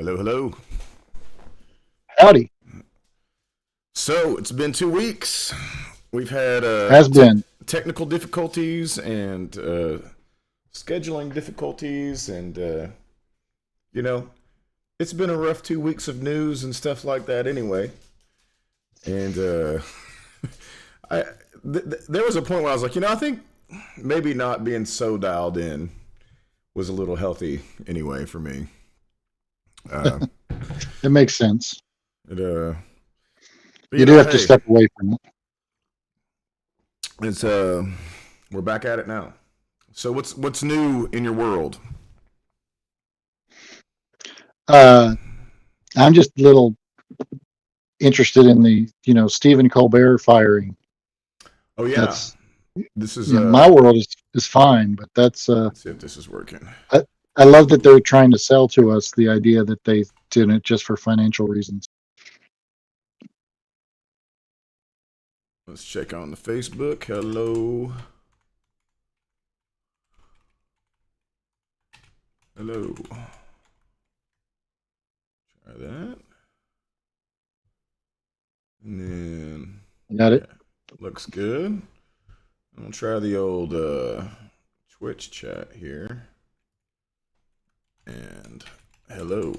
Hello, hello. Howdy. So it's been 2 weeks. We've had Has been. technical difficulties and scheduling difficulties, and you know, it's been a rough 2 weeks of news and stuff like that. Anyway, and I there was a point where I was like, I think maybe not being so dialed in was a little healthy anyway for me. Uh, It makes sense. it, uh, but You do have to hey, step away from it. it's we're back at it now. So what's new in your world? Uh, I'm just a little interested in the, Stephen Colbert firing. Oh yeah, That's, this is my world is fine, but let's see if this is working. I, I love that they're trying to sell to us the idea that they did it just for financial reasons. Let's check on the Facebook. Hello, hello. Try that, and then Got it? yeah, looks good. I'm gonna try the old Twitch chat here. And hello.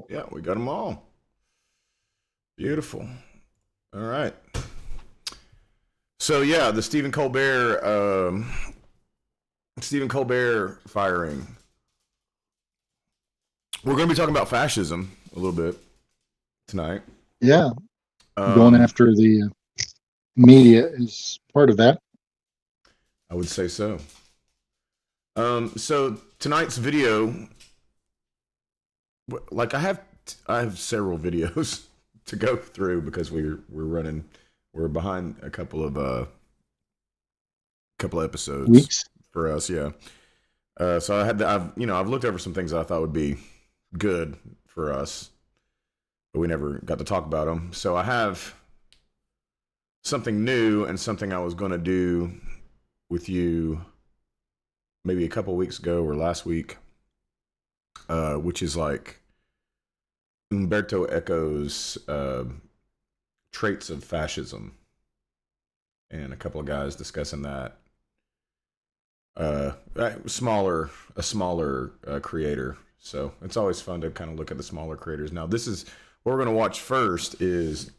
Yeah, we got them all. Beautiful. All right. So yeah, the Stephen Colbert firing. We're going to be talking about fascism a little bit tonight. Yeah. Going Um, after the media is part of that. I would say so. So tonight's video, like I have several videos to go through because we're behind a couple episodes Weeks. for us. Yeah. So I've looked over some things that I thought would be good for us, but we never got to talk about them. So I have something new and something I was going to do with you maybe a couple weeks ago or last week, which is like Umberto Eco's traits of fascism, and a couple of guys discussing that. A smaller creator. So it's always fun to kind of look at the smaller creators. Now, this is what we're going to watch first is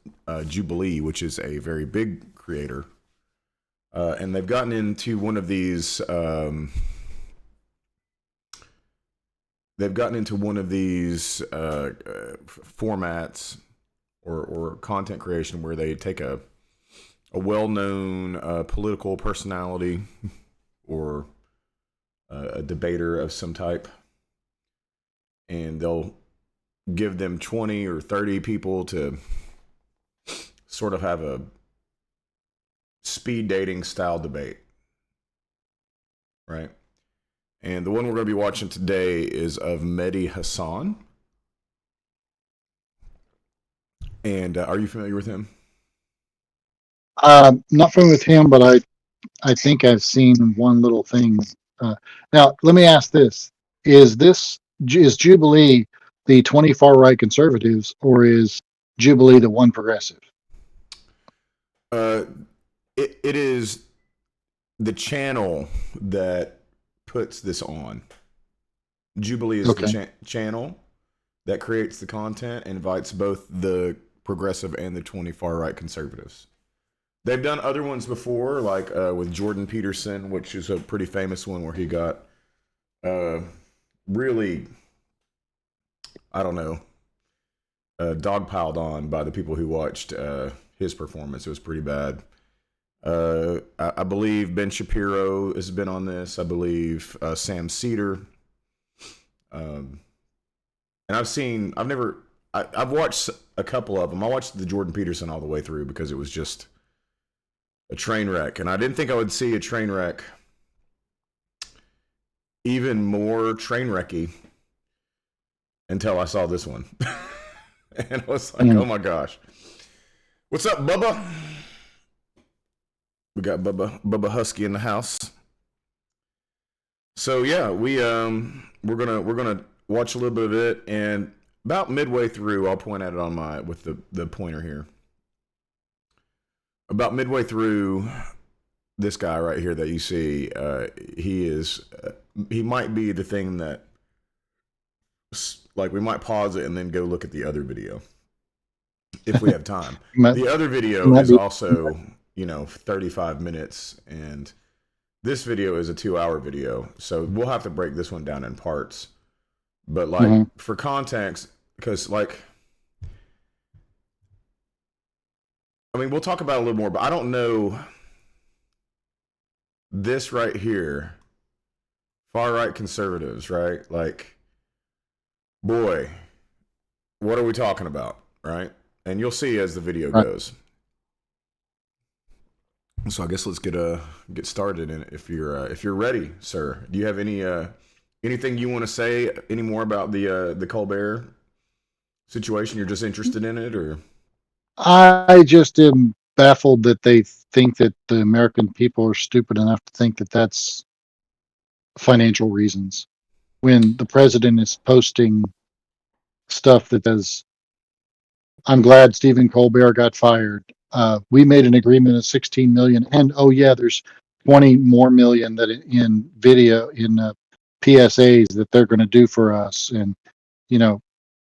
Jubilee, which is a very big creator, and they've gotten into one of these. They've gotten into one of these formats or content creation where they take a well-known political personality or a debater of some type, and they'll give them 20 or 30 people to sort of have a speed dating style debate, right? And the one we're going to be watching today is of Mehdi Hassan. And are you familiar with him? Not familiar with him, but I think I've seen one little thing. Now, let me ask this: is Jubilee the 20 far right conservatives, or is Jubilee the one progressive? Uh, it is the channel that puts this on. Jubilee is the Okay, channel that creates the content and invites both the progressive and the 20 far right conservatives. They've done other ones before, like with Jordan Peterson, which is a pretty famous one where he got uh, really, I don't know, dogpiled on by the people who watched his performance. It was pretty bad. I believe Ben Shapiro has been on this. I believe Sam Cedar. Um, and I've watched a couple of them. I watched the Jordan Peterson all the way through because it was just a train wreck. And I didn't think I would see a train wreck even more train wrecky until I saw this one. And I was like, oh mm, my gosh. What's up, Bubba? We got Bubba Husky in the house. So yeah, we're gonna watch a little bit of it, and about midway through, I'll point at it on my with the pointer here. About midway through, this guy right here that you see, he might be the thing that, like, we might pause it and then go look at the other video if we have time. The other video is also, 35 minutes, and this video is a 2-hour video, so we'll have to break this one down in parts. But like for context, because like, I mean, we'll talk about it a little more, but I don't know this right here, far right conservatives, right? Like, boy, what are we talking about, right? And you'll see as the video goes. So I guess let's get started. And if you're ready, sir, do you have anything you want to say any more about the Colbert situation? You're just interested in it, or? I just am baffled that they think that the American people are stupid enough to think that that's financial reasons when the president is posting stuff that says, I'm glad Stephen Colbert got fired. We made an agreement of 16 million, and oh yeah, there's 20 more million that in video in PSAs that they're going to do for us. And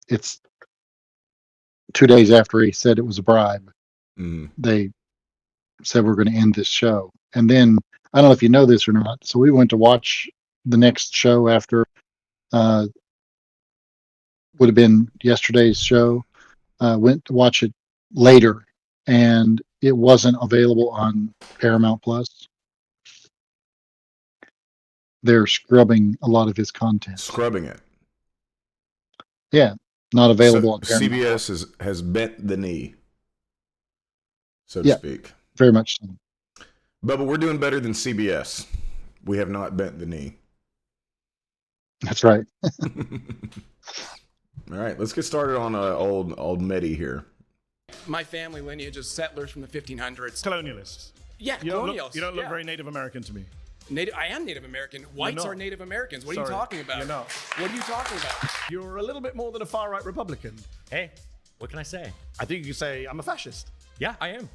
it's 2 days after he said it was a bribe. They said we're going to end this show, and then I don't know if you know this or not. So we went to watch the next show after would have been yesterday's show. Went to watch it later, and it wasn't available on Paramount Plus. They're scrubbing a lot of his content. Scrubbing it. Yeah, not available on Paramount. CBS has bent the knee, so to speak. Very much so. But we're doing better than CBS. We have not bent the knee. That's right. All right, let's get started on old Medi here. My family lineage is settlers from the 1500s. Colonialists. Yeah, colonials. You don't look very Native American to me. I am Native American. Whites are Native Americans. What are you talking about? You're not. What are you talking about? You're a little bit more than a far-right Republican. Hey, what can I say? I think you could say I'm a fascist. Yeah, I am.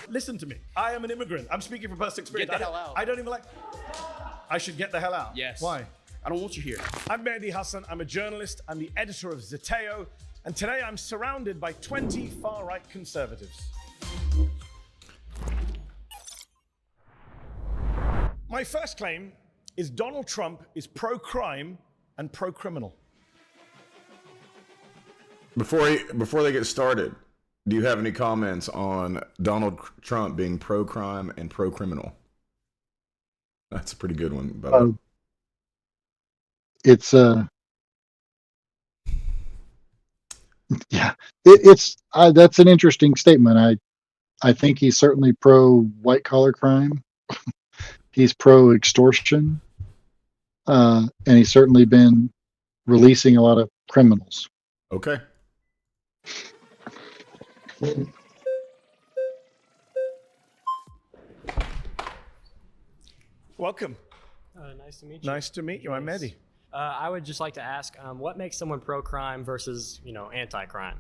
Listen to me. I am an immigrant. I'm speaking from personal experience. Get the hell out. I don't even like... I should get the hell out. Yes. Why? I don't want you here. I'm Mehdi Hassan. I'm a journalist. I'm the editor of Zeteo. And today I'm surrounded by 20 far-right conservatives. My first claim is Donald Trump is pro-crime and pro-criminal. Before they get started, do you have any comments on Donald Trump being pro-crime and pro-criminal? That's a pretty good one, by the way. It's it's that's an interesting statement. I think he's certainly pro white collar crime. He's pro extortion, and he's certainly been releasing a lot of criminals. Okay. Welcome. Nice to meet you. Nice to meet you. I'm Mehdi. I would just like to ask, what makes someone pro-crime versus, anti-crime?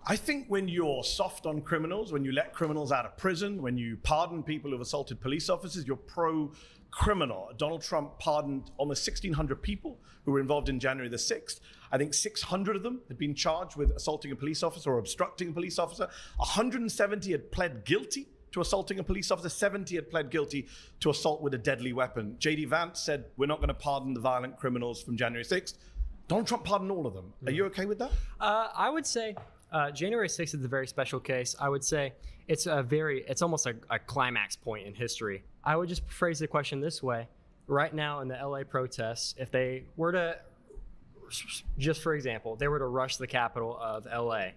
I think when you're soft on criminals, when you let criminals out of prison, when you pardon people who've assaulted police officers, you're pro-criminal. Donald Trump pardoned almost 1,600 people who were involved in January the 6th. I think 600 of them had been charged with assaulting a police officer or obstructing a police officer. 170 had pled guilty to assaulting a police officer. 70 had pled guilty to assault with a deadly weapon. J.D. Vance said, we're not going to pardon the violent criminals from January 6th. Donald Trump pardoned all of them. Are you okay with that? I would say January 6th is a very special case. I would say it's almost a climax point in history. I would just phrase the question this way. Right now in the LA protests, if they were to, just for example, they were to rush the capital of LA,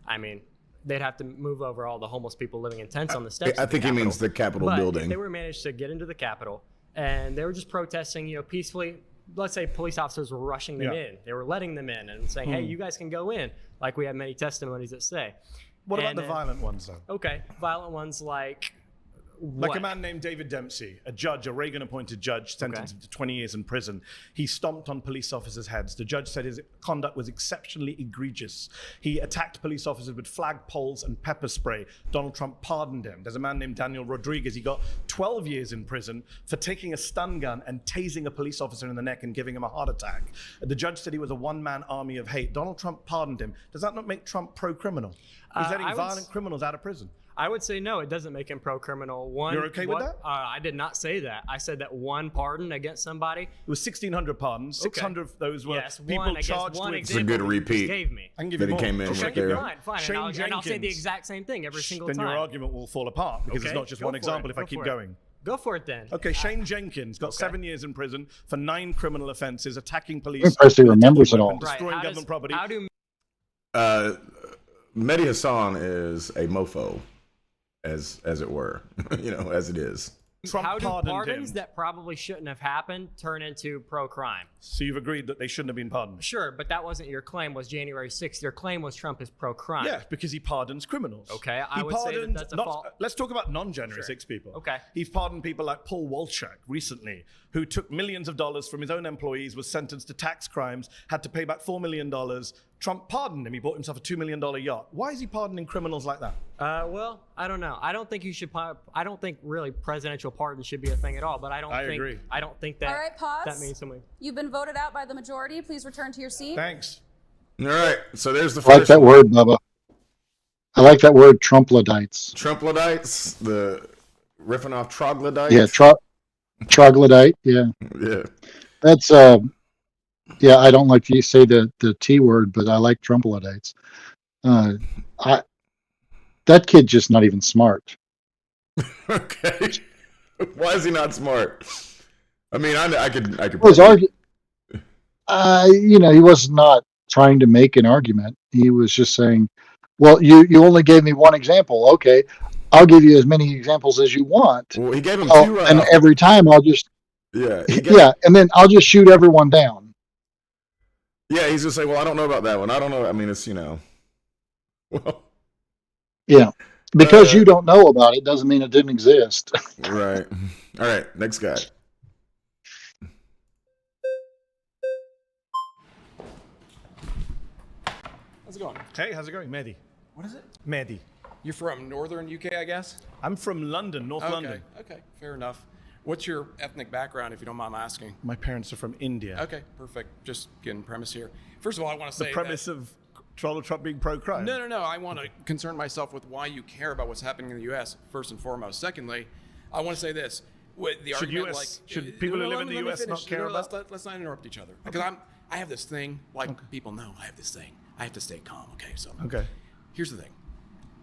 I mean, they'd have to move over all the homeless people living in tents on the steps. I think he means the Capitol building. If they were managed to get into the Capitol and they were just protesting, peacefully, let's say police officers were rushing them in. They were letting them in and saying, hey, you guys can go in, like we have many testimonies that say. What about the violent ones, though? Okay, violent ones like Like What? a man named David Dempsey, a judge, a Reagan-appointed judge, sentenced him to 20 years in prison. He stomped on police officers' heads. The judge said his conduct was exceptionally egregious. He attacked police officers with flagpoles and pepper spray. Donald Trump pardoned him. There's a man named Daniel Rodriguez. He got 12 years in prison for taking a stun gun and tasing a police officer in the neck and giving him a heart attack. The judge said he was a one-man army of hate. Donald Trump pardoned him. Does that not make Trump pro-criminal? He's letting violent criminals out of prison. I would say no, it doesn't make him pro-criminal. You're okay with that? I did not say that. I said that one pardon against somebody. It was 1,600 pardons. 600 of those were people one, I guess charged one with... It's a good repeat. Gave me. I can give That you he more. came in Okay, with there. Fine. Shane And I'll say the Jenkins. exact same thing every single Then time. your argument will fall apart because it's Okay, not just go one for example it, if I go keep for it. going. Go for it then. Okay, Shane Jenkins got 7 years in prison for 9 criminal offenses, attacking police, I'm impressed he with a remembers deadly it all. weapon, destroying How government property. How do Mehdi Hassan is a mofo, as it were, as it is. Trump how do pardoned pardons him. that probably shouldn't have happened turn into pro-crime? So you've agreed that they shouldn't have been pardoned? Sure, but that wasn't your claim. Was January 6th? Your claim was Trump is pro-crime. Yeah, because he pardons criminals. Okay, I He would say that pardoned that's a not- fault. Let's talk about non-January 6 people. Okay. He's pardoned people like Paul Walchuk recently, who took millions of dollars from his own employees, was sentenced to tax crimes, had to pay back $4 million. Trump pardoned him. He bought himself a $2 million yacht. Why is he pardoning criminals like that? Well, I don't know. I don't think you should. I don't think really presidential pardon should be a thing at all. But I agree. I don't think that. All right, pause. That means something. You've been voted out by the majority. Please return to your seat. Thanks. All right, so there's the I like first that word, Bubba. I like that word, Trumplodites. Trumplodites, the riffing off troglodytes. Yeah, troglodyte. Yeah, Yeah. that's yeah. I don't like to say the T word, but I like Trumplodites. That kid just not even smart. Okay. Why is he not smart? I mean, I could. Was he was not trying to make an argument. He was just saying, "Well, you only gave me one example. Okay, I'll give you as many examples as you want. Well, he gave him Oh, two. and every time I'll just Yeah. and then I'll just shoot everyone down." Yeah, he's just like, well, I don't know about that one. I don't know. I mean, it's well, Yeah, because you don't know about it doesn't mean it didn't exist. right. All right, next guy. How's it going? Hey, how's it going? Mehdi. What is it? Mehdi. You're from northern UK, I guess? I'm from London, North London. Okay, fair enough. What's your ethnic background, if you don't mind my asking? My parents are from India. Okay, perfect. Just getting premise here. First of all, I want to say The premise of Donald Trump being pro-crime. No. I want to concern myself with why you care about what's happening in the U.S. first and foremost. Secondly, I want to say this: with the Should argument, US should people who live in the US not care about? Let's not interrupt each other because I have this thing. Like people know, I have this thing. I have to stay calm. Okay, so here's the thing.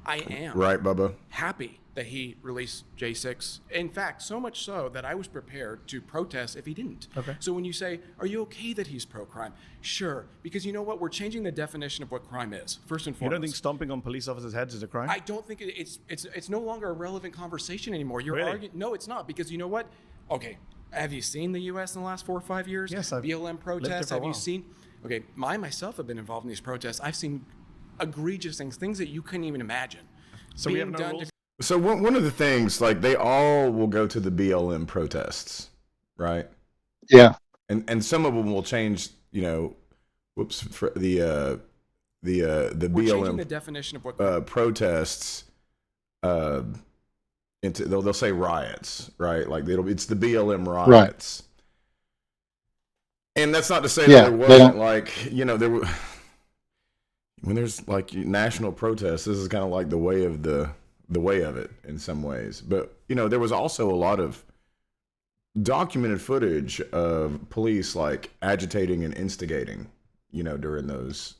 I am Right, Bubba. happy that he released J6. In fact, so much so that I was prepared to protest if he didn't. Okay. So when you say, are you okay that he's pro-crime? Sure, because you know what? We're changing the definition of what crime is, first and You foremost. don't think stomping on police officers' heads is a crime? I don't think it's no longer a relevant conversation anymore. You're Really? arguing. No, it's not, because you know what? Okay, have you seen the U.S. in the last 4 or 5 years? Yes, I've BLM lived protests. there for a Have you while. seen? Okay, I myself have been involved in these protests. I've seen egregious things that you couldn't even imagine. So we being have no done rules? So one of the things, like, they all will go to the BLM protests, right? Yeah, And some of them will change, for the We're changing the BLM definition of what. protests into they'll say riots, right? Like it's the BLM riots. And that's not to say Yeah, that there they wasn't don't- there were when there's like national protests, this is kind of like the way of it in some ways. But there was also a lot of documented footage of police like agitating and instigating, during those.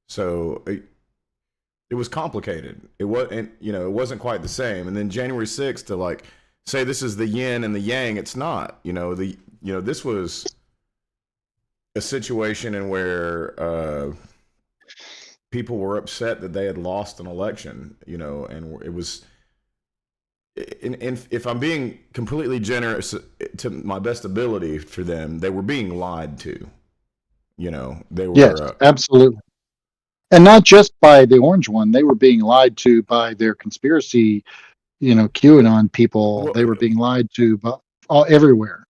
So it was complicated. It wasn't quite the same. And then January 6th to like say this is the yin and the yang, it's not. This was a situation in where people were upset that they had lost an election, and it was. And if I'm being completely generous to my best ability for them, they were being lied to. They were. yes, absolutely. And not just by the orange one, they were being lied to by their conspiracy QAnon people, Well, they were being lied to everywhere.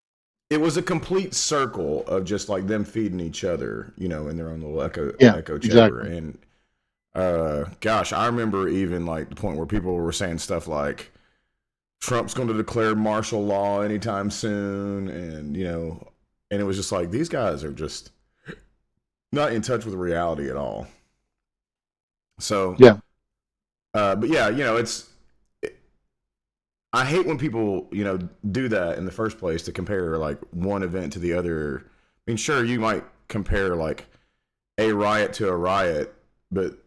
it was a complete circle of just like them feeding each other, in their own little echo chamber. Exactly. And gosh, I remember even like the point where people were saying stuff like Trump's going to declare martial law anytime soon, and and it was just like these guys are just not in touch with reality at all. So Yeah. But yeah, I hate when people, do that in the first place to compare like one event to the other. I mean, sure, you might compare like a riot to a riot, but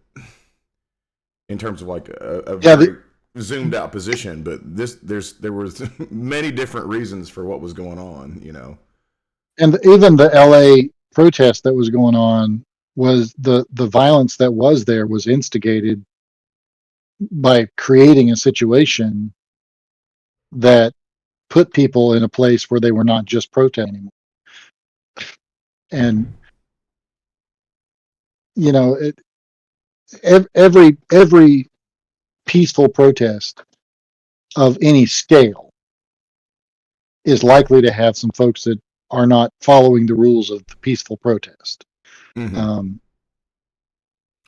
in terms of like a very zoomed out position, but there was many different reasons for what was going on, And even the LA protest that was going on was the violence that was there was instigated by creating a situation that put people in a place where they were not just protesting anymore. And every peaceful protest of any scale is likely to have some folks that are not following the rules of the peaceful protest. Mm-hmm.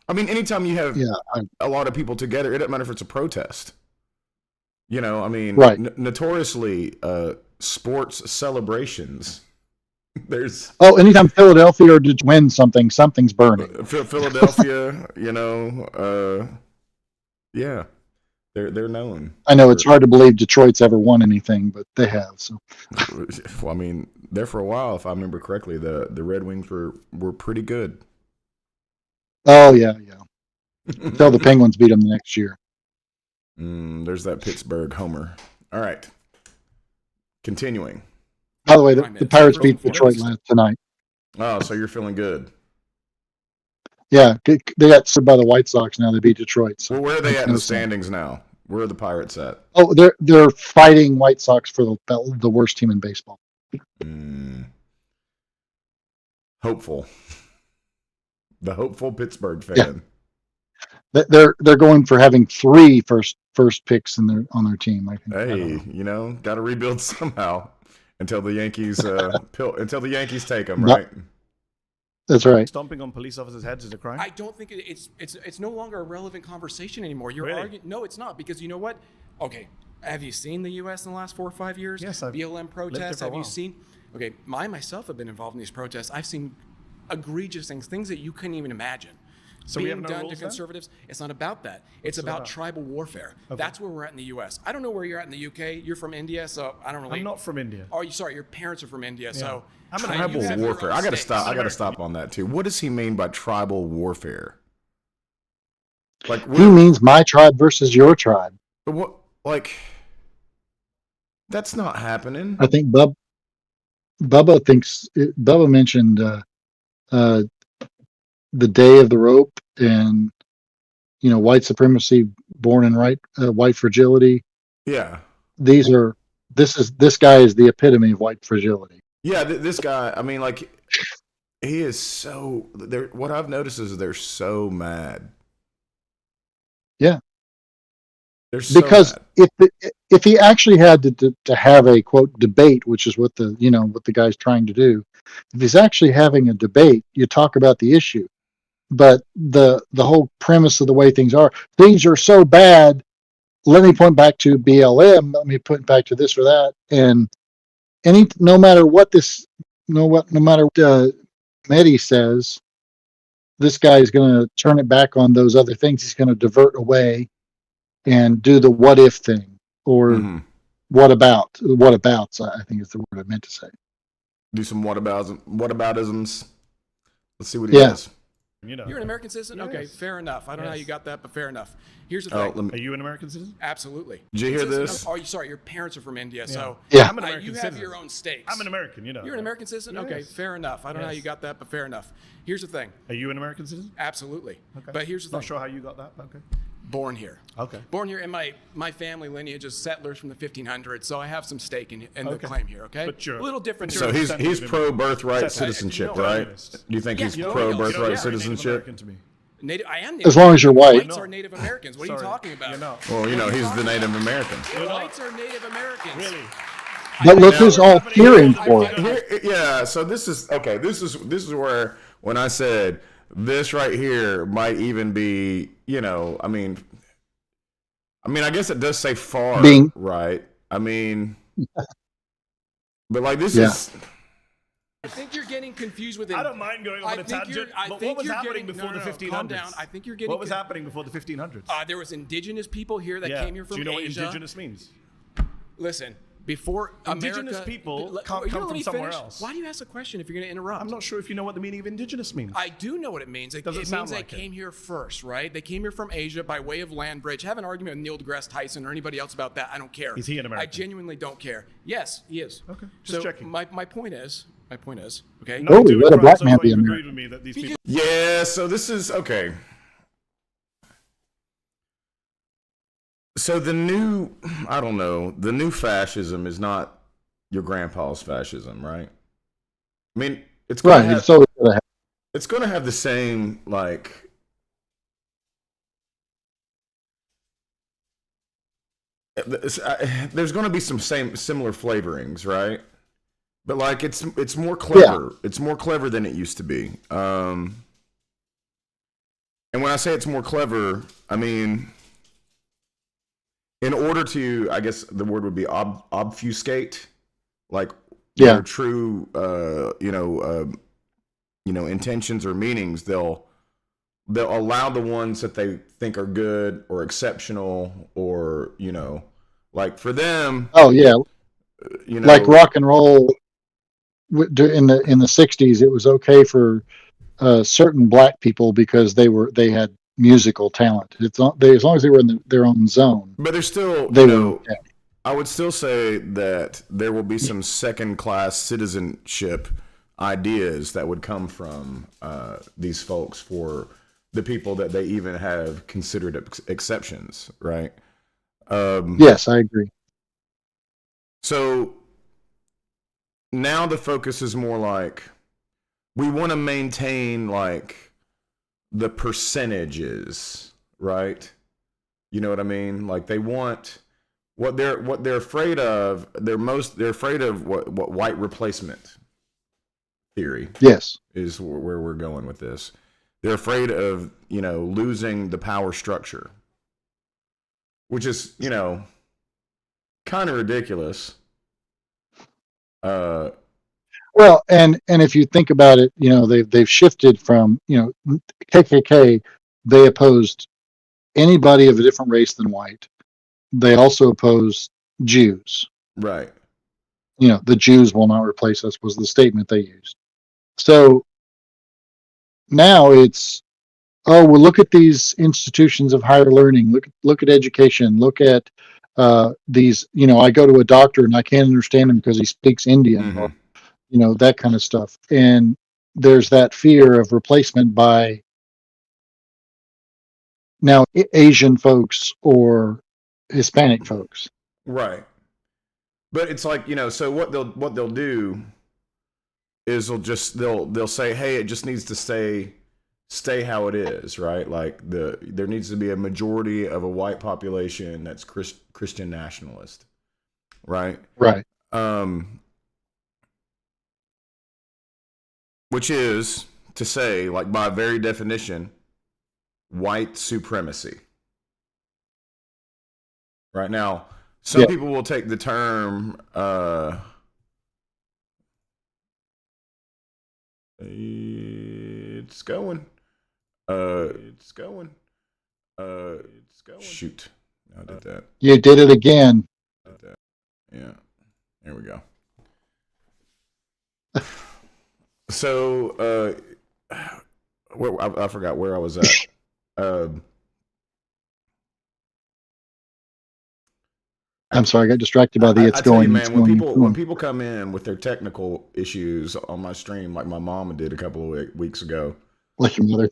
I mean, anytime you have Yeah, a lot of people together, it doesn't matter if it's a protest. I mean, right. Notoriously, sports celebrations. There's anytime Philadelphia or to win something, something's burning. Philadelphia, yeah, they're known. I know it's hard to believe Detroit's ever won anything, but they have. So, well, I mean, there for a while, if I remember correctly, the Red Wings were pretty good. oh yeah. Until the Penguins beat them the next year. There's that Pittsburgh homer. All right, continuing. By the way, the Pirates beat Detroit tonight. Oh, so you're feeling good. Yeah, they got served by the White Sox now. They beat Detroit. So well, where are they at in the standings now? Where are the Pirates at? Oh, they're fighting White Sox for the worst team in baseball. Hopeful. The hopeful Pittsburgh fan. Yeah. They're going for having 3 first picks on their team. I think. Hey, got to rebuild somehow until the Yankees until the Yankees take them, right? That's right. Stomping on police officers' heads is a crime? I don't think it's no longer a relevant conversation anymore. You're arguing. No, it's not, because you know what? Okay, have you seen the U.S. in the last 4 or 5 years? Yes, I've BLM protests. Have you seen? Okay, myself have been involved in these protests. I've seen egregious things that you couldn't even imagine. So being we have no done rules to conservatives. It's not about that. It's about tribal warfare. Okay. That's where we're at in the U.S. I don't know where you're at in the UK. You're from India, so I don't really. I'm not from India. Oh, sorry, your parents are from India, so. Tribal warfare. I gotta stop. I gotta stop on that too. What does he mean by tribal warfare? Like he means my tribe versus your tribe. But what? Like that's not happening. I think Bubba mentioned the day of the rope and white supremacy, born and white fragility. Yeah, this guy is the epitome of white fragility. Yeah, this guy. I mean, like he is so. What I've noticed is they're so mad. Yeah, they're so because mad. if he actually had to have a quote debate, which is what the guy's trying to do, if he's actually having a debate, you talk about the issue. But the whole premise of the way things are so bad. Let me point back to BLM. Let me point back to this or that, and no matter what Mehdi says, this guy is going to turn it back on those other things. He's going to divert away and do the what if thing or what abouts. I think is the word I meant to say. Do some whataboutisms. Let's see what he does. You're an American citizen? Yes. Okay, fair enough. I don't know how you got that, but fair enough. Here's the thing. Are you an American citizen? Absolutely. Did you hear this? Oh, sorry, your parents are from India, so I'm an American citizen. You have your own stakes. I'm an American, You're an American citizen? Yes. Okay, fair enough. I don't know how you got that, but fair enough. Here's the thing. Are you an American citizen? Absolutely. Okay. But here's the thing. Not sure how you got that, but okay. Born here. Okay. Born here, and my family lineage is settlers from the 1500s, so I have some stake in the claim here, okay? But you're a little different. So he's pro birthright citizenship, right? Do you think he's pro birthright citizenship? American to me. Native. I am Native. As long as you're white. Whites are Native Americans. What are you Sorry, talking about? You're not. Well, he's the Native American. Whites are Native Americans. Really? But look who's all cheering for it. Yeah, so this is okay. This is where when I said this right here might even be, I mean, I guess it does say far, right? I mean, but like this is. I think you're getting confused with it. I don't mind going on a tangent. But what was happening before the 1500s? Calm down. I think you're getting. What was happening before the 1500s? There was indigenous people here that came here from Asia. Do you know what indigenous means? Listen, before indigenous America, people can't come from somewhere else. Why do you ask a question if you're going to interrupt? I'm not sure if you know what the meaning of indigenous means. I do know what it means. It means they came here first, right? They came here from Asia by way of land bridge. Have an argument with Neil deGrasse Tyson or anybody else about that. I don't care. Is he an American? I genuinely don't care. Yes, he is. Okay, just checking. My point is, okay. No, let a black man be American. With me that these people. Yeah, so this is okay. So the new fascism is not your grandpa's fascism, right? I mean, it's going to have the same like. There's going to be some similar flavorings, right? But like it's more clever. Yeah. It's more clever than it used to be. And when I say it's more clever, I mean in order to, I guess the word would be obfuscate, like their true, intentions or meanings. They'll allow the ones that they think are good or exceptional or like for them. Oh yeah, like rock and roll. In the 60s, it was okay for certain black people because they had musical talent. As long as they were in their own zone. But there's still, I would still say that there will be some second-class citizenship ideas that would come from these folks for the people that they even have considered exceptions, right? Yes, I agree. So now the focus is more like we want to maintain like the percentages, right? You know what I mean? Like they want what they're afraid of. They're afraid of what white replacement theory. Yes, is where we're going with this. They're afraid of losing the power structure, which is kind of ridiculous. Well, and if you think about it, they've shifted from KKK. They opposed anybody of a different race than white. They also opposed Jews. Right. The Jews will not replace us was the statement they used. So now it's, well, look at these institutions of higher learning. Look at education. Look at these. I go to a doctor and I can't understand him because he speaks Indian. Mm-hmm. Or, that kind of stuff. And there's that fear of replacement by now Asian folks or Hispanic folks. Right. But it's like, so what they'll do is they'll say, hey, it just needs to stay how it is, right? Like there needs to be a majority of a white population that's Christian nationalist. Right? Right. Which is to say, like by very definition, white supremacy. Right now, some people will take the term it's going. Shoot. I did that. You did it again. Yeah. There we go. So, I forgot where I was at. I'm sorry, I got distracted by the when people come in with their technical issues on my stream, like my mom did a couple of weeks ago. Like your mother.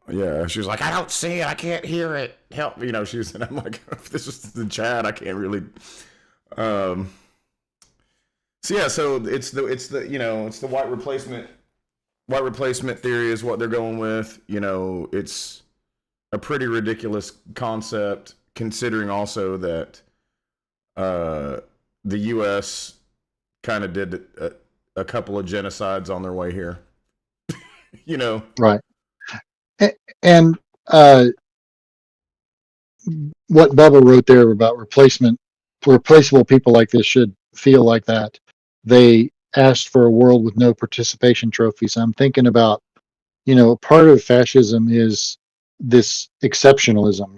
Yeah, she was like, I don't see it, I can't hear it. Help, she was, and I'm like, if this is the chat, I can't really. So yeah, so it's the white replacement white replacement theory is what they're going with. You know, it's a pretty ridiculous concept, considering also that the U.S. kind of did a couple of genocides on their way here. You know, Right. And what Bubba wrote there about replaceable people like this should feel like that. They asked for a world with no participation trophies. I'm thinking about, part of fascism is this exceptionalism.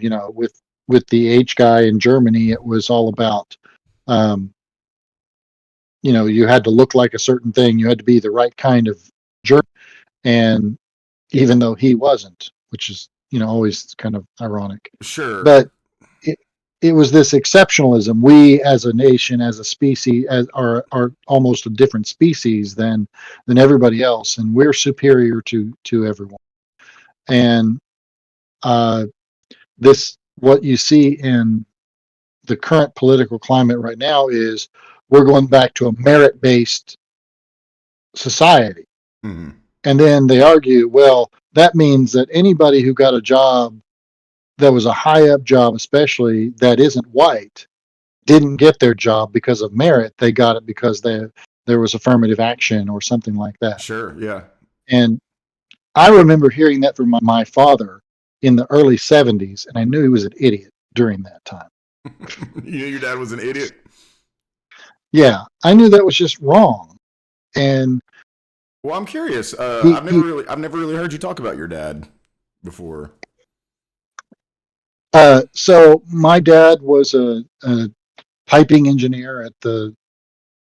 With the H guy in Germany, it was all about, you had to look like a certain thing. You had to be the right kind of German. And even though he wasn't, which is, always kind of ironic. sure. But it was this exceptionalism. We as a nation, as a species, are almost a different species than everybody else, and we're superior to everyone. And what you see in the current political climate right now is we're going back to a merit-based society. Mm-hmm. And then they argue, well, that means that anybody who got a job that was a high up job, especially that isn't white, didn't get their job because of merit. They got it because there was affirmative action or something like that. Sure, yeah. And I remember hearing that from my father in the early 70s, and I knew he was an idiot during that time. You knew your dad was an idiot? Yeah, I knew that was just wrong. And well, I'm curious. I've never really heard you talk about your dad before. So my dad was a piping engineer at the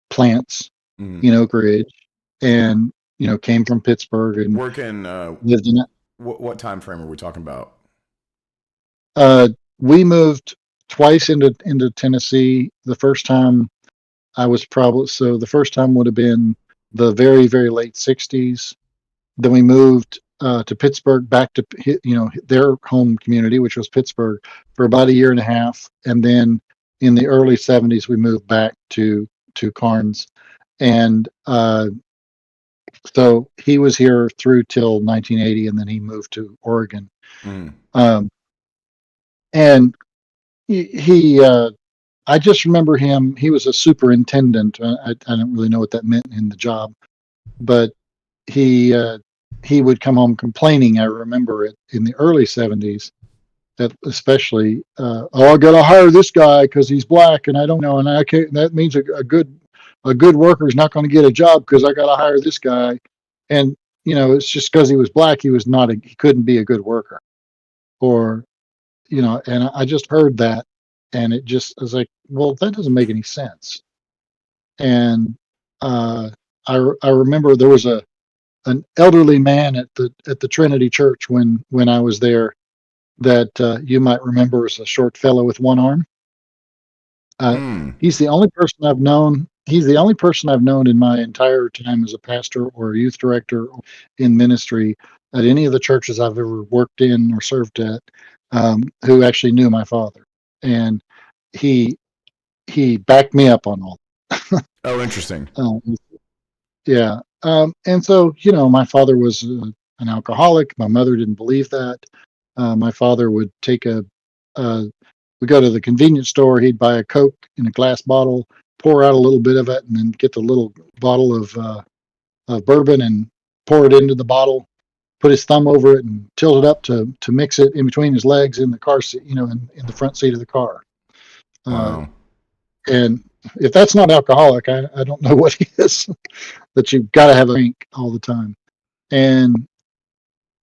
plants in Oak Ridge, and came from Pittsburgh and working. Lived in it. What time frame are we talking about? We moved twice into Tennessee. The first time the first time would have been the very, very late 60s. Then we moved to Pittsburgh, back to their home community, which was Pittsburgh, for about a year and a half, and then in the early 70s we moved back to Carnes, and so he was here through till 1980, and then he moved to Oregon. And he I just remember him. He was a superintendent. I don't really know what that meant in the job, but he would come home complaining. I remember it in the early 70s, that especially, I gotta hire this guy because he's black, and I don't know, and I can't. That means a good worker is not going to get a job because I gotta hire this guy, and it's just because he was black, he couldn't be a good worker, or and I just heard that, and it just I was like, well, that doesn't make any sense. And I remember there was an elderly man at the Trinity Church when I was there that you might remember as a short fellow with one arm. He's the only person I've known. He's the only person I've known in my entire time as a pastor or a youth director in ministry at any of the churches I've ever worked in or served at, who actually knew my father, and he backed me up on all. Oh, interesting. Yeah. And so, my father was an alcoholic. My mother didn't believe that. My father would take we go to the convenience store. He'd buy a Coke in a glass bottle, pour out a little bit of it, and then get the little bottle of bourbon and pour it into the bottle, put his thumb over it and tilt it up to mix it in between his legs in the car seat, in the front seat of the car. Wow. And if that's not alcoholic, I don't know what is. That you've got to have a drink all the time. And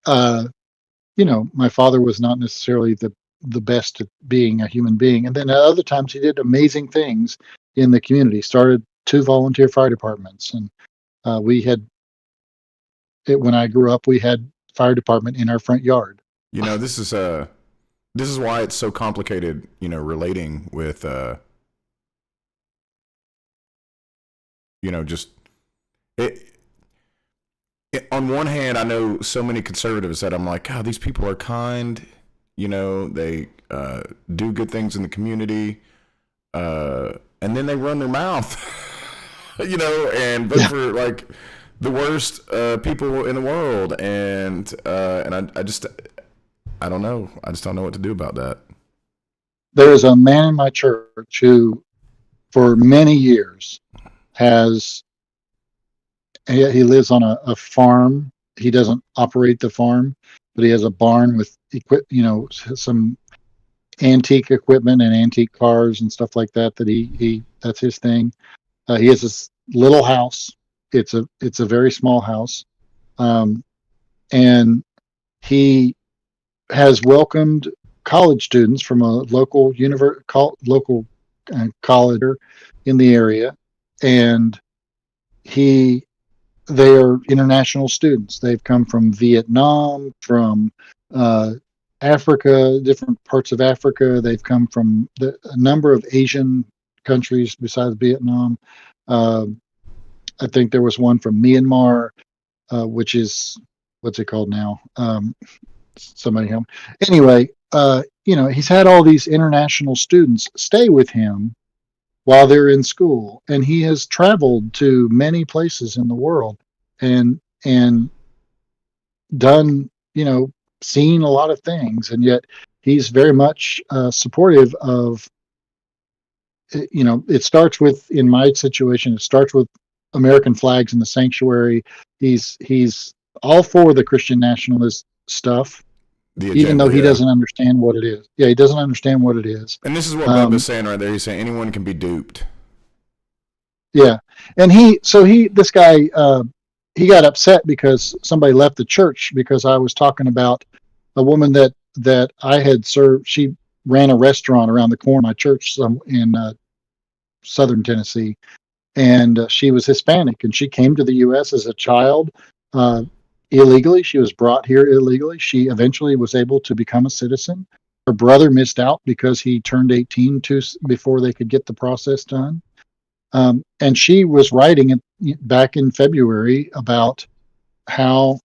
my father was not necessarily the best at being a human being. And then at other times he did amazing things in the community. Started 2 volunteer fire departments, and when I grew up, we had fire department in our front yard. This is why it's so complicated, relating with just on one hand, I know so many conservatives that I'm like, God, these people are kind, they do good things in the community, and then they run their mouth, and vote for like the worst people in the world, and I don't know. I just don't know what to do about that. There's a man in my church who, for many years, he lives on a farm. He doesn't operate the farm, but he has a barn with some antique equipment and antique cars and stuff like that. That's his thing. He has this little house. It's a very small house, and he has welcomed college students from a local college in the area, and they are international students. They've come from Vietnam, from Africa, different parts of Africa. They've come from a number of Asian countries besides Vietnam. I think there was one from Myanmar, which is, what's it called now? Somebody help. Anyway, he's had all these international students stay with him while they're in school, and he has traveled to many places in the world and done, seen a lot of things, and yet he's very much supportive of, it starts with, in my situation, it starts with American flags in the sanctuary. He's all for the Christian nationalist stuff, even though he doesn't understand what it is. Yeah, he doesn't understand what it is. And this is what Bob is saying right there. He's saying anyone can be duped. Yeah, and this guy, he got upset because somebody left the church because I was talking about a woman that I had served. She ran a restaurant around the corner of my church in southern Tennessee, and she was Hispanic, and she came to the U.S. as a child illegally. She was brought here illegally. She eventually was able to become a citizen. Her brother missed out because he turned 18 before they could get the process done. And she was writing back in February about how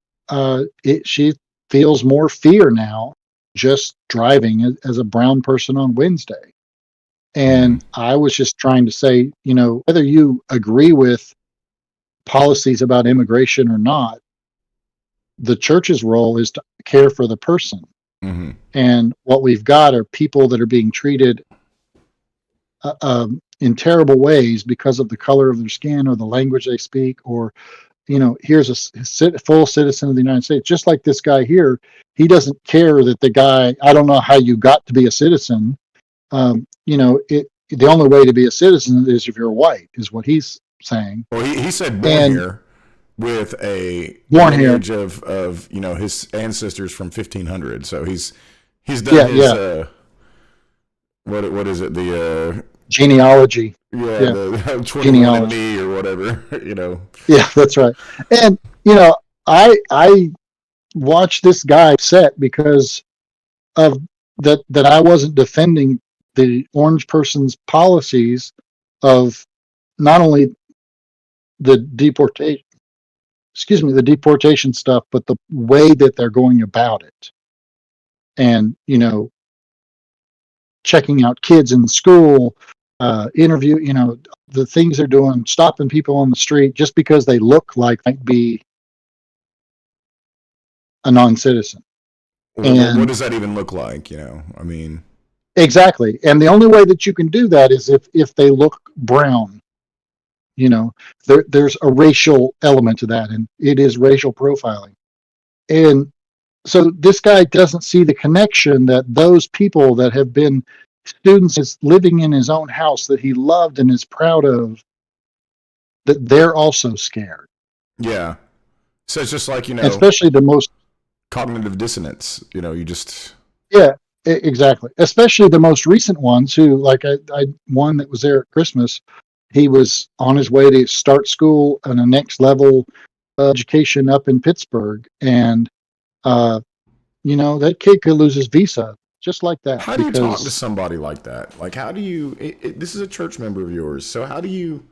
she feels more fear now just driving as a brown person on Wednesday. And I was just trying to say, whether you agree with policies about immigration or not, the church's role is to care for the person. Mm-hmm. And what we've got are people that are being treated in terrible ways because of the color of their skin or the language they speak, or, here's a full citizen of the United States. Just like this guy here, he doesn't care that the guy, I don't know how you got to be a citizen. The only way to be a citizen is if you're white, is what he's saying. Well, he said born here with a lineage of his ancestors from 1500. So he's done his what is it, the genealogy. The 21andMe or whatever, Yeah, that's right. And I watched this guy upset because of that I wasn't defending the orange person's policies of not only the deportation stuff, but the way that they're going about it. And, checking out kids in school, interview, the things they're doing, stopping people on the street just because they look like might be a non-citizen. And what does that even look like? Exactly. And the only way that you can do that is if they look brown. There's a racial element to that, and it is racial profiling. And so this guy doesn't see the connection that those people that have been students living in his own house that he loved and is proud of, that they're also scared. Yeah. So it's just like, especially the most cognitive dissonance, you just. Yeah, exactly. Especially the most recent ones who, like I one that was there at Christmas, he was on his way to start school and a next level education up in Pittsburgh. And, that kid could lose his visa just like that. How do you talk to somebody like that? Like, how do you, this is a church member of yours. So how do you,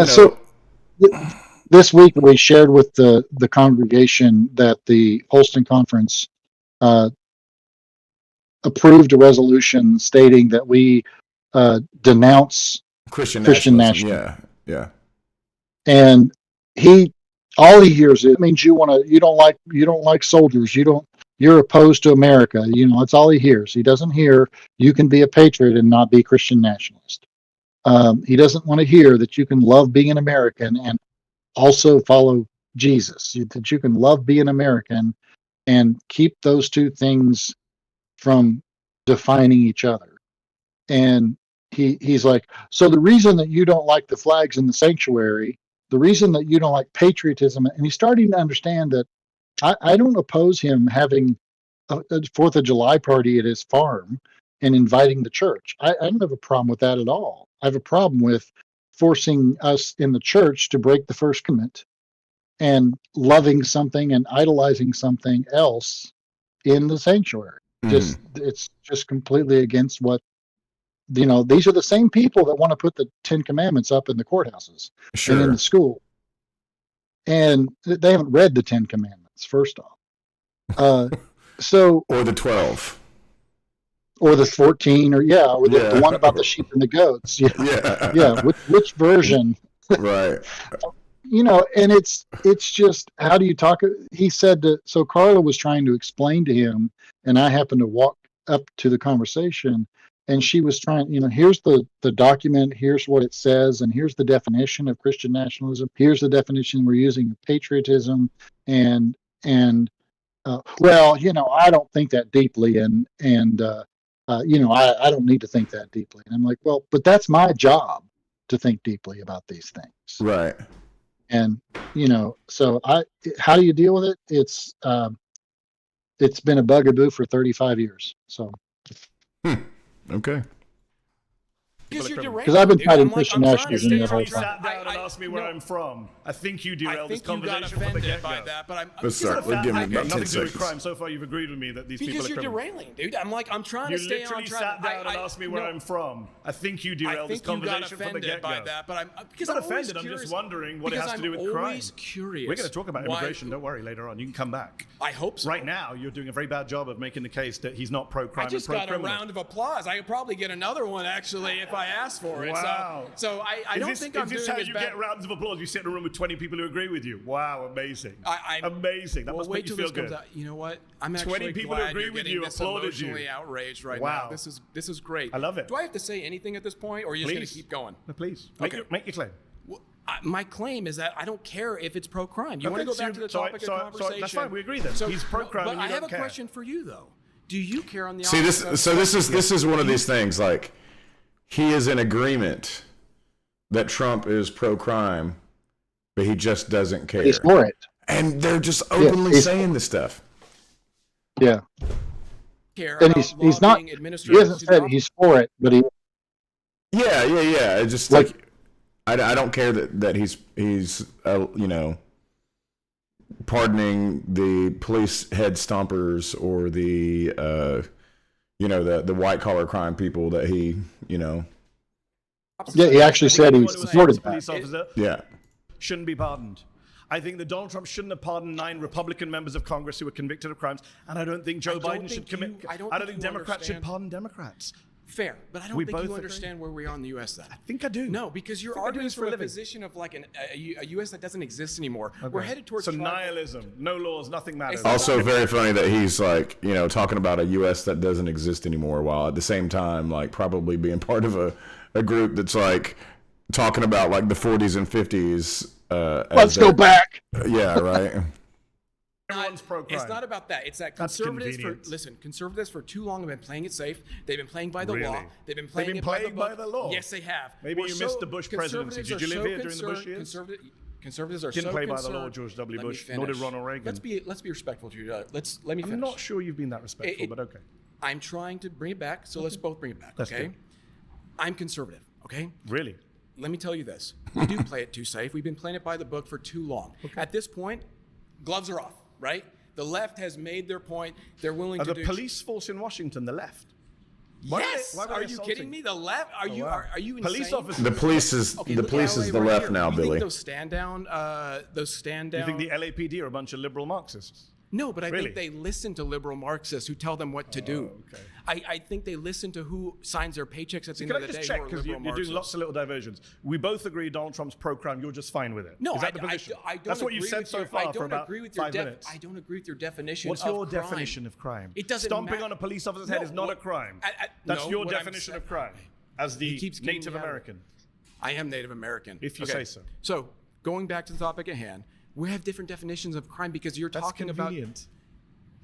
So this week we shared with the congregation that the Holston Conference approved a resolution stating that we denounce Christian nationalism. Yeah. And all he hears is, it means you don't like soldiers. You're opposed to America. That's all he hears. He doesn't hear you can be a patriot and not be Christian nationalist. He doesn't want to hear that you can love being an American and also follow Jesus, that you can love being American and keep those two things from defining each other. And he's like, so the reason that you don't like the flags in the sanctuary, the reason that you don't like patriotism, and he's starting to understand that I don't oppose him having a 4th of July party at his farm and inviting the church. I don't have a problem with that at all. I have a problem with forcing us in the church to break the First Commandment and loving something and idolizing something else in the sanctuary. It's just completely against what, these are the same people that want to put the 10 Commandments up in the courthouses and in the school. And they haven't read the 10 Commandments, first off. Or the 12. Or the 14, or the one about the sheep and the goats. Yeah. Which version? Right. And it's just, how do you talk? He said that, so Carla was trying to explain to him, and I happened to walk up to the conversation, and she was trying, here's the document, here's what it says, and here's the definition of Christian nationalism, here's the definition we're using of patriotism, and I don't think that deeply, and I don't need to think that deeply. And I'm like, well, but that's my job to think deeply about these things. Right. And, so how do you deal with it? It's been a bugaboo for 35 years. So. Okay. Because I've been fighting Christian nationalism the whole time. Sat down and asked me where I'm from. I think you derailed this conversation from the get-go. by that, but I'm Let's start. We'll give me about 10 nothing to do seconds. with crime. So far, you've agreed with me that these people are criminals. Because you're derailing, dude. I'm trying to stay on track. You literally sat down and asked me where I'm from. I think you derailed this conversation from the get-go. by that, but I'm because not I'm offended. I'm curious, just wondering what it has to do with crime. I'm always curious. We're going to talk about immigration. Don't worry. Later on, you can come back. I hope so. Right now, you're doing a very bad job of making the case that he's not pro-crime I just and got a pro-criminal. round of applause. I could probably get another one actually if I asked for it. Wow. So I don't think I'm doing Is this how as you bad. get rounds of applause? You sit in a room with 20 people who agree with you. Wow, amazing. Amazing. That must wait make you till feel this comes good. out. You know what? I'm 20 actually people glad who agree you're with getting you this applauded you. emotionally outraged right Wow. now. This is great. I love it. Do I have to say anything at this point, or are you just going to keep going? No, please. Okay. Make your claim. Well, my claim is that I don't care if it's pro-crime. You want to go back to the topic of conversation? That's fine. We agree then. He's pro-crime, but and you I have don't a care. question for you though. Do you care on the See this? So this is one of these things. Like, he is in agreement that Trump is pro-crime, but he just doesn't care. He's for it. And they're just openly saying this stuff. Yeah. And he's not. He hasn't said he's for it, but he. Yeah. It's just like I don't care that he's pardoning the police head stompers or the the white collar crime people that he Yeah, he actually said he supported that. Police officer shouldn't be pardoned. I think that Donald Trump shouldn't have pardoned 9 Republican members of Congress who were convicted of crimes, and I don't think Joe Biden should commit. I don't think Democrats should pardon Democrats. Fair, but I don't think you understand where we are in the U.S. then. I think I do. No, because you're arguing from a position of like a U.S. that doesn't exist anymore. Okay. We're headed towards nihilism. No laws, nothing matters. Also, very funny that he's like, talking about a U.S. that doesn't exist anymore, while at the same time, like, probably being part of a group that's like talking about like the 40s and 50s. Let's go back. Yeah, right. It's not about that. It's that conservatives for too long have been playing it safe. They've been playing by the law. They've been playing it by the law. Yes, they have. Maybe you missed the Bush presidency. Did you live here during the Bush years? Conservatives are didn't so play by concerned. the law, George W. Bush. Nor did Ronald Reagan. Let's be respectful to you. Let me finish. I'm not sure you've been that respectful, but okay. I'm trying to bring it back, so let's both bring it back. Okay. I'm conservative. Okay. Really? Let me tell you this. We do play it too safe. We've been playing it by the book for too long. Okay. At this point, gloves are off, right? The left has made their point. They're willing to do... the police force in Washington, the left? Yes! Are you kidding me? The left? Are you insane? Police officers. The police is the left now, you Billy. think those stand down. You think the LAPD are a bunch of liberal Marxists? No, but I Really? think they listen to liberal Marxists who tell them what to do. Okay. I think they listen to who signs their paychecks at the Can end I of the just day. check, because you're doing lots of little diversions. We both agree Donald Trump's pro-crime. You're just fine with it. No, Is that the position? I don't That's what you agree said with so your- far I for don't about agree with your 5 minutes. I don't agree with your definition What's of your crime. definition of crime? It doesn't Stomping matter. on a police officer's head No, is not a what- crime. That's That's your definition of crime as the keeps getting Native me out of it. American. I am Native American. If you say so. So going back to the topic at hand, we have different definitions of crime because you're That's talking convenient. about.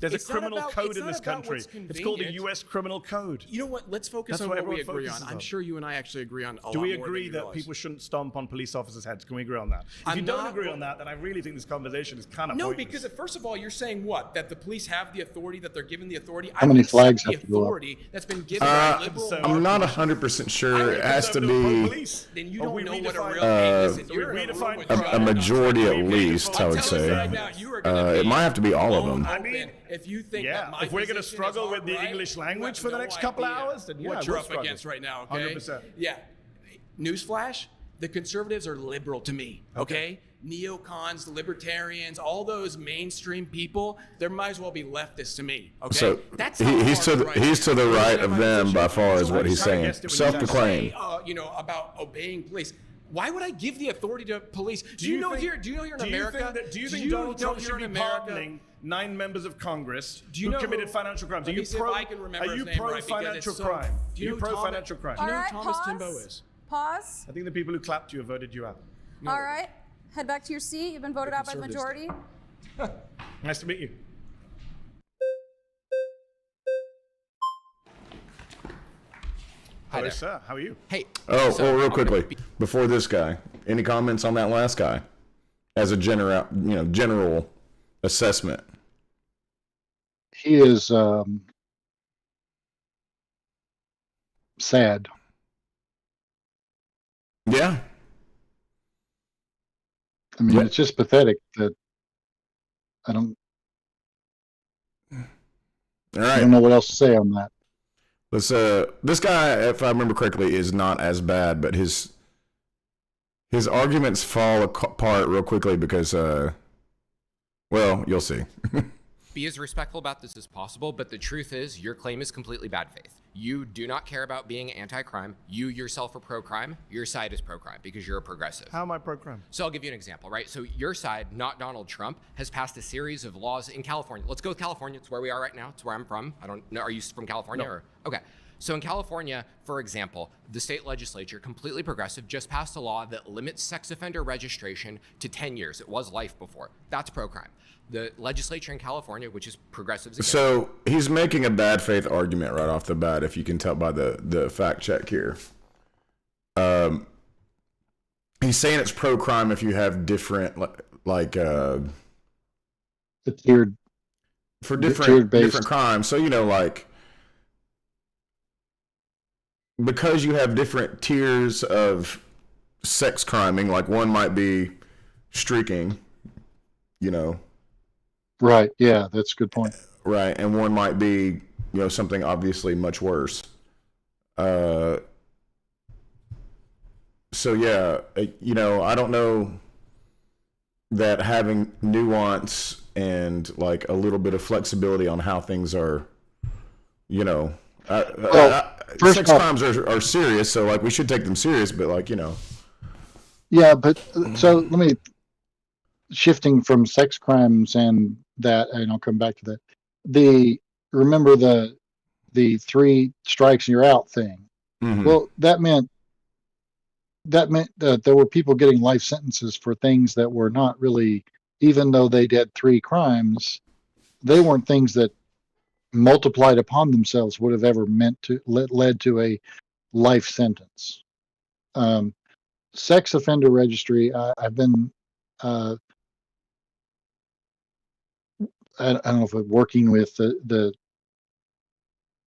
There's a It's not criminal about- code it's in not this about country. what's It's called the convenient. U.S. Criminal Code. You know what? Let's focus That's on what what we everyone agree on. focuses I'm on. sure you and I actually agree on a Do lot we more than agree you that realize. people shouldn't stomp on police officers' heads? Can we agree on that? If I'm you don't not- agree on that, then I really think this conversation is kind of No, pointless. because first of all, you're saying what? That the police have the authority, that they're given the authority. How many flags the have to go up? authority that's been given by liberal so- I'm not 100% sure. It has to be Then you Are don't we know what a redefining- real gang is. And do we you're in a room redefine with crime? John a majority at We least, I would I'm telling you say. right now, you are gonna It be might have to be all of blown them. I open mean, if you think yeah, that my if we're going to position struggle is with the alt-right, English you language have for the no next couple idea hours, then yeah, what we'll you're up struggle. against right now. Okay. 100%. Yeah. Newsflash: the conservatives are liberal to me. Okay. Neocons, libertarians, all those mainstream people, they might as well be leftists to me. Okay. So That's he's to the, he's to the right of them by far as what he's I saying. guessed it when you said Self-proclaimed. About obeying police. Why would I give the authority to police? Do you you know think- here? Do you know here in do you America? think that- do you think Donald Trump here should in be America? pardoning 9 members of Congress you who know committed who- financial crimes? Are let you me see if pro? I can remember Are you his name pro right, because financial it's so- crime? Do Are you you know pro Thomas- financial crime? Do you All know right, who Thomas pause. Timbo is? Pause. I think the people who clapped you have voted you out. All right. Head back to your seat. You've been voted out by the majority. Nice to meet you. Hello, there. sir. How are you? Hey. Oh, so real I'm gonna quickly, be- before this guy, any comments on that last guy? As a general assessment. He is sad. Yeah. I mean, Yeah. it's just pathetic that I don't All I right. don't know what else to say on that. Let's this guy, if I remember correctly, is not as bad, but his arguments fall apart real quickly because well, you'll see. Be as respectful about this as possible, but the truth is your claim is completely bad faith. You do not care about being anti-crime. You yourself are pro-crime. Your side is pro-crime because you're a progressive. How am I pro-crime? So I'll give you an example, right? So your side, not Donald Trump, has passed a series of laws in California. Let's go with California. It's where we are right now. It's where I'm from. I don't know. Are you from California? No. Or okay. So in California, for example, the state legislature, completely progressive, just passed a law that limits sex offender registration to 10 years. It was life before. That's pro-crime. The legislature in California, which is progressives again. So he's making a bad faith argument right off the bat, if you can tell by the fact check here. He's saying it's pro crime if you have different The tiered for tiered different based. crimes. So because you have different tiers of sex criming, like one might be streaking, Right. Yeah, that's a good point. right, and one might be something obviously much worse. So yeah, I don't know that having nuance and like a little bit of flexibility on how things are, first sex off- crimes are serious, so like we should take them serious, but like Yeah, but so let me shifting from sex crimes and that, and I'll come back to that. Remember the 3 strikes and you're out thing. mhm. Well, that meant that there were people getting life sentences for things that were not really, even though they did 3 crimes, they weren't things that multiplied upon themselves would have ever led to a life sentence. Sex offender registry. I've been, I don't know if I'm working with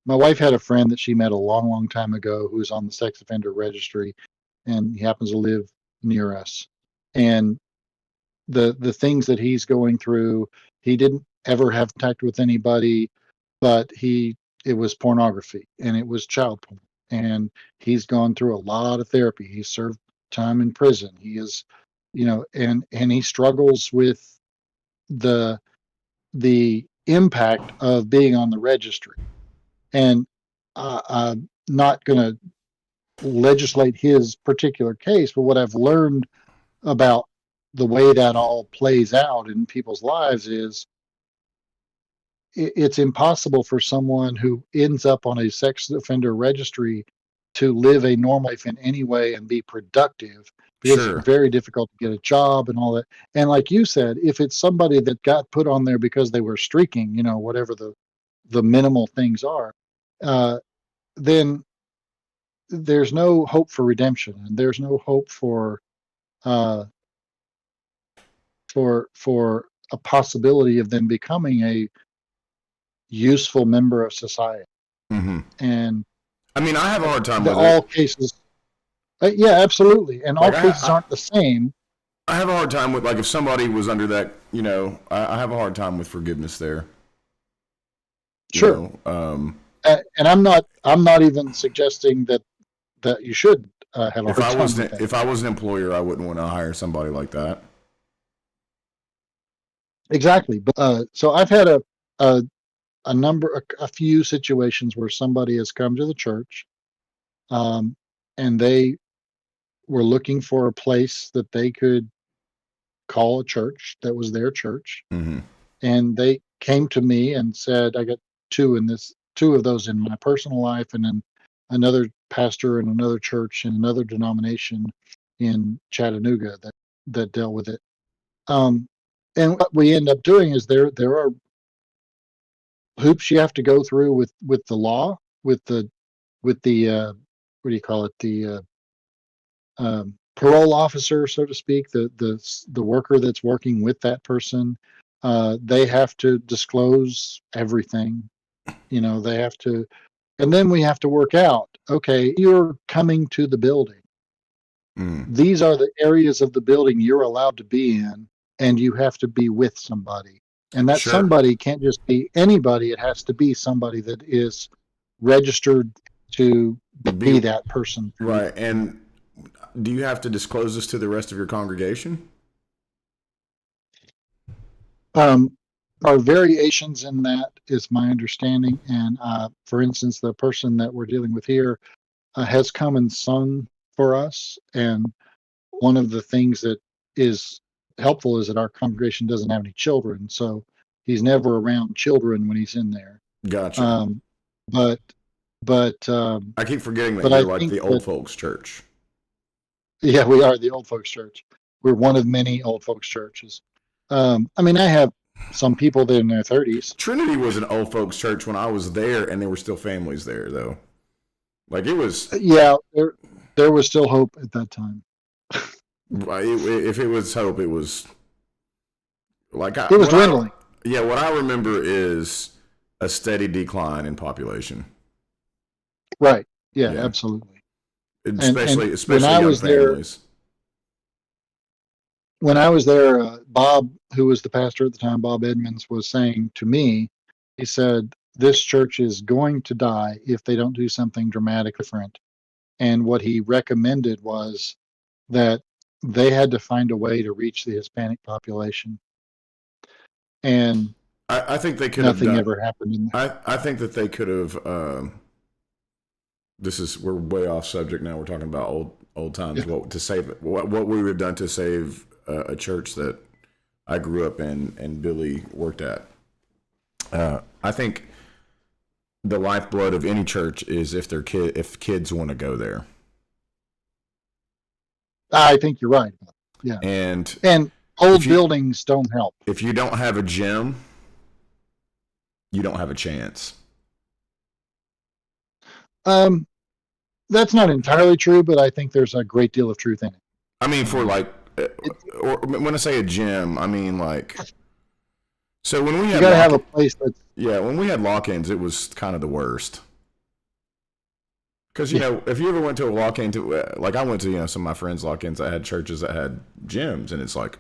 my wife had a friend that she met a long, long time ago who was on the sex offender registry, and he happens to live near us. And the things that he's going through, he didn't ever have contact with anybody, but it was pornography and it was child porn. And he's gone through a lot of therapy. He served time in prison. He is, and he struggles with the the impact of being on the registry. And I'm not going to legislate his particular case, but what I've learned about the way that all plays out in people's lives is it's impossible for someone who ends up on a sex offender registry to live a normal life in any way and be productive, because Sure. it's very difficult to get a job and all that. And like you said, if it's somebody that got put on there because they were streaking, whatever the minimal things are, then there's no hope for redemption, and there's no hope uh, for a possibility of them becoming a useful member of society. Hmm. And I mean, I have a hard time with all it. cases, yeah, absolutely, and all Like, cases aren't the same. I have a hard time with, like, if somebody was under that, I have a hard time with forgiveness there. Sure. And I'm not even suggesting that you should have a if hard I time was with that. if I was an employer, I wouldn't want to hire somebody like that. Exactly. But so I've had a few situations where somebody has come to the church, and they were looking for a place that they could call a church that was their church, Hmm. and they came to me and said, I got two of those in my personal life, and then another pastor in another church in another denomination in Chattanooga that dealt with it. And what we end up doing is there are hoops you have to go through with the law, with the what do you call it, the parole officer, so to speak, the worker that's working with that person. They have to disclose everything. They have to, and then we have to work out, okay, you're coming to the building. Mm. These are the areas of the building you're allowed to be in, and you have to be with somebody. And that Sure. somebody can't just be anybody. It has to be somebody that is registered to be that person. Right. And do you have to disclose this to the rest of your congregation? Are variations in that, is my understanding. And for instance, the person that we're dealing with here has come and sung for us. And one of the things that is helpful is that our congregation doesn't have any children, so he's never around children when he's in there. Gotcha. But I keep forgetting that but you're I like think the old that, folks church. yeah, we are the old folks church. We're one of many old folks churches. I mean, I have some people that are in their 30s. Trinity was an old folks church when I was there, and there were still families there, though. Like, it was. Yeah, there was still hope at that time. If it was hope, it was like it was dwindling. What I remember is a steady decline in population. Right. Yeah. Absolutely. Especially when I young was families. When I was there, Bob, who was the pastor at the time, Bob Edmonds, was saying to me, he said, this church is going to die if they don't do something dramatically different. And what he recommended was that they had to find a way to reach the Hispanic population. And I think they could nothing have ever happened in there. I think that they could have. We're way off subject now. We're talking about old times. Yeah. What to save it? What we would have done to save a church that I grew up in and Billy worked at. I think the lifeblood of any church is if kids want to go there. I think you're right. Yeah. And old buildings don't help. If you don't have a gym, you don't have a chance. That's not entirely true, but I think there's a great deal of truth in it. I mean, for like, or when I say a gym, I mean like. So when we had, you gotta have a place that's. Yeah, when we had lock-ins, it was kind of the worst. Because, you know, if you ever went to a lock-in, like I went to, some of my friends' lock-ins that had churches that had gyms, and it's like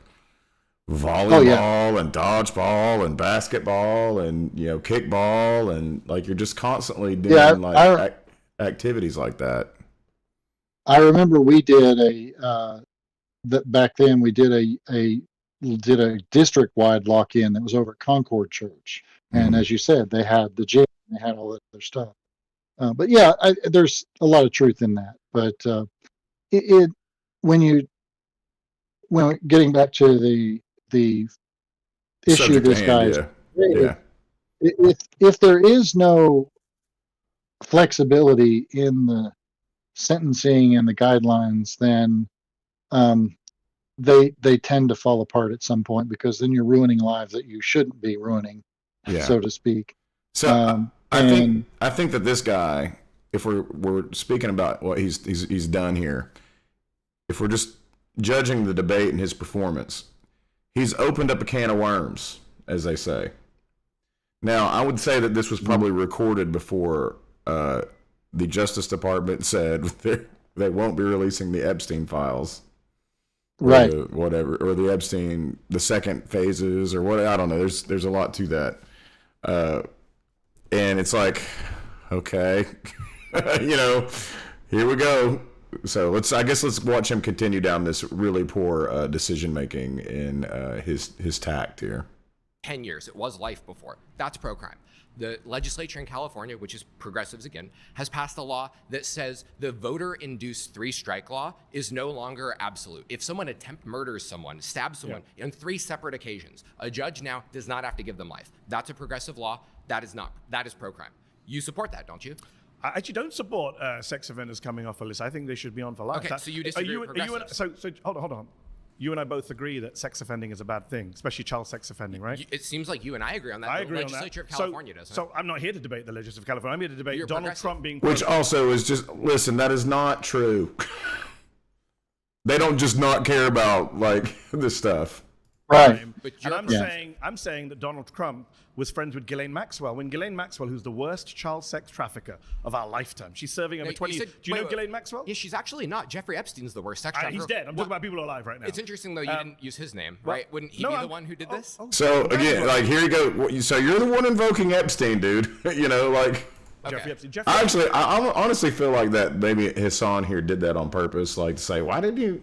volleyball and dodgeball and basketball and, kickball, and like you're just constantly doing activities like that. I remember we did back then we did a did a district-wide lock-in that was over at Concord Church. And as you said, they had the gym, they had all that other stuff. But yeah, there's a lot of truth in that. But when getting back to the issue Subject this at guy hand, is, yeah. if there is no flexibility in the sentencing and the guidelines, then they tend to fall apart at some point, because then you're ruining lives that you shouldn't be ruining, so to speak. So I think that this guy, if we're speaking about what he's done here, if we're just judging the debate and his performance, he's opened up a can of worms, as they say. Now, I would say that this was probably recorded before the Justice Department said they won't be releasing the Epstein files. Right. Or the Epstein, the second phases, or what, I don't know. There's a lot to that. And it's like, okay, here we go. So let's watch him continue down this really poor decision making in his tact here. 10 years. It was life before. That's pro-crime. The legislature in California, which is progressives again, has passed a law that says the voter-induced 3-strike law is no longer absolute. If someone murders someone, stabs someone on 3 separate occasions, a judge now does not have to give them life. That's a progressive law. That is pro-crime. You support that, don't you? I actually don't support sex offenders coming off a list. I think they should be on for life. Okay, so you disagree with progressives. So hold on. You and I both agree that sex offending is a bad thing, especially child sex offending, right? It seems like you and I agree on that. I agree on that. The legislature of California doesn't. So I'm not here to debate the legislature of California. I'm here to debate Donald Trump being... Which also is just, listen, that is not true. They don't just not care about, this stuff. Right. And I'm saying that Donald Trump was friends with Ghislaine Maxwell. When Ghislaine Maxwell, who's the worst child sex trafficker of our lifetime, she's serving over 20 years. Do you know Ghislaine Maxwell? Yeah, she's actually not. Jeffrey Epstein's the worst sex trafficker. He's dead. I'm talking about people alive right now. It's interesting, though, you didn't use his name, right? Wouldn't he be the one who did this? So, again, here you go. So you're the one invoking Epstein, dude. Jeffrey Epstein. I honestly feel like that maybe Hassan here did that on purpose, to say, why did you,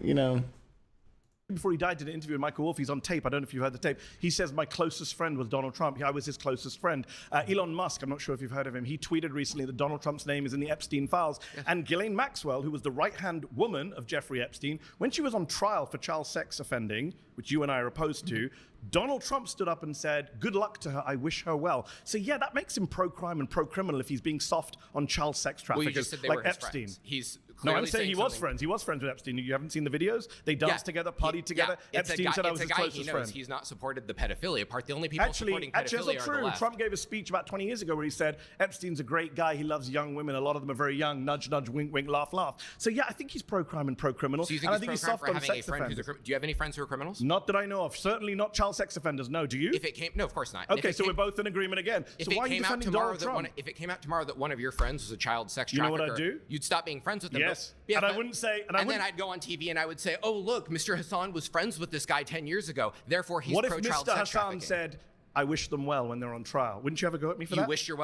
Before he died, did an interview with Michael Wolff. He's on tape. I don't know if you've heard the tape. He says, my closest friend was Donald Trump. I was his closest friend. Elon Musk, I'm not sure if you've heard of him. He tweeted recently that Donald Trump's name is in the Epstein files. Yes. And Ghislaine Maxwell, who was the right-hand woman of Jeffrey Epstein, when she was on trial for child sex offending, which you and I are opposed to, Donald Trump stood up and said, good luck to her, I wish her well. So yeah, that makes him pro-crime and pro-criminal if he's being soft on child sex traffickers, well, you just said they like were his Epstein. Friends. He's No, I'm saying he was friends. He was friends with Epstein. You haven't seen the videos? They danced together, partied together. Epstein said I was his closest friend. He's not supported the pedophilia part. The only people supporting pedophilia that's not true. Trump gave a speech about 20 years ago where he said, Epstein's a great guy. He loves young women. A lot of them are very young. Nudge, nudge, wink, wink, laugh, laugh. So yeah, I think he's pro-crime and pro-criminal. So you think and I think he's soft on sex offenders. Do you have any friends who are criminals? Not that I know of. Certainly not child sex offenders. No, do you? No, of course not. Okay, so we're both in agreement again. So why are you defending Donald Trump? If it came out tomorrow that one of your friends was a child sex trafficker, you know what I'd do? You'd stop being friends with them. Yes. And I wouldn't say... And then I'd go on TV and I would say, oh, look, Mr. Hassan was friends with this guy 10 years ago. Therefore, he's pro-child sex trafficking. What if Mr. Hassan said, I wish them well when they're on trial? Wouldn't you ever go at me for that? You wish your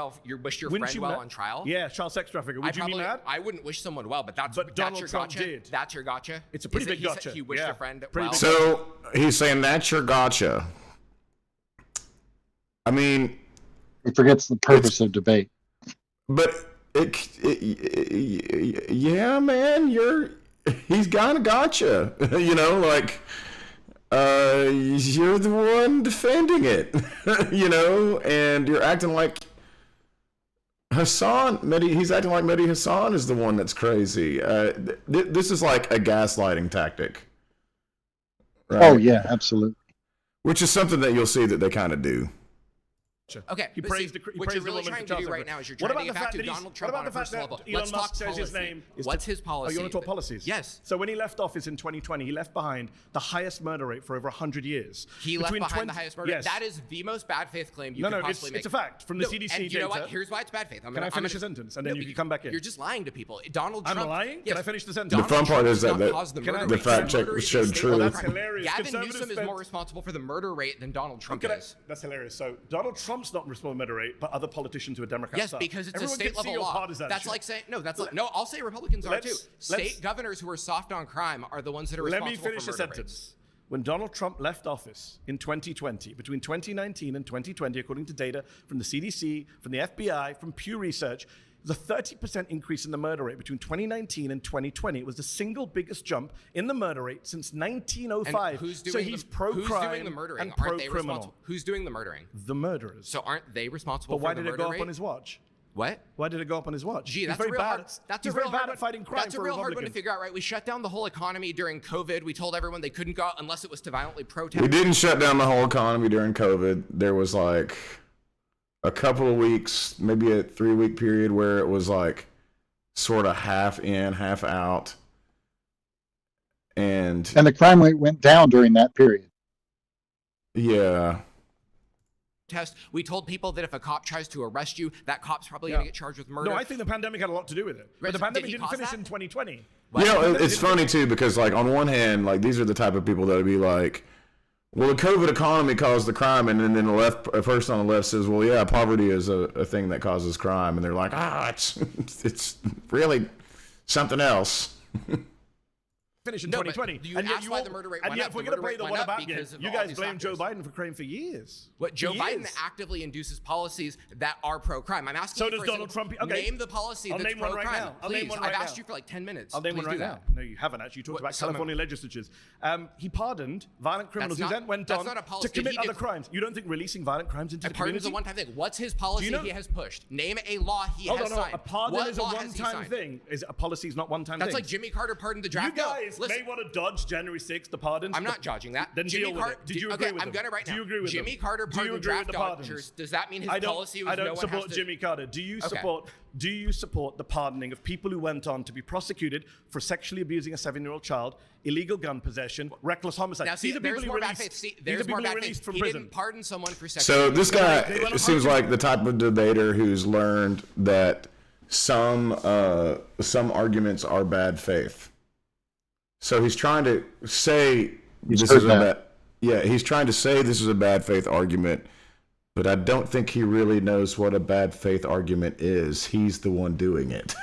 friend well on trial? Yeah, child sex trafficker. Would you be mad? I wouldn't wish someone well, but that's Donald your Trump gotcha. did. That's your gotcha. It's a pretty big gotcha. He wished a friend well. So he's saying that's your gotcha. I mean, he forgets the purpose of debate. But yeah, man, he's kind of gotcha. You're the one defending it, and you're acting like Hassan. He's acting like Mehdi Hassan is the one that's crazy. This is like a gaslighting tactic. Right? Oh yeah, absolutely. Which is something that you'll see that they kind of do. Okay, he praised what you're really trying to do right now is you're trying to get back to Donald Trump on a personal level. Elon Musk says his name is... What's his policy? Oh, you want to talk policies? Yes. So when he left office in 2020, he left behind the highest murder rate for over 100 years. He left behind the highest murder? Yes. That is the most bad faith claim you could possibly make. It's a fact from the CDC data. And you know what? Here's why it's bad faith. Can I finish a sentence and then you can come back in? You're just lying to people. Donald Trump... I'm lying? Yes. Can I finish the sentence? The fun part is that the fact check showed true. That's hilarious. Gavin Newsom is more responsible for the murder rate than Donald Trump is. That's hilarious. So Donald Trump's not responsible for murder rate, but other politicians who are Democrats. Yes, because it's a state level law. That's like saying I'll say Republicans are too. State governors who are soft on crime are the ones that are responsible for murder rates. when Donald Trump left office in 2020, between 2019 and 2020, according to data from the CDC, from the FBI, from Pew Research, there's a 30% increase in the murder rate between 2019 and 2020. It was the single biggest jump in the murder rate since 1905. And who's doing so he's pro-crime who's doing the murdering? and Aren't they pro-criminal. responsible? Who's doing the murdering? The murderers. So aren't they responsible But why for the did it murder go rate? up on his watch? What? Why did it go up on his watch? Gee, He's that's very a real bad. hard. That's He's a real very bad hard at fighting crime. That's a for real hard one to Republicans. figure out, right? We shut down the whole economy during COVID. We told everyone they couldn't go out unless it was to violently protest. We didn't shut down the whole economy during COVID. There was like a couple of weeks, maybe a 3-week period where it was like sort of half in, half out. And the crime rate went down during that period. yeah. Test. We told people that if a cop tries to arrest you, that cop's probably going to get charged with murder. No, I think the pandemic had a lot to do with it. But Right, the so pandemic did he didn't cause finish that? in 2020. You know, it's funny too because like on one hand, like these are the type of people that would be like, well, the COVID economy caused the crime, and then a person on the left says, well, yeah, poverty is a thing that causes crime, and they're like, it's really something else. Finished in No, but 2020. you and yet asked why the murder rate and went yet up. if we're The going to murder play the rate what went up about game, because of you all guys these blame Joe factors. Biden for crime for years. What Joe For Biden years. actively induces policies that are pro-crime. I'm asking So you does for Donald Trump. Okay. Name the policy I'll that's name one right pro-crime. now. I'll Please, name one I've right asked now. you for like 10 minutes. I'll name Please one right do now. that. No, you haven't actually. You talked What- about some of them- California legislatures. He pardoned violent criminals That's who not- then went that's on not a policy. to Did commit he other do- crimes. You don't think releasing violent crimes into A the pardon is community? a one-time thing. What's his policy know- he has pushed? Name a law he Hold has on, signed. a pardon What is a law has he one-time signed? thing. Is a policy is not one-time That's thing. like Jimmy Carter pardoned the You draft. No, guys listen, may want to dodge January 6th, the pardons. I'm not dodging that. Then Jimmy deal with Carter. it. Did you agree okay, with I'm them? gonna right now. Do you agree with Jimmy them? Carter Do you pardoned agree with draft the pardons? dodgers. Does that mean his I don't, policy was I don't no one support has to... Jimmy Carter. Do you Okay. support the pardoning of people who went on to be prosecuted for sexually abusing a 7-year-old child, illegal gun possession, reckless homicide? Now, see, These are people there's who more bad released. faith. See, These are there's more people who bad released faith. from He prison. didn't pardon someone for sex. So this guy They went on seems arguing. like the type of debater who's learned that some arguments are bad faith. So he's trying to say He's this heard is a that. he's trying to say this is a bad faith argument, but I don't think he really knows what a bad faith argument is. He's the one doing it.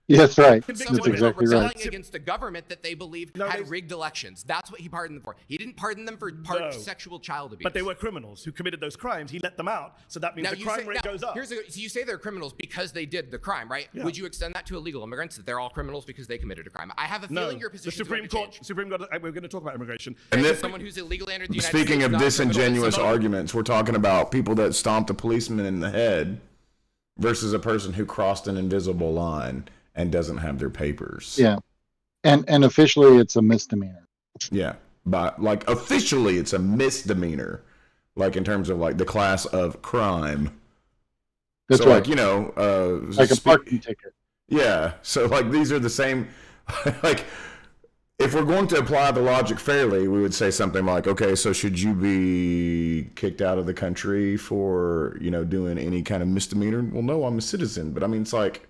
Yeah, that's right. Convict That's Someone exactly rebelling right. against a government that they believe No, had they- rigged elections. That's what he pardoned them for. He didn't pardon them for No. sexual child abuse. But they were criminals who committed those crimes. He let them out, so that means Now, the crime rate goes up. So you say they're criminals because they did the crime, right? Yeah. Would you extend that to illegal immigrants that they're all criminals because they committed a crime? I have a feeling your the position Supreme is going Court. to change. Supreme Court. We're going to talk about immigration. And As this, someone who's illegally entered the United speaking States, of not a criminal, disingenuous so- arguments, we're talking about people that stomped a policeman in the head versus a person who crossed an invisible line and doesn't have their papers. Yeah. And officially it's a misdemeanor. Yeah. But like officially it's a misdemeanor. Like in terms of like the class of crime. That's so right. like, you know, Like a parking ticket. yeah. So like these are the same like if we're going to apply the logic fairly, we would say something like, okay, so should you be kicked out of the country for, you know, doing any kind of misdemeanor? Well, no, I'm a citizen. But I mean, it's like,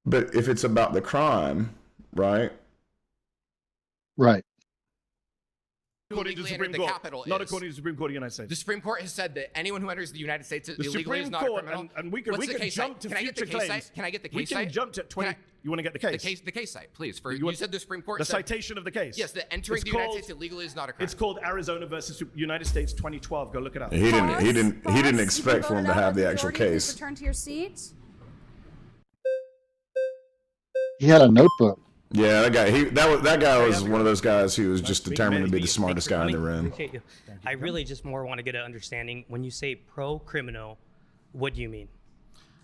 but if it's about the crime, right? Right. According to the illegally Supreme entered the Court, Capitol not is. according to the Supreme Court of the United States. The Supreme Court has said that anyone who enters the United States The illegally Supreme is not a Court, criminal. and we could What's the case jump site? to Can I get the future case claims. site? Can I get the We case can site? jump to 20. Can I- You want to get the case? The case site, please. For You you said the Supreme Court The said, citation of the case. yes, that entering It's the United called- States illegally is not a crime. It's called Arizona versus United States 2012. Go look it up. He didn't Pause. You've expect been for him voted to out have by the actual majority. Please case. return to your seat. He had a notebook. Yeah, that guy was one of those guys who was just determined to be the Thanks smartest for guy in the coming. room. Appreciate you. I really just more want to get an understanding. When you say pro-criminal, what do you mean?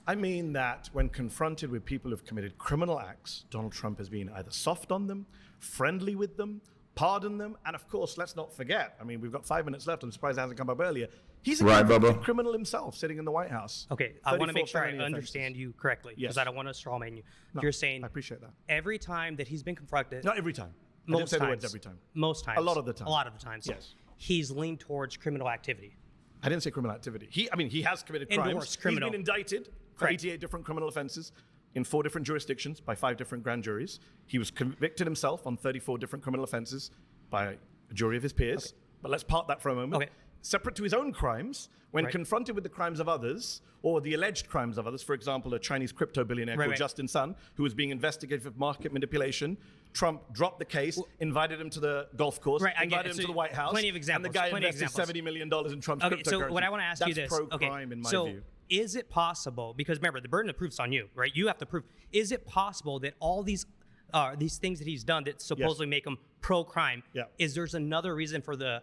I mean that when confronted with people who've committed criminal acts, Donald Trump has been either soft on them, friendly with them, pardoned them, and of course, let's not forget, I mean, we've got 5 minutes left. I'm surprised it hasn't come up earlier. He's a Right, convicted Bubba? criminal himself sitting in the White House. Okay, I want to 34 make sure I felony understand offenses. you correctly because Yes. I don't want to strawman you. No, You're saying I appreciate that. every time that he's been confronted, Not every time. I most didn't say times, the words every time. most times, A lot of the time. a lot of the times, Yes. he's leaned towards criminal activity. I didn't say criminal activity. He has committed crimes. Endorsed criminal. He's been indicted for Correct. 88 different criminal offenses in 4 different jurisdictions by 5 different grand juries. He was convicted himself on 34 different criminal offenses by a jury of his peers. But let's park that for a moment. Okay. Separate to his own crimes, when Right. confronted with the crimes of others, or the alleged crimes of others, for example, a Chinese crypto billionaire called right. Justin Sun, who was being investigated for market manipulation, Trump dropped the case, invited him to the golf course, Right, I get invited it. him to So the White House, plenty of examples, and the guy plenty of invested examples. $70 million in Trump's Okay, cryptocurrency. so what I want to ask you That's this. pro-crime in my so view. is it possible, because remember, the burden of proof's on you, right? You have to prove. Is it possible that all these things that he's done that supposedly make him pro-crime, is there's another reason for the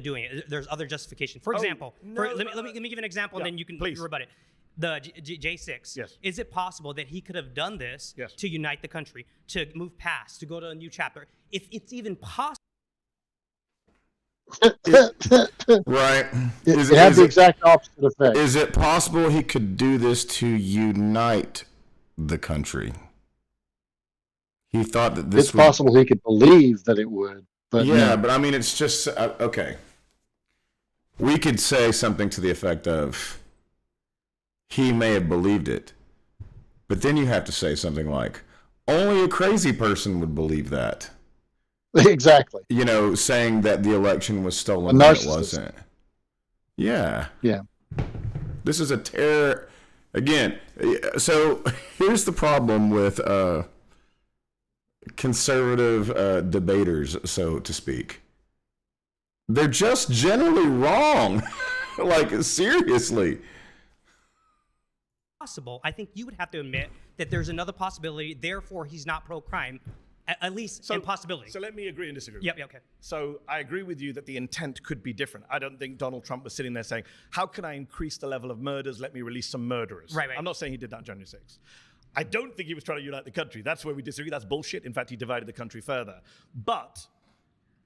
doing it? There's other justification. For example, let me give an example, and then you can rebut it. The J6. Yes. Is it possible that he could have done this to unite the country, to move past, to go to a new chapter? If it's even possible. Right. It had the exact opposite effect. Is it possible he could do this to unite the country? He thought that this It's possible he could believe that it would. But yeah, no. but I mean, it's just, okay. We could say something to the effect of, he may have believed it. But then you have to say something like, only a crazy person would believe that. Exactly. You know, saying that the election was stolen A when it narcissist. wasn't. Yeah. Yeah. This is a terror. Again, so here's the problem with conservative debaters, so to speak. They're just generally wrong. Like, seriously. Possible, I think you would have to admit that there's another possibility, therefore he's not pro-crime, at least in possibility. So let me agree and disagree. Yep, okay. So I agree with you that the intent could be different. I don't think Donald Trump was sitting there saying, how can I increase the level of murders? Let me release some murderers. Right. I'm not saying he did that on January 6th. I don't think he was trying to unite the country. That's where we disagree. That's bullshit. In fact, he divided the country further. But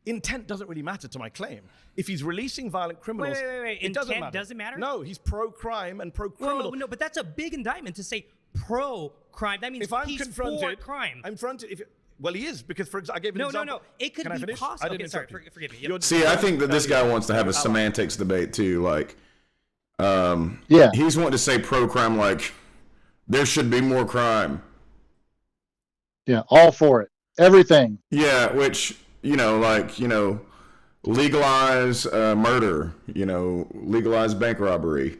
intent doesn't really matter to my claim. If he's releasing violent criminals, Wait. it doesn't Intent matter. doesn't matter? No, he's pro-crime and pro-criminal. Well, no, but that's a big indictment to say pro-crime. That means If I'm he's confronted, for crime. I'm confronted. Well, he is, because for example, I gave an example. No. It could Can I be finish? possible. I didn't Okay, sorry, interrupt you. forgive me. You're- See, I think that this guy wants to have a semantics debate too. Like, Yeah. he's wanting to say pro-crime, like, there should be more crime. Yeah. All for it. Everything. Yeah, which, legalize murder, legalize bank robbery.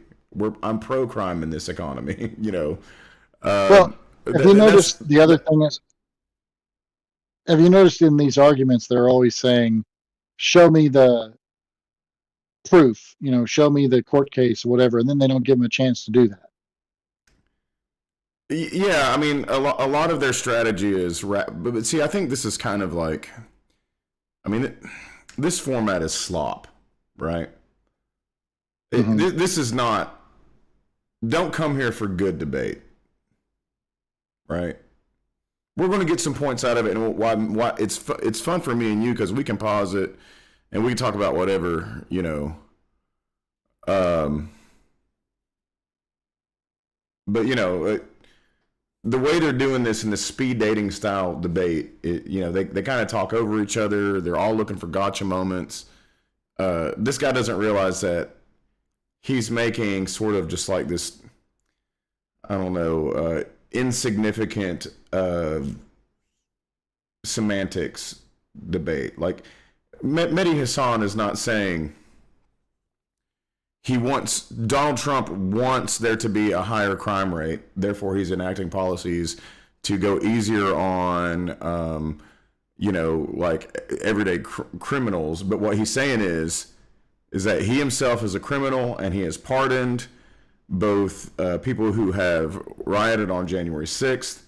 I'm pro-crime in this economy, Well, have you noticed the other thing is, have you noticed in these arguments, they're always saying, show me the proof, show me the court case or whatever, and then they don't give them a chance to do that. Yeah, I mean, a lot of their strategy is, but see, I think this is kind of like, this format is slop, right? This is not, don't come here for good debate, right? We're going to get some points out of it, and why it's fun for me and you because we can pause it and we can talk about whatever, but the way they're doing this in the speed dating style debate, they kind of talk over each other. They're all looking for gotcha moments. This guy doesn't realize that he's making sort of just like this, I don't know, insignificant semantics debate. Like, Mehdi Hassan is not saying Donald Trump wants there to be a higher crime rate, therefore he's enacting policies to go easier on, like everyday criminals. But what he's saying is that he himself is a criminal and he has pardoned both people who have rioted on January 6th.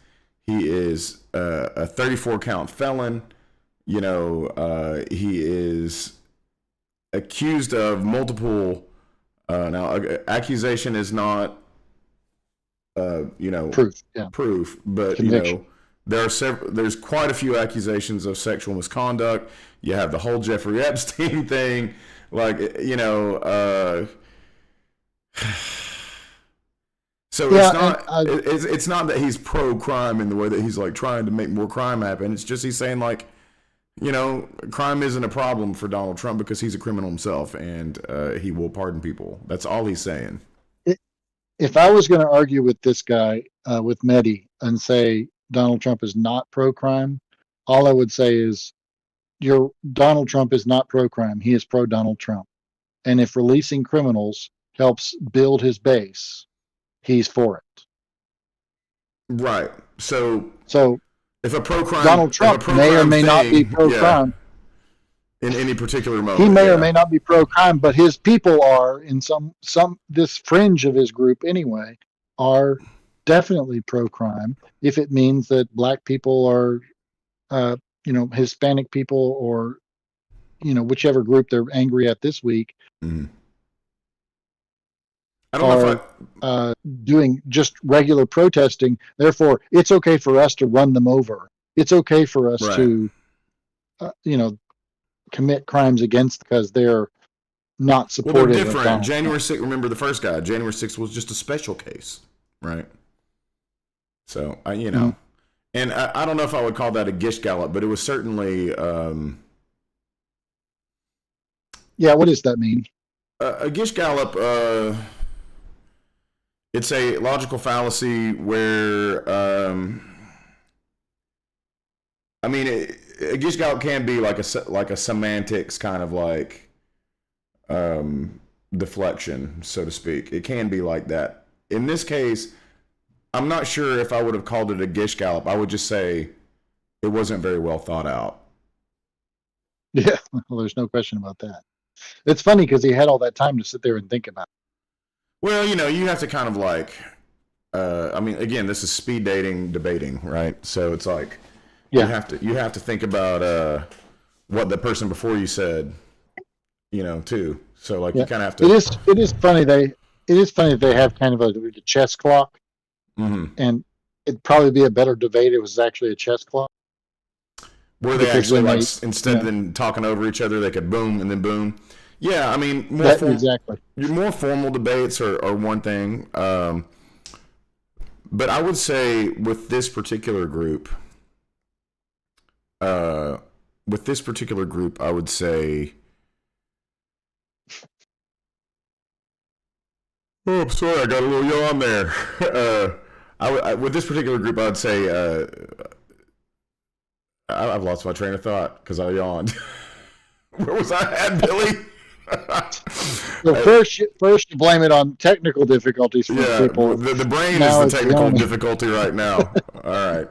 He is a 34 count felon. He is accused of multiple. Now, accusation is not, Proof. Yeah. proof, but Conviction. there's quite a few accusations of sexual misconduct. You have the whole Jeffrey Epstein thing, like so it's not that he's pro-crime in the way that he's like trying to make more crime happen. It's just he's saying like, crime isn't a problem for Donald Trump because he's a criminal himself and he will pardon people. That's all he's saying. If I was going to argue with this guy, with Mehdi, and say Donald Trump is not pro-crime, all I would say is Donald Trump is not pro-crime. He is pro-Donald Trump. And if releasing criminals helps build his base, he's for it. Right. So if a pro-crime Donald Trump may or may not be pro-crime. In any particular moment. He may or may not be pro-crime, but his people are, in some this fringe of his group anyway, are definitely pro-crime if it means that black people are, Hispanic people or, whichever group they're angry at this week. Mm-hmm. I don't know if doing just regular protesting. Therefore, it's okay for us to run them over. It's okay for us to, commit crimes against because they're not supportive. Well, they're different. January 6th, remember the first guy, January 6th was just a special case, right? So, and I don't know if I would call that a gish gallop, but it was certainly... yeah, what does that mean? A gish gallop, it's a logical fallacy where, a gish gallop can be like a semantics kind of like deflection, so to speak. It can be like that. In this case, I'm not sure if I would have called it a gish gallop. I would just say it wasn't very well thought out. Yeah, well, there's no question about that. It's funny because he had all that time to sit there and think about it. Well, you have to kind of like, again, this is speed dating, debating, right? So it's like, you have to think about what the person before you said, too. So like you kind of have to. It is funny that they have kind of a chess clock, and it'd probably be a better debate if it was actually a chess clock. Where they actually instead than talking over each other, they could boom and then boom. Yeah, more formal debates are one thing, but I would say with this particular group, I would say. Oh, I'm sorry, I got a little yawn there. With this particular group, I would say I've lost my train of thought because I yawned. Where was I at, Billy? Well, first you blame it on technical difficulties for people. The brain is the technical difficulty right now. All right.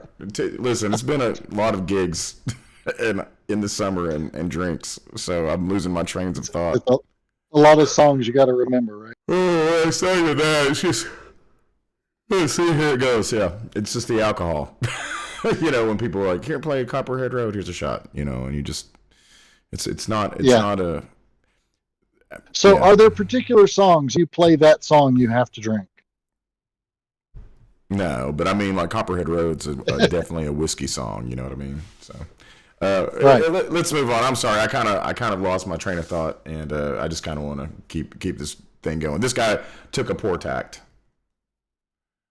Listen, it's been a lot of gigs in the summer and drinks, so I'm losing my trains of thought. A lot of songs you got to remember, right? Oh, I say you that. It's just, let's see, here it goes. Yeah, it's just the alcohol. When people are like, here, play Copperhead Road, here's a shot, and you just, it's not a. So are there particular songs you play that song you have to drink? No, but like Copperhead Road's definitely a whiskey song, you know what I mean? So let's move on. I'm sorry, I kind of lost my train of thought, and I just kind of want to keep this thing going. This guy took a poor tact.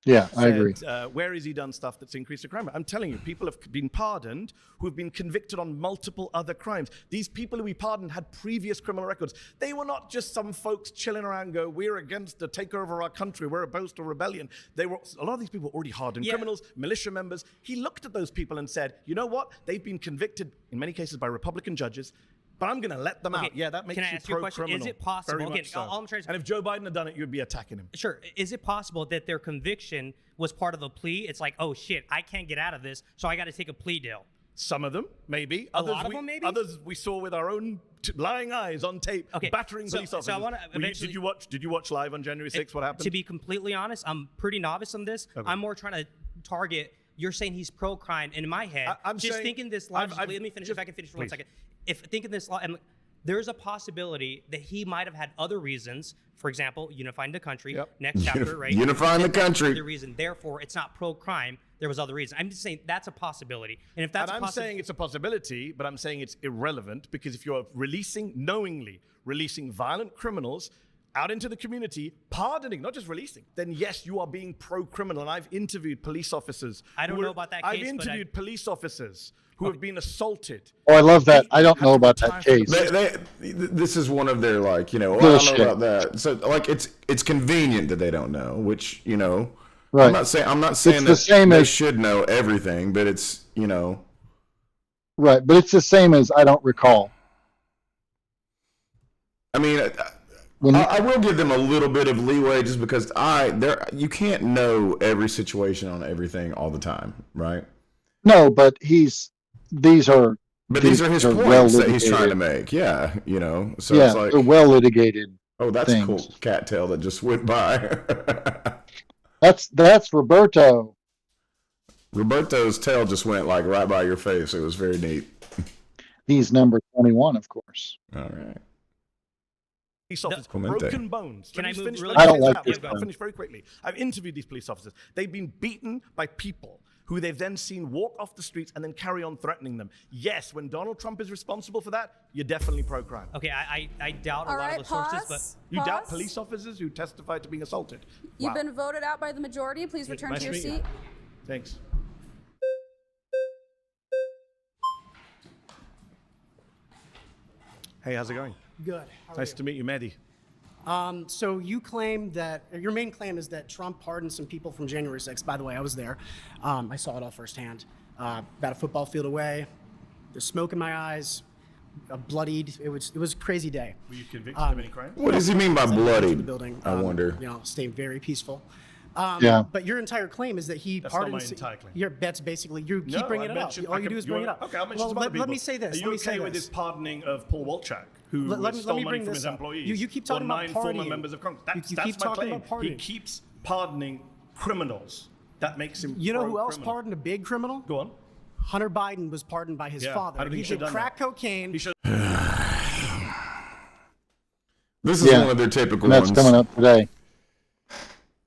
Yeah, I agree. Where has he done stuff that's increased the crime rate? I'm telling you, people have been pardoned who have been convicted on multiple other crimes. These people who we pardoned had previous criminal records. They were not just some folks chilling around and go, we're against the takeover of our country, we're opposed to rebellion. A lot of these people were already hardened criminals, militia members. He looked at those people and said, you know what? They've been convicted, in many cases, by Republican judges, but I'm going to let them out. Yeah, that makes you pro-criminal. Is it possible? And if Joe Biden had done it, you'd be attacking him. Sure. Is it possible that their conviction was part of a plea? It's like, oh shit, I can't get out of this, so I got to take a plea deal. Some of them, maybe. A lot of them, maybe. Others we saw with our own lying eyes on tape, battering police officers. So I want to. Did you watch live on January 6th? What happened? To be completely honest, I'm pretty novice on this. Okay. I'm more trying to target. You're saying he's pro-crime, and in my head, I'm just thinking this logically. Let me finish. If I can finish for 1 second. If thinking this, there's a possibility that he might have had other reasons. For example, unifying the country. Next chapter, right? Unifying the country. The reason, therefore, it's not pro-crime. There was other reasons. I'm just saying that's a possibility. And if that's, I'm saying it's a possibility, but I'm saying it's irrelevant because if you're knowingly releasing violent criminals out into the community, pardoning, not just releasing, then yes, you are being pro-criminal. And I've interviewed police officers. I don't know about that case. I've interviewed police officers who have been assaulted. Oh, I love that. I don't know about that case. This is one of their I don't know about that. So it's convenient that they don't know, which right. I'm not saying that they should know everything, but it's right. But it's the same as I don't recall. I mean, I will give them a little bit of leeway just because you can't know every situation on everything all the time, right? No, but these are his points that he's trying to make. Yeah, So yeah, it's like, they're well litigated. oh, that's things. a cool cattail that just went by. That's Roberto. Roberto's tail just went like right by your face. It was very neat. He's number 21, of course. All right. Police officers, broken bones. Can I move finish? really I don't like this. I'll finish very quickly. I've interviewed these police officers. They've been beaten by people who they've then seen walk off the streets and then carry on threatening them. Yes, when Donald Trump is responsible for that, you're definitely pro-crime. Okay, I doubt a All lot right, of the sources, but You doubt police officers who testified to being assaulted? You've Wow. been voted out by the majority. Please return Nice to your to meet you. seat. Thanks. Hey, how's it going? Good. How are Nice to meet you, Mehdi. So you claim that your main claim is that Trump pardoned some people from January 6th. By the way, I was there. I saw it all firsthand. About a football field away. There's smoke in my eyes. Bloodied. It was a crazy day. Were you convicted of any crime? What does he mean by The bloodied? building. I wonder. Staying very peaceful. Yeah. But your entire claim is that he That's not pardoned. my entire claim. That's basically you keep No, bringing I it up. mentioned- All I you can- do is you bring it wanna- up. Okay, I'll mention Well, some other people. let me say this. Are you let me okay say with this. his pardoning of Paul Wolchak, who Let me stole bring money from this his up. employees? You keep talking or about 9 former pardoning. members of Congress. You That's keep my talking claim. about He pardoning. keeps pardoning criminals. That makes him You know who else pro-criminal. pardoned a big criminal? Go on. Hunter Biden was pardoned by his Yeah, I father. don't think He he should've did done crack that. cocaine. He should. This is Yeah. one of their typical And that's ones. coming up today.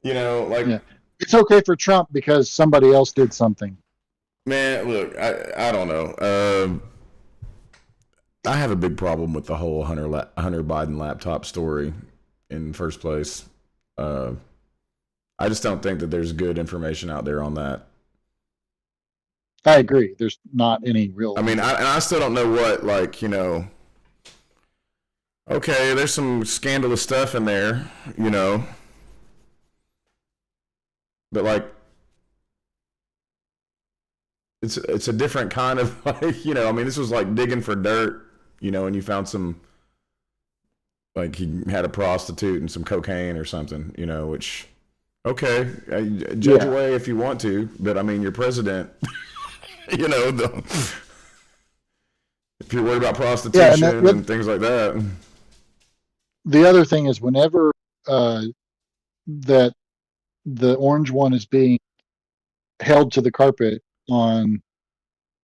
Like, Yeah. It's okay for Trump because somebody else did something. man, look, I don't know. I have a big problem with the whole Hunter Biden laptop story in the first place. I just don't think that there's good information out there on that. I agree. There's not any real. I mean, I still don't know what, okay, there's some scandalous stuff in there, but it's a different kind of this was like digging for dirt, and you found some, he had a prostitute and some cocaine or something, which, okay, judge away if you want to, but I mean, you're president, if you're worried about prostitution and things like that. The other thing is whenever that the orange one is being held to the carpet on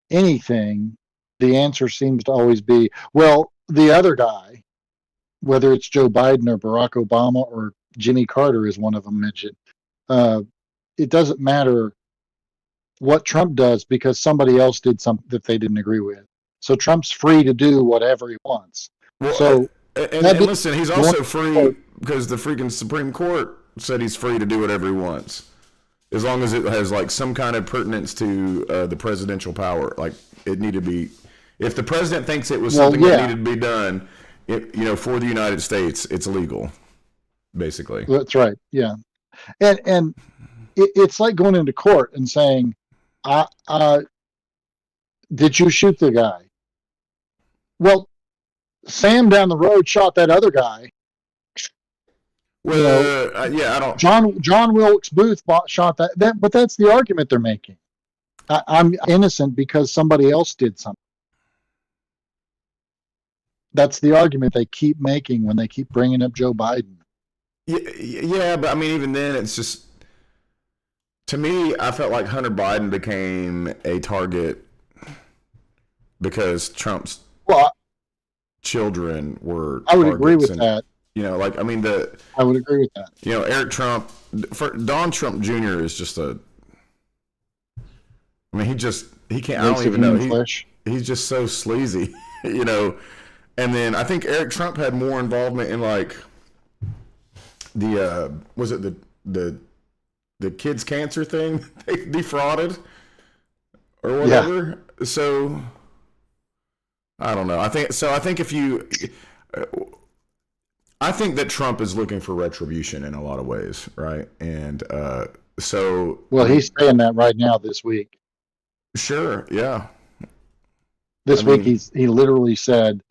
anything, the answer seems to always be, well, the other guy, whether it's Joe Biden or Barack Obama or Jimmy Carter is one of them mentioned. It doesn't matter what Trump does because somebody else did something that they didn't agree with. So Trump's free to do whatever he wants. Well, and listen, he's also free because the freaking Supreme Court said he's free to do whatever he wants, as long as it has some kind of pertinence to the presidential power. It needed to be, if the president thinks it was something that needed to be done, for the United States, it's illegal, basically. That's right. Yeah, and it's like going into court and saying, "Did you shoot the guy?" Well, Sam down the road shot that other guy. Well, I don't. John Wilkes Booth shot that. But that's the argument they're making. I'm innocent because somebody else did something. That's the argument they keep making when they keep bringing up Joe Biden. Yeah, but I mean, even then, it's just, to me, I felt like Hunter Biden became a target because Trump's children were. I would agree with that. I would agree with that. Eric Trump, Don Trump Jr. is just a. I mean, he can't. I don't even know. He's just so sleazy, And then I think Eric Trump had more involvement in was it the kids' cancer thing they defrauded or whatever. Yeah. So I don't know. I think that Trump is looking for retribution in a lot of ways, right? And he's saying that right now this week. Sure, yeah. This week he literally said,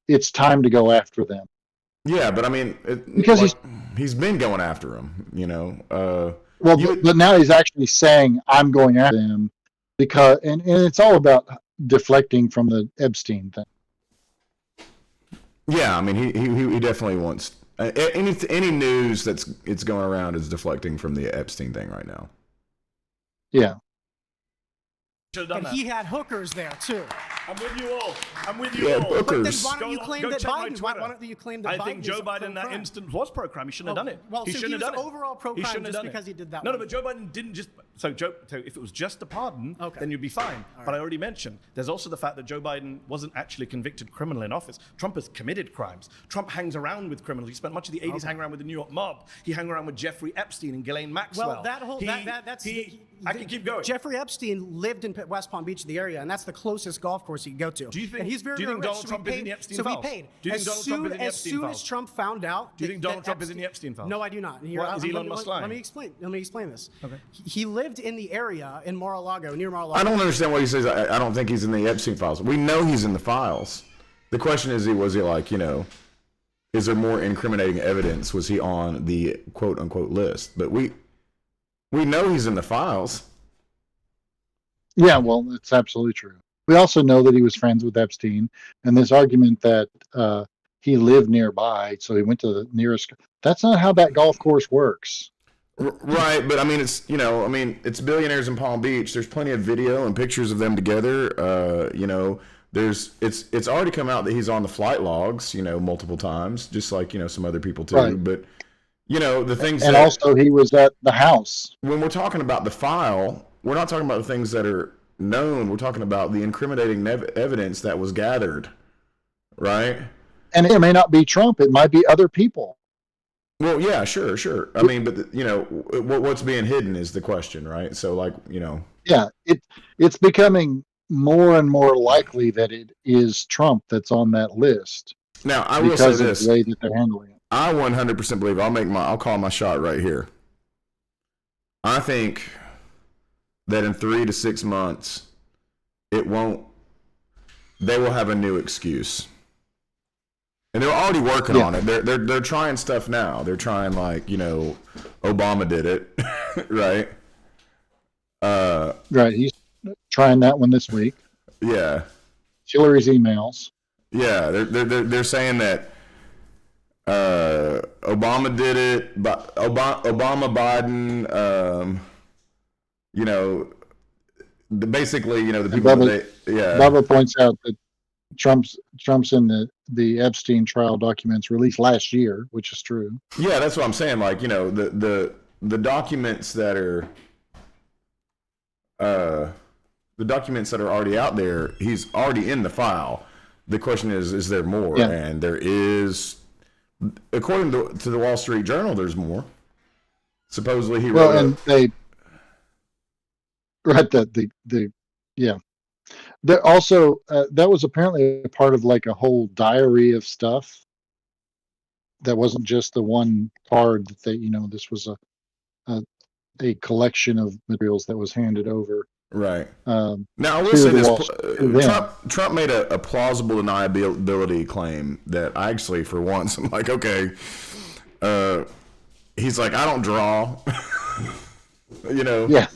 it's time to go after them. Yeah, but I mean, because he's been going after them, but now he's actually saying, I'm going after them because and it's all about deflecting from the Epstein thing. Yeah, I mean, he definitely wants any news it's going around is deflecting from the Epstein thing right now. Yeah. And he had hookers there too. I'm with you all. Yeah, But then hookers. why don't you claim that Biden? Why don't you claim that I Biden think Joe is Biden in that pro-crime? instance was pro-crime. He shouldn't have done it. Well, he so shouldn't he have was done it. overall pro-crime He shouldn't have just done it. because he did that No, one. but Joe Biden didn't just. So if it was just a pardon, then you'd be fine. But I already mentioned there's also the fact that Joe Biden wasn't actually a convicted criminal in office. Trump has committed crimes. Trump hangs around with criminals. He spent much of the 80s hanging around with the New York mob. He hung around with Jeffrey Epstein and Ghislaine Maxwell. Well, that whole that's I can keep going. Jeffrey Epstein lived in West Palm Beach, the area, and that's the closest golf course he could go to. Do you think? And he's very, do you think very Donald rich, Trump is in the Epstein so files? he paid. Do you think As Donald Trump is in the as Epstein soon files? as Trump found out, Do you think that Donald Trump is in Epstein- the Epstein files? No, I do not. And here, What, is Elon Musk lying? Let me explain. Let me explain this. Okay. He lived in the area in Mar-a-Lago, near Mar-a-Lago. I don't understand what he says. I don't think he's in the Epstein files. We know he's in the files. The question is, was he like, is there more incriminating evidence? Was he on the quote unquote list? But we know he's in the files. Yeah, well, that's absolutely true. We also know that he was friends with Epstein, and this argument that he lived nearby, so he went to the nearest. That's not how that golf course works. Right, but I mean, it's billionaires in Palm Beach. There's plenty of video and pictures of them together. It's already come out that he's on the flight logs, multiple times, just like some other people too. Right. But the things And that, also, he was at the house. when we're talking about the file, we're not talking about the things that are known. We're talking about the incriminating evidence that was gathered, right? And it may not be Trump; it might be other people. Well, yeah, sure. I mean, but what's being hidden is the question, right? So, Yeah, it's becoming more and more likely that it is Trump that's on that list now I will say because of this: the way that they're handling it. I 100% believe I'll call my shot right here. I think that in 3 to 6 months, they will have a new excuse. And they're already working on it. They're trying stuff now. They're trying Obama did it, right? Right, he's trying that one this week. Yeah. Hillary's emails. Yeah, they're saying that Obama did it, but Obama, Biden, basically, the people Bubba points out that Trump's in the Epstein trial documents released last year, which is true. Yeah, that's what I'm saying. Like, the documents that are already out there, he's already in the file. The question is there more? Yeah. And there is, according to the Wall Street Journal, there's more. Supposedly he wrote. Well, and they right that yeah. There also that was apparently a part of like a whole diary of stuff. That wasn't just the one card that they, this was a collection of materials that was handed over. Right. Now I will say this: Trump made a plausible deniability claim that I actually, for once, I'm like, okay. He's like, I don't draw. Yeah.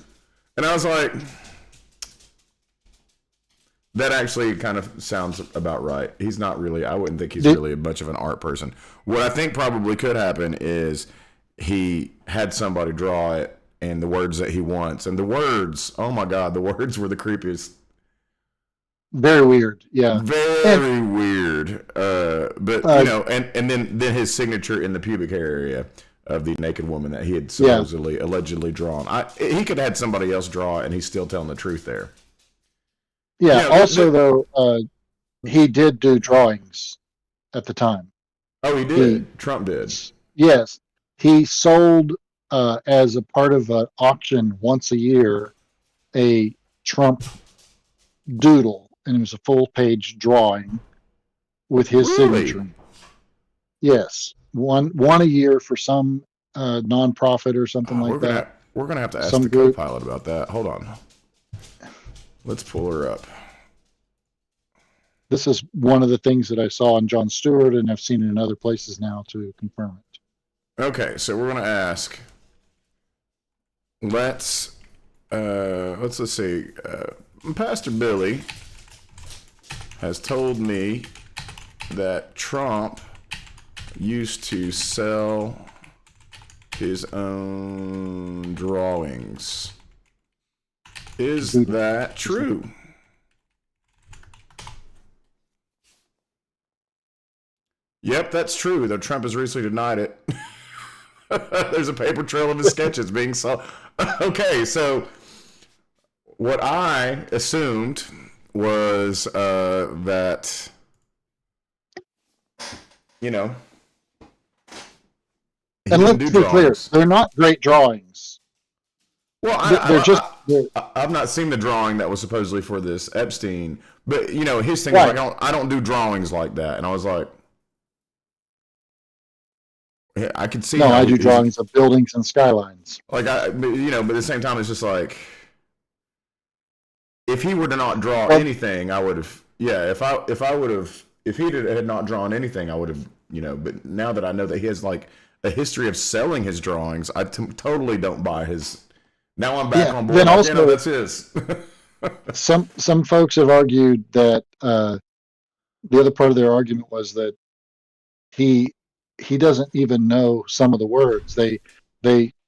And I was like, that actually kind of sounds about right. He's not really, I wouldn't think he's really much of an art person. What I think probably could happen is he had somebody draw it and the words that he wants. And the words, oh my God, the words were the creepiest. Very weird. Yeah. Very weird. But, and then his signature in the pubic area of the naked woman that he had allegedly drawn. He could have had somebody else draw it and he's still telling the truth there. Yeah. Also, he did do drawings at the time. Oh, he did? Trump did? Yes. He sold, as a part of an auction once a year, a Trump doodle, and it was a full-page drawing with his signature. Yes. One a year for some nonprofit or something like that. We're going to have to ask the co-pilot about that. Hold on. Let's pull her up. This is one of the things that I saw on Jon Stewart, and I've seen it in other places now to confirm it. Okay, so we're going to ask. Let's let's see. Pastor Billy has told me that Trump used to sell his own drawings. Is that true? Yep, that's true, though Trump has recently denied it. There's a paper trail of his sketches being sold. Okay, so what I assumed was that, you know, and let's be clear, they're not great drawings. Well, I've not seen the drawing that was supposedly for this Epstein, but you know, his thing was like, I don't do drawings like that, and I was like, yeah, I could see. No, I do drawings of buildings and skylines. Like but at the same time, it's just like, if he were to not draw anything, I would have. Yeah, if he had not drawn anything, I would have. But now that I know that he has like a history of selling his drawings, I totally don't buy his. Now I'm back on board. Then also, that's his. some folks have argued that the other part of their argument was that he doesn't even know some of the words. They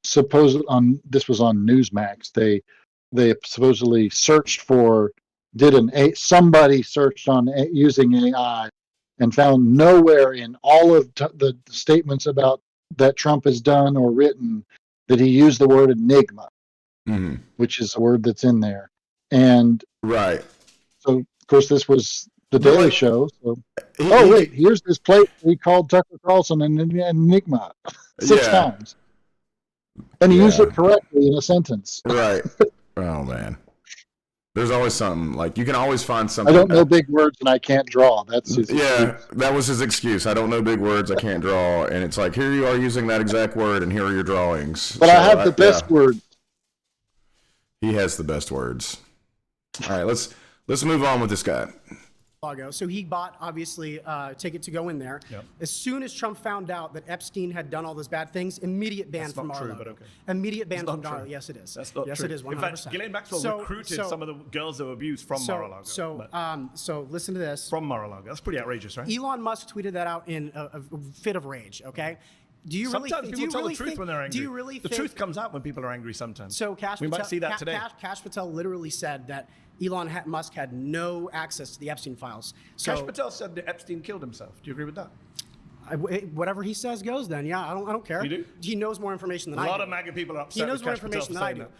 suppose this was on Newsmax. They supposedly searched for somebody searched on using AI and found nowhere in all of the statements about that Trump has done or written that he used the word enigma, which is a word that's in there. And right. So of course this was the Daily Show. So wait, here's this plate we called Tucker Carlson an enigma 6 times, and he used it correctly in a sentence. Right. Oh man. There's always something. Like, you can always find something. I don't know big words and I can't draw. That's his excuse. That was his excuse. I don't know big words, I can't draw. And it's like, here you are using that exact word, and here are your drawings. But I have the best words. He has the best words. All right, let's move on with this guy. So he bought, obviously, a ticket to go in there. Yep. As soon as Trump found out that Epstein had done all those bad things, immediate ban from Mar-a-Lago. That's not true, but okay. Immediate ban from Mar-a-Lago. Yes, it is. That's not yes, true. It is, 100%. In fact, Ghislaine Maxwell recruited some of the girls that were abused from Mar-a-Lago. So listen to this. From Mar-a-Lago. That's pretty outrageous, right? Elon Musk tweeted that out in a fit of rage, okay? Do you sometimes really, people tell the truth when they're angry. Do you really the truth comes out when people are angry sometimes. So we might see that today. Cash Patel literally said that Elon Musk had no access to the Epstein files. So Cash Patel said that Epstein killed himself. Do you agree with that? Whatever he says goes. Then I don't care. You do? He knows more information than I do. A lot of MAGA people are upset. He knows more Cash information Patel than I do.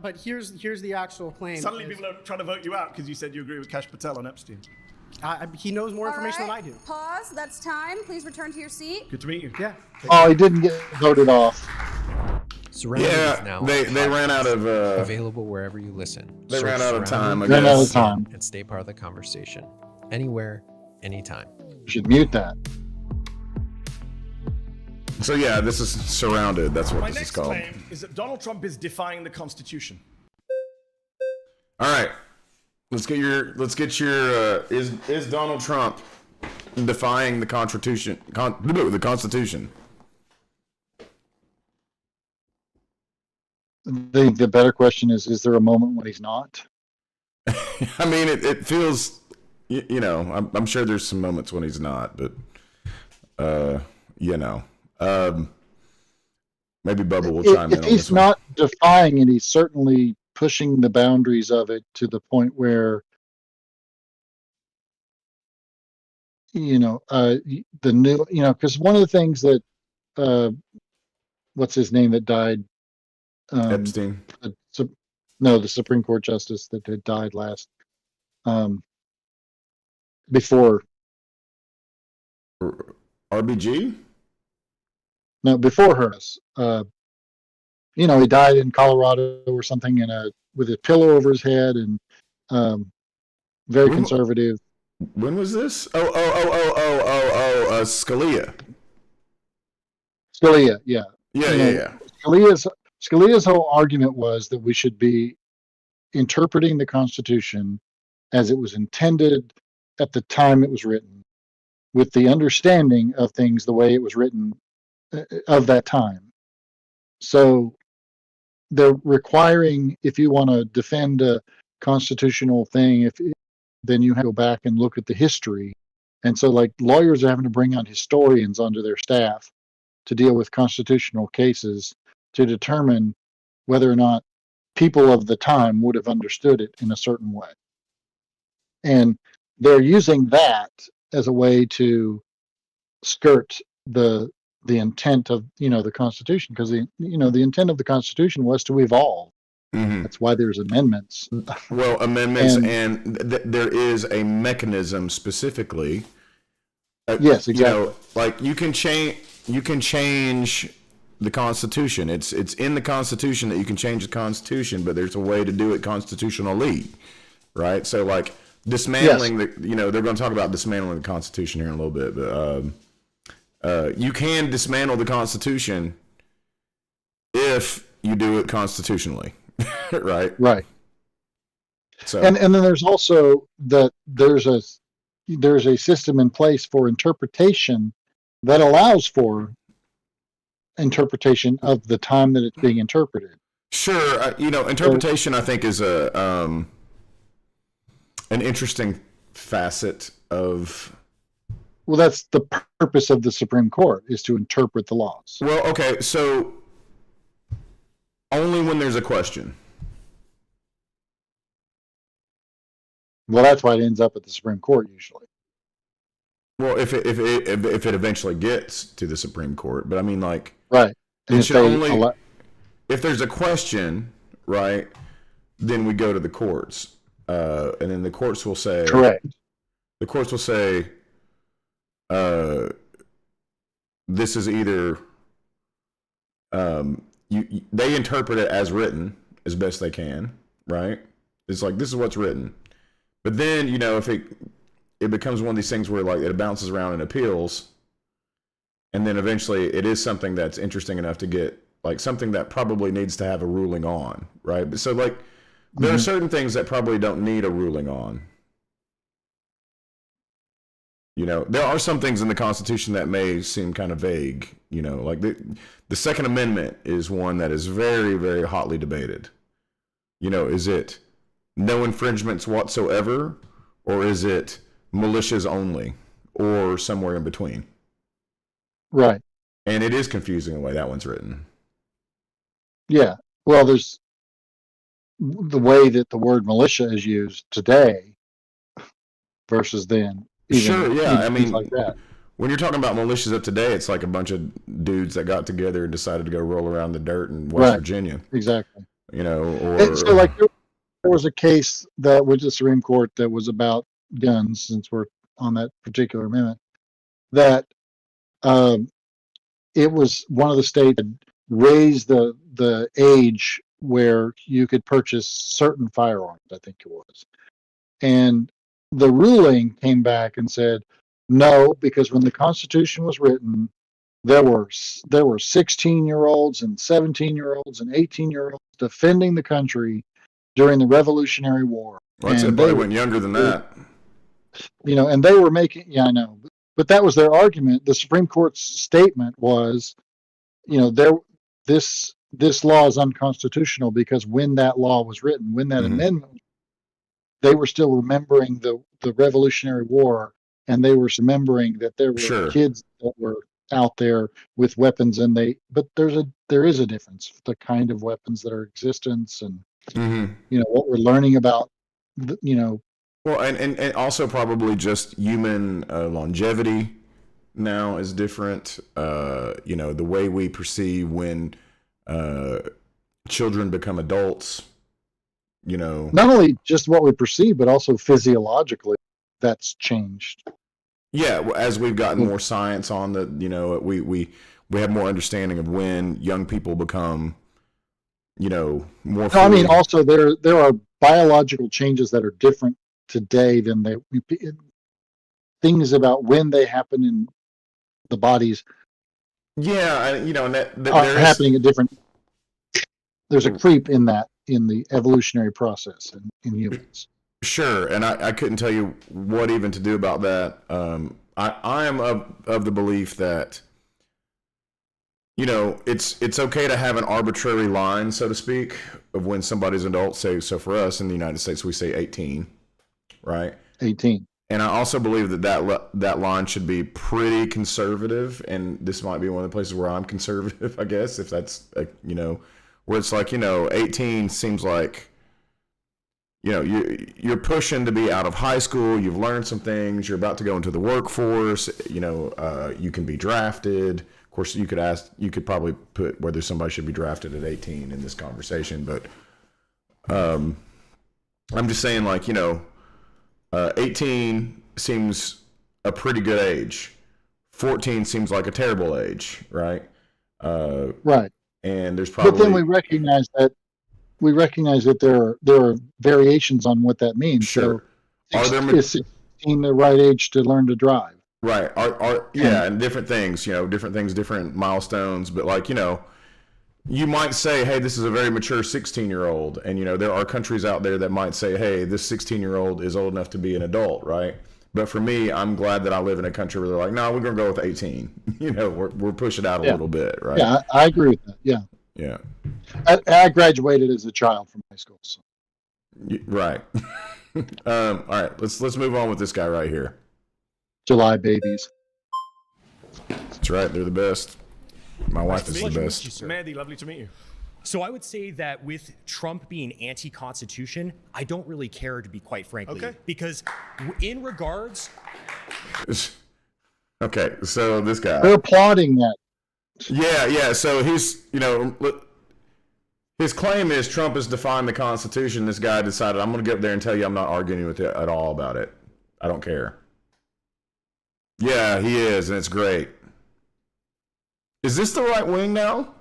But here's the actual claim. Suddenly people are trying to vote you out because you said you agree with Cash Patel on Epstein. He knows more information than I do. Pause. That's time. Please return to your seat. Good to meet you. Yeah. Oh, he didn't get voted off. Now they ran out of available wherever you listen. They ran out of time. Ran out of time. And stay part of the conversation. Anywhere, anytime. You should mute that. So yeah, this is Surrounded. That's what this is called. My next claim is that Donald Trump is defying the Constitution. All right. Let's get your is Donald Trump defying the Constitution? The Constitution. The better question is there a moment when he's not? I mean, it feels, I'm sure there's some moments when he's not, but, maybe Bubba will chime in on this one. If he's not defying it, he's certainly pushing the boundaries of it to the point where, because one of the things that, what's his name that died? Epstein. The Supreme Court justice that had died last, before. RBG? No, before her. He died in Colorado or something with a pillow over his head and very conservative. When was this? Scalia. Scalia, yeah. Yeah. Scalia's whole argument was that we should be interpreting the Constitution as it was intended at the time it was written, with the understanding of things the way it was written of that time. So they're requiring, if you want to defend a constitutional thing, then you have to go back and look at the history. And so, like, lawyers are having to bring on historians onto their staff to deal with constitutional cases to determine whether or not people of the time would have understood it in a certain way. And they're using that as a way to skirt the intent of the Constitution, because the intent of the Constitution was to evolve. That's why there's amendments. Well, amendments, and there is a mechanism specifically. Yes, exactly. Like you can change the Constitution. It's in the Constitution that you can change the Constitution, but there's a way to do it constitutionally, right? So, like dismantling they're going to talk about dismantling the Constitution here in a little bit, but you can dismantle the Constitution if you do it constitutionally, right? Right. So, and then there's also that there's a system in place for interpretation that allows for interpretation of the time that it's being interpreted. Sure, interpretation I think is an interesting facet of. Well, that's the purpose of the Supreme Court, is to interpret the laws. Well, okay, so only when there's a question. Well, that's why it ends up at the Supreme Court usually. Well, if it eventually gets to the Supreme Court, but I mean, like, right, and it should only if there's a question, right? Then we go to the courts, and then the courts will say, correct. The courts will say, this is either they interpret it as written as best they can, right? It's like, this is what's written. But then, if it becomes one of these things where, like, it bounces around in appeals, and then eventually it is something that's interesting enough to get, like, something that probably needs to have a ruling on, right? But so, like, there are certain things that probably don't need a ruling on. There are some things in the Constitution that may seem kind of vague, like the Second Amendment is one that is very, very hotly debated. Is it no infringements whatsoever, or is it militias only, or somewhere in between? Right. And it is confusing the way that one's written. Yeah. Well, there's the way that the word militia is used today versus then. Sure, yeah. I mean, like that. When you're talking about militias of today, it's like a bunch of dudes that got together and decided to go roll around the dirt in West Virginia. Exactly. Or so, like, there was a case that went to the Supreme Court that was about guns, since we're on that particular amendment, that it was one of the states that raised the age where you could purchase certain firearms, I think it was. And the ruling came back and said, no, because when the Constitution was written, there were 16-year-olds and 17-year-olds and 18-year-olds defending the country during the Revolutionary War. Well, I'd say probably went younger than that. And they were making, I know, but that was their argument. The Supreme Court's statement was, this law is unconstitutional because when that law was written, when that amendment, they were still remembering the Revolutionary War, and they were remembering that there were kids that were out there with weapons, but there is a difference, the kind of weapons that are in existence, and what we're learning about, Well, and also probably just human longevity now is different. The way we perceive when children become adults. Not only just what we perceive, but also physiologically, that's changed. Yeah, as we've gotten more science on the, we have more understanding of when young people become, more. No, I mean, also there are biological changes that are different today than things about when they happen in the bodies. Yeah, and that are happening at different. There's a creep in that, in the evolutionary process in humans. Sure, and I couldn't tell you what even to do about that. I am of the belief that you know, it's okay to have an arbitrary line, so to speak, of when somebody's an adult. Say, so for us in the United States, we say 18, right? 18. And I also believe that line should be pretty conservative, and this might be one of the places where I'm conservative, I guess, if that's, you know, where it's like, you know, 18 seems like, you know, you're pushing to be out of high school, you've learned some things, you're about to go into the workforce, you know, you can be drafted. Of course, you could probably put whether somebody should be drafted at 18 in this conversation, but I'm just saying, like, you know, 18 seems a pretty good age. 14 seems like a terrible age, right? Right. And there's probably. But then we recognize that there are variations on what that means. Sure. So is 16 the right age to learn to drive? Right. And different things, you know, different milestones. But, like, you know, you might say, hey, this is a very mature 16-year-old. And, you know, there are countries out there that might say, hey, this 16-year-old is old enough to be an adult, right? But for me, I'm glad that I live in a country where they're like, no, we're going to go with 18. You know, we're pushing out a little bit, right? Yeah, I agree with that. Yeah. Yeah. I graduated as a child from high school. So. Right. All right, let's move on with this guy right here. July babies. That's right. They're the best. My wife is the best. Mehdi, lovely to meet you. So I would say that with Trump being anti-Constitution, I don't really care, to be quite frankly. Okay. Because in regards... Okay, so this guy. They're applauding that. Yeah. So he's, you know, his claim is Trump has defined the Constitution. This guy decided, I'm going to get up there and tell you I'm not arguing with you at all about it. I don't care. Yeah, he is, and it's great. Is this the right wing now?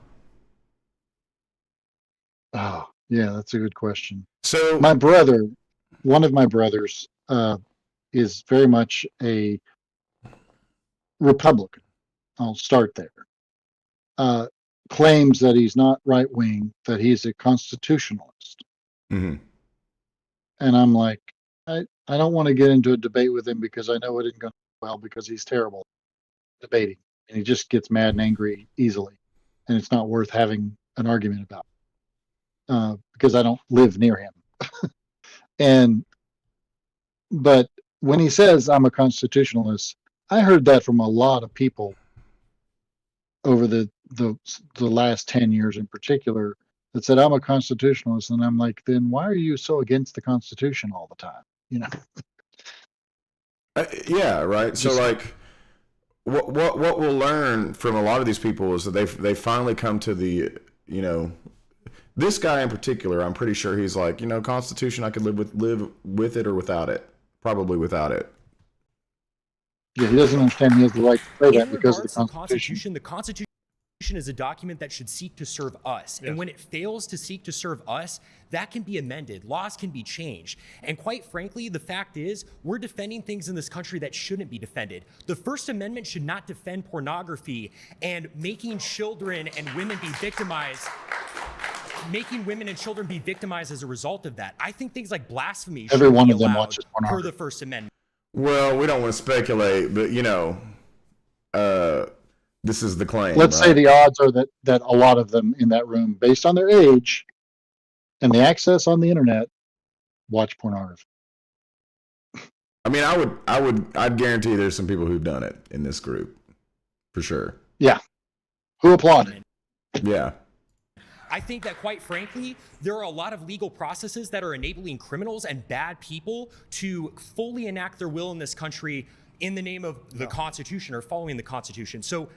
Oh, yeah, that's a good question. So my brother, one of my brothers, is very much a Republican. I'll start there. Claims that he's not right wing, that he's a constitutionalist. Mm-hmm. And I'm like, I don't want to get into a debate with him because I know it isn't going to go well because he's terrible at debating. And he just gets mad and angry easily. And it's not worth having an argument about. Because I don't live near him. But when he says I'm a constitutionalist, I heard that from a lot of people over the last 10 years in particular that said I'm a constitutionalist, and I'm like, then why are you so against the Constitution all the time? You know? Yeah, right. So like, what we'll learn from a lot of these people is that they finally come to the, you know. This guy in particular, I'm pretty sure he's like, you know, Constitution, I could live with it or without it. Probably without it. Yeah, he doesn't understand he has the right to say that because of the Constitution. The Constitution is a document that should seek to serve us. Yes. And when it fails to seek to serve us, that can be amended. Laws can be changed. And quite frankly, the fact is, we're defending things in this country that shouldn't be defended. The First Amendment should not defend pornography and making children and women be victimized. Making women and children be victimized as a result of that. I think things like blasphemy should be allowed per the First Amendment. Well, we don't want to speculate, but, you know, this is the claim. Let's say the odds are that a lot of them in that room, based on their age and the access on the internet, watch pornography. I mean, I'd guarantee there's some people who've done it in this group, for sure. Yeah. Who applauded? Yeah. I think that, quite frankly, there are a lot of legal processes that are enabling criminals and bad people to fully enact their will in this country in the name of the Constitution or following the Constitution. So,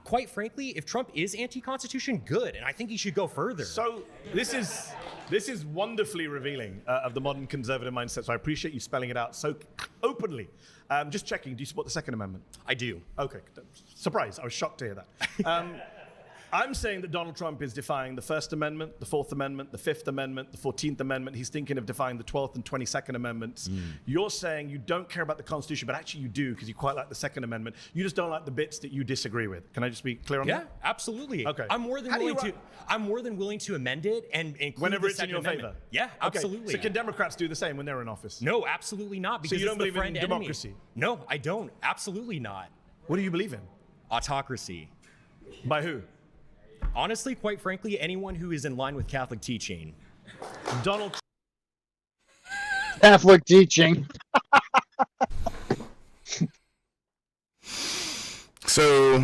quite frankly, if Trump is anti-Constitution, good, and I think he should go further. So this is wonderfully revealing of the modern conservative mindset. So I appreciate you spelling it out so openly. Just checking, do you support the Second Amendment? I do. Okay, surprise! I was shocked to hear that. I'm saying that Donald Trump is defying the First Amendment, the Fourth Amendment, the Fifth Amendment, the 14th Amendment. He's thinking of defying the 12th and 22nd Amendments. You're saying you don't care about the Constitution, but actually you do because you quite like the Second Amendment. You just don't like the bits that you disagree with. Can I just be clear on that? Yeah, absolutely. Okay. I'm more than willing to amend it and include whenever the it's in Second your Amendment. favor. Yeah, absolutely. So can Democrats do the same when they're in office? No, absolutely not. Because so you don't it's believe in democracy? No, I don't. Absolutely not. What do you believe in? Autocracy. By who? Honestly, quite frankly, anyone who is in line with Catholic teaching. Donald Catholic teaching. So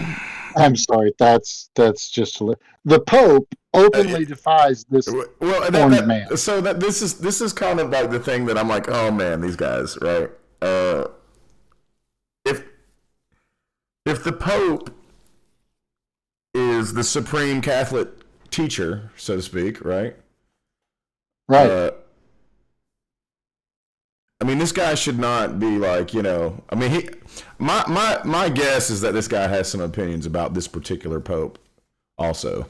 I'm sorry. That's just the Pope openly defies this orange man. So this is kind of like the thing that I'm like, oh man, these guys, right? If the Pope is the supreme Catholic teacher, so to speak, right? Right. I mean, this guy should not be like, I mean, my guess is that this guy has some opinions about this particular Pope also.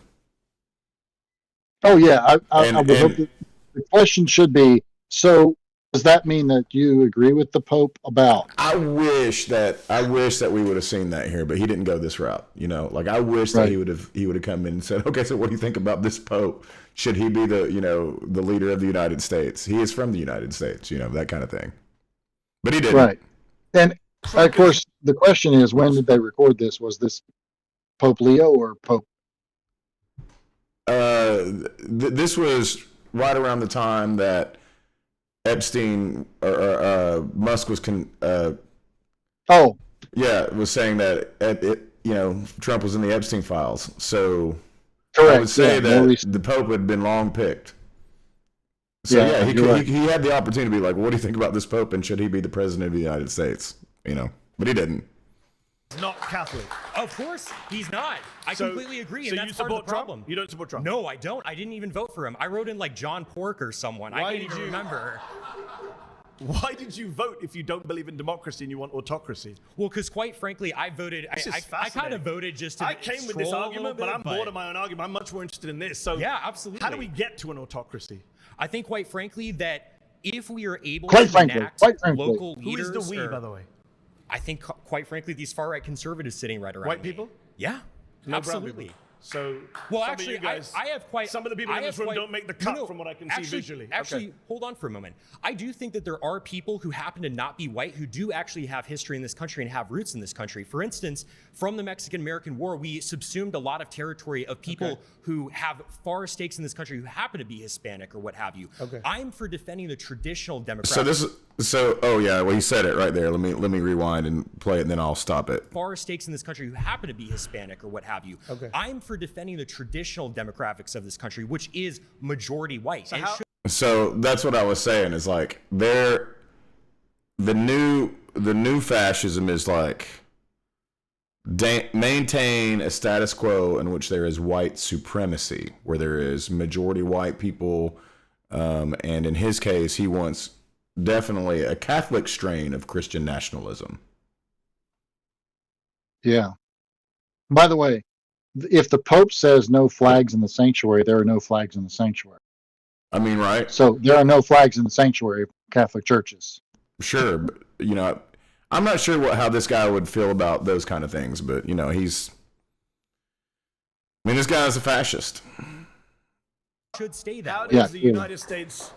Oh yeah, I would hope that the question should be, so does that mean that you agree with the Pope about? I wish that we would have seen that here, but he didn't go this route. Like I wish that he would have come in and said, okay, so what do you think about this Pope? Should he be the the leader of the United States? He is from the United States, that kind of thing. But he didn't. Right. And of course, the question is, when did they record this? Was this Pope Leo or Pope? This was right around the time that Epstein or Musk was was saying that Trump was in the Epstein files. So correct. I would say that the Pope had been long picked. So he had the opportunity to be like, what do you think about this Pope, and should he be the president of the United States? But he didn't. Not Catholic. Of course, he's not. I completely agree, and that's part of the problem. You don't support Trump? No, I don't. I didn't even vote for him. I wrote in like John Pork or someone. I can't even remember. Why did you vote if you don't believe in democracy and you want autocracy? Well, because quite frankly, I voted. I kind of voted just to. I came with this argument, but I'm bored of my own argument. I'm much more interested in this. So yeah, absolutely. How do we get to an autocracy? I think, quite frankly, that if we are able to enact local leaders, who is the we, by the way? I think, quite frankly, these far-right conservatives sitting right around white people. Yeah, no absolutely. So, well, actually, I have quite. Some of the people in this room don't make the cut from what I can see visually. Actually, hold on for a moment. I do think that there are people who happen to not be white who do actually have history in this country and have roots in this country. For instance, from the Mexican-American War, we subsumed a lot of territory of people who have far stakes in this country who happen to be Hispanic or what have you. I'm for defending the traditional democratic. Well, you said it right there. Let me rewind and play it, and then I'll stop it. Far stakes in this country who happen to be Hispanic or what have you. I'm for defending the traditional demographics of this country, which is majority white. So that's what I was saying. Is like the new fascism is like maintain a status quo in which there is white supremacy, where there is majority white people, and in his case, he wants definitely a Catholic strain of Christian nationalism. Yeah. By the way, if the Pope says no flags in the sanctuary, there are no flags in the sanctuary. I mean, right? So there are no flags in the sanctuary of Catholic churches. Sure, but, I'm not sure how this guy would feel about those kind of things, but this guy's a fascist. Should stay that. How does the United States?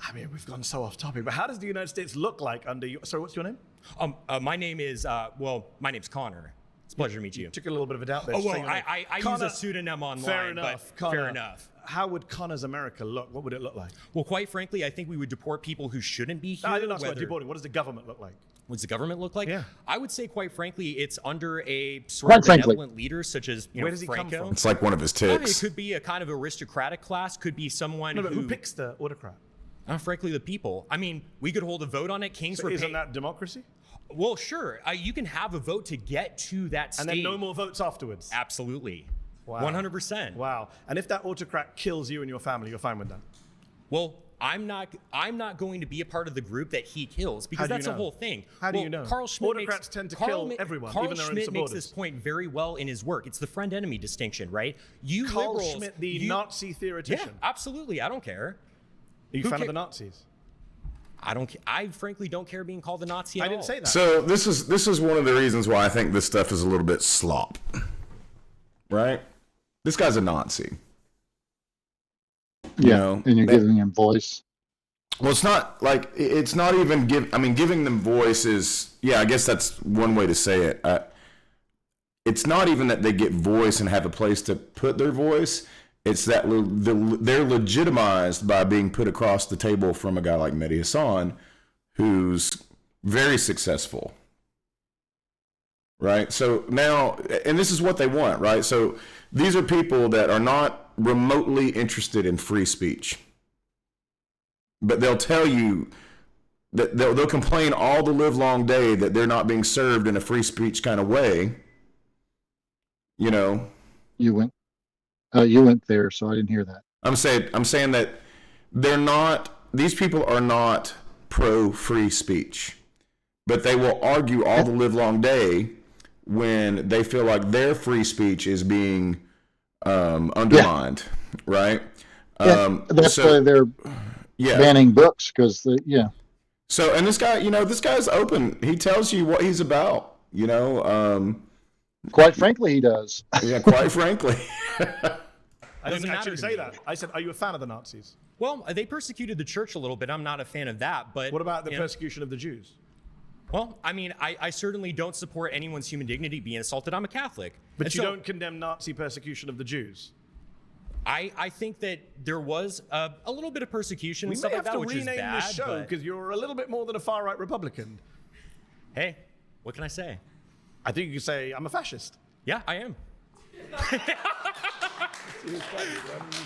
I mean, we've gone so off topic, but how does the United States look like under you? Sorry, what's your name? My name is my name's Connor. It's a pleasure to meet you. Took a little bit of a doubt there. Oh, well, I use a pseudonym online. Fair enough. But fair enough. How would Connor's America look? What would it look like? Well, quite frankly, I think we would deport people who shouldn't be here. No, I didn't ask about deporting. What does the government look like? What does the government look like? Yeah. I would say, quite frankly, it's under a sort of benevolent leader, such as where does he Franco. come from? It's like one of his ticks. I mean, it could be a kind of aristocratic class. Could be someone who picks the autocrat? Frankly, the people. I mean, we could hold a vote on it. Kings were isn't that democracy? Well, sure. You can have a vote to get to that stage. And then no more votes afterwards? Absolutely. Wow. 100%. Wow. And if that autocrat kills you and your family, you're fine with that? Well, I'm not going to be a part of the group that he kills, because that's the whole thing. How do you know? Autocrats tend to kill everyone, even their own supporters. Carl Schmitt makes this point very well in his work. It's the friend-enemy distinction, right? Carl Schmitt, the Nazi theoretician. Yeah, absolutely. I don't care. Are you a fan of the Nazis? I frankly don't care being called a Nazi at all. I didn't say that. So this is one of the reasons why I think this stuff is a little bit slop. Right? This guy's a Nazi. And you're giving him voice. Well, it's not even giving them voice is, I guess that's one way to say it. it's not even that they get voice and have a place to put their voice. It's that they're legitimized by being put across the table from a guy like Mehdi Hasan, who's very successful. Right? So now, and this is what they want, right? So these are people that are not remotely interested in free speech. But they'll tell you that they'll complain all the live long day that they're not being served in a free speech kind of way. You know, you went there, so I didn't hear that. I'm saying that these people are not pro free speech, but they will argue all the live long day when they feel like their free speech is being undermined, right? That's why they're banning books, because So, and this guy's open. He tells you what he's about, Quite frankly, he does. Yeah, quite frankly. I didn't actually say that. I said, are you a fan of the Nazis? Well, they persecuted the church a little bit. I'm not a fan of that. But what about the persecution of the Jews? Well, I mean, I certainly don't support anyone's human dignity being assaulted. I'm a Catholic. But you don't condemn Nazi persecution of the Jews? I think that there was a little bit of persecution and stuff like that, which is bad. We may have to rename this show because you're a little bit more than a far-right Republican. Hey, what can I say? I think you could say, I'm a fascist. Yeah, I am.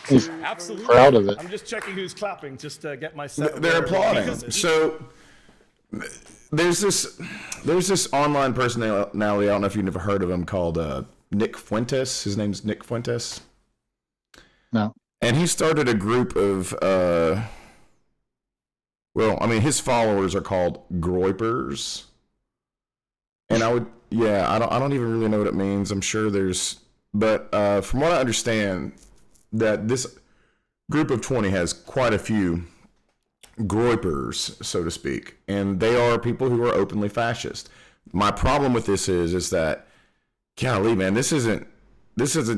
He's absolutely proud of it. I'm just checking who's clapping just to get myself. They're applauding. So there's this online personality. I don't know if you've ever heard of him, called Nick Fuentes. His name's Nick Fuentes. No. And he started a group of his followers are called Groypers. And I don't even really know what it means. I'm sure but from what I understand, that this group of 20 has quite a few Groypers, so to speak, and they are people who are openly fascist. My problem with this is that, golly, man, this isn't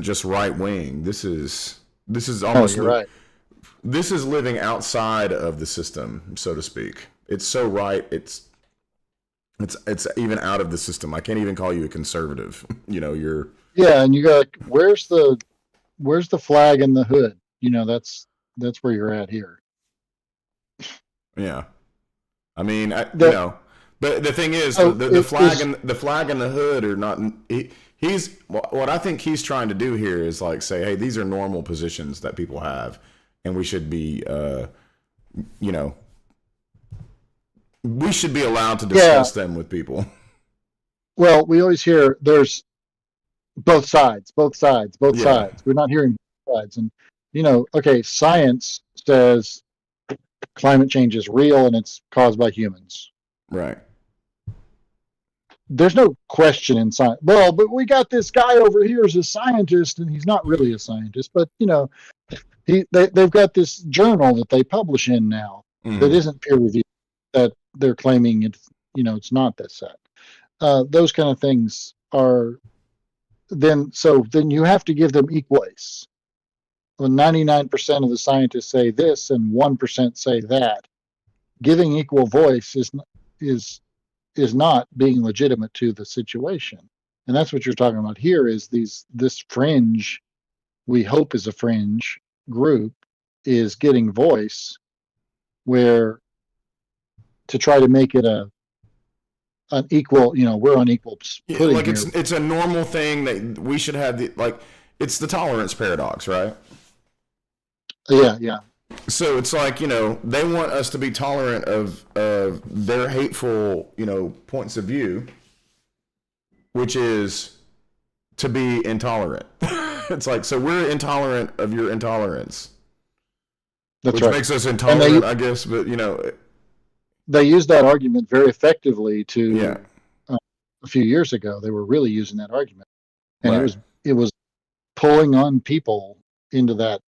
just right wing. This is almost you're right. This is living outside of the system, so to speak. It's so right. It's even out of the system. I can't even call you a conservative. You're. Yeah, and you got, where's the flag in the hood? That's where you're at here. Yeah, I mean, but the thing is, the flag and the hood are not. He's what I think he's trying to do here is like say, hey, these are normal positions that people have, and we should be, we should be allowed to discuss them with people. Well, we always hear there's both sides. We're not hearing both sides. And, science says climate change is real and it's caused by humans. Right. There's no question in science. Well, but we got this guy over here as a scientist, and he's not really a scientist, but, they've got this journal that they publish in now that isn't peer reviewed, that they're claiming it's not that set. Those kind of things are then you have to give them equals. When 99% of the scientists say this and 1% say that, giving equal voice is not being legitimate to the situation. And that's what you're talking about here is this fringe, we hope is a fringe group, is getting voice where to try to make it an equal, we're on equal footing. Like it's a normal thing that we should have it's the tolerance paradox, right? Yeah. So it's like, they want us to be tolerant of their hateful, points of view, which is to be intolerant. It's like, so we're intolerant of your intolerance. Which makes us intolerant, I guess, but, they used that argument very effectively a few years ago. They were really using that argument. And it was pulling on people into that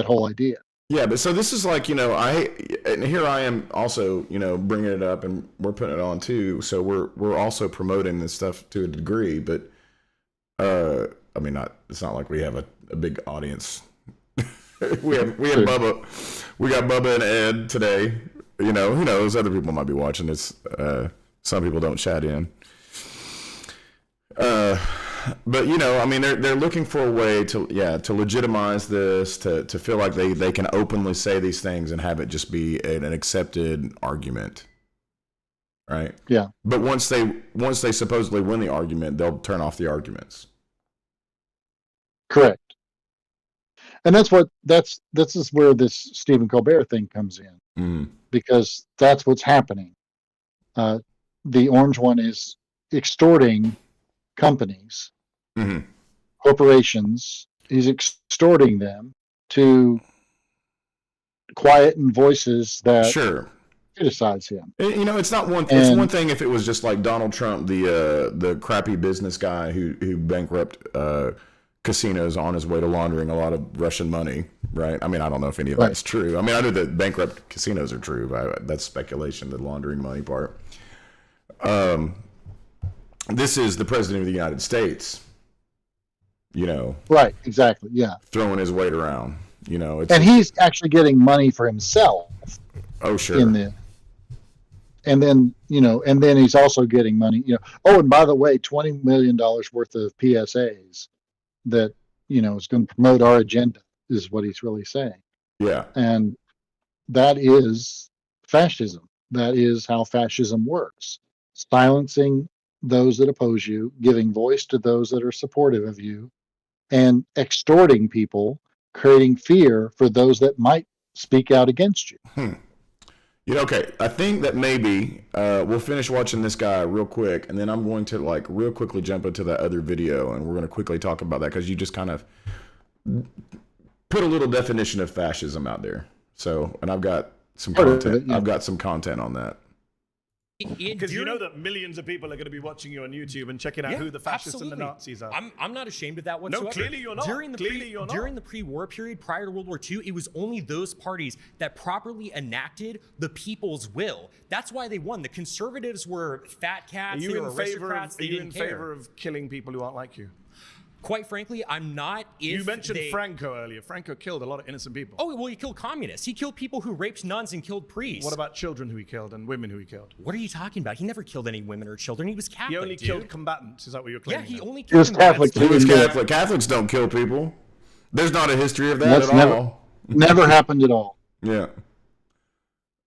whole idea. Yeah, but so this is like, and here I am also, bringing it up and we're putting it on too. So we're also promoting this stuff to a degree, but it's not like we have a big audience. we have Bubba. We got Bubba and Ed today. Who knows? Other people might be watching this. Some people don't chat in. But I mean, they're looking for a way to legitimize this, to feel like they can openly say these things and have it just be an accepted argument, right? Yeah. But once they supposedly win the argument, they'll turn off the arguments. Correct. And this is where this Stephen Colbert thing comes in, because that's what's happening. The orange one is extorting companies, corporations. He's extorting them to quieten voices that criticize him. It's not one. It's one thing if it was just like Donald Trump, the crappy business guy who bankrupt casinos on his way to laundering a lot of Russian money, right? I mean, I don't know if any of that's true. I mean, I know that bankrupt casinos are true, but that's speculation, the laundering money part. This is the president of the United States, Right, exactly, yeah. throwing his weight around, And he's actually getting money for himself. Oh, sure. And then he's also getting money, Oh, and by the way, $20 million worth of PSAs that, is going to promote our agenda is what he's really saying. Yeah. And that is fascism. That is how fascism works. Silencing those that oppose you, giving voice to those that are supportive of you, and extorting people, creating fear for those that might speak out against you. Okay, I think that maybe we'll finish watching this guy real quick, and then I'm going to real quickly jump into that other video, and we're going to quickly talk about that because you just kind of put a little definition of fascism out there. So, and I've got some content. I've got some content on that. Because you know that millions of people are going to be watching you on YouTube and checking out who the fascists and the Nazis are. I'm not ashamed of that whatsoever. No, clearly you're not. During the pre-war period, prior to World War II, it was only those parties that properly enacted the people's will. That's why they won. The conservatives were fat cats. They were aristocrats. They didn't care. Are you in favor of killing people who aren't like you? Quite frankly, I'm not. You mentioned Franco earlier. Franco killed a lot of innocent people. Oh, well, he killed communists. He killed people who raped nuns and killed priests. What about children who he killed and women who he killed? What are you talking about? He never killed any women or children. He was Catholic. He only killed combatants. Is that what you're claiming? Yeah, he only killed combatants. He was Catholic. Catholics don't kill people. There's not a history of that at all. Never happened at all. Yeah.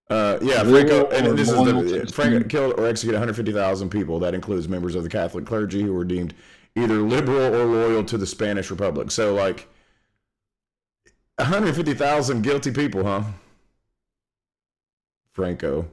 Franco, and this is Franco killed or executed 150,000 people. That includes members of the Catholic clergy who were deemed either liberal or loyal to the Spanish Republic. So, 150,000 guilty people, huh? Franco.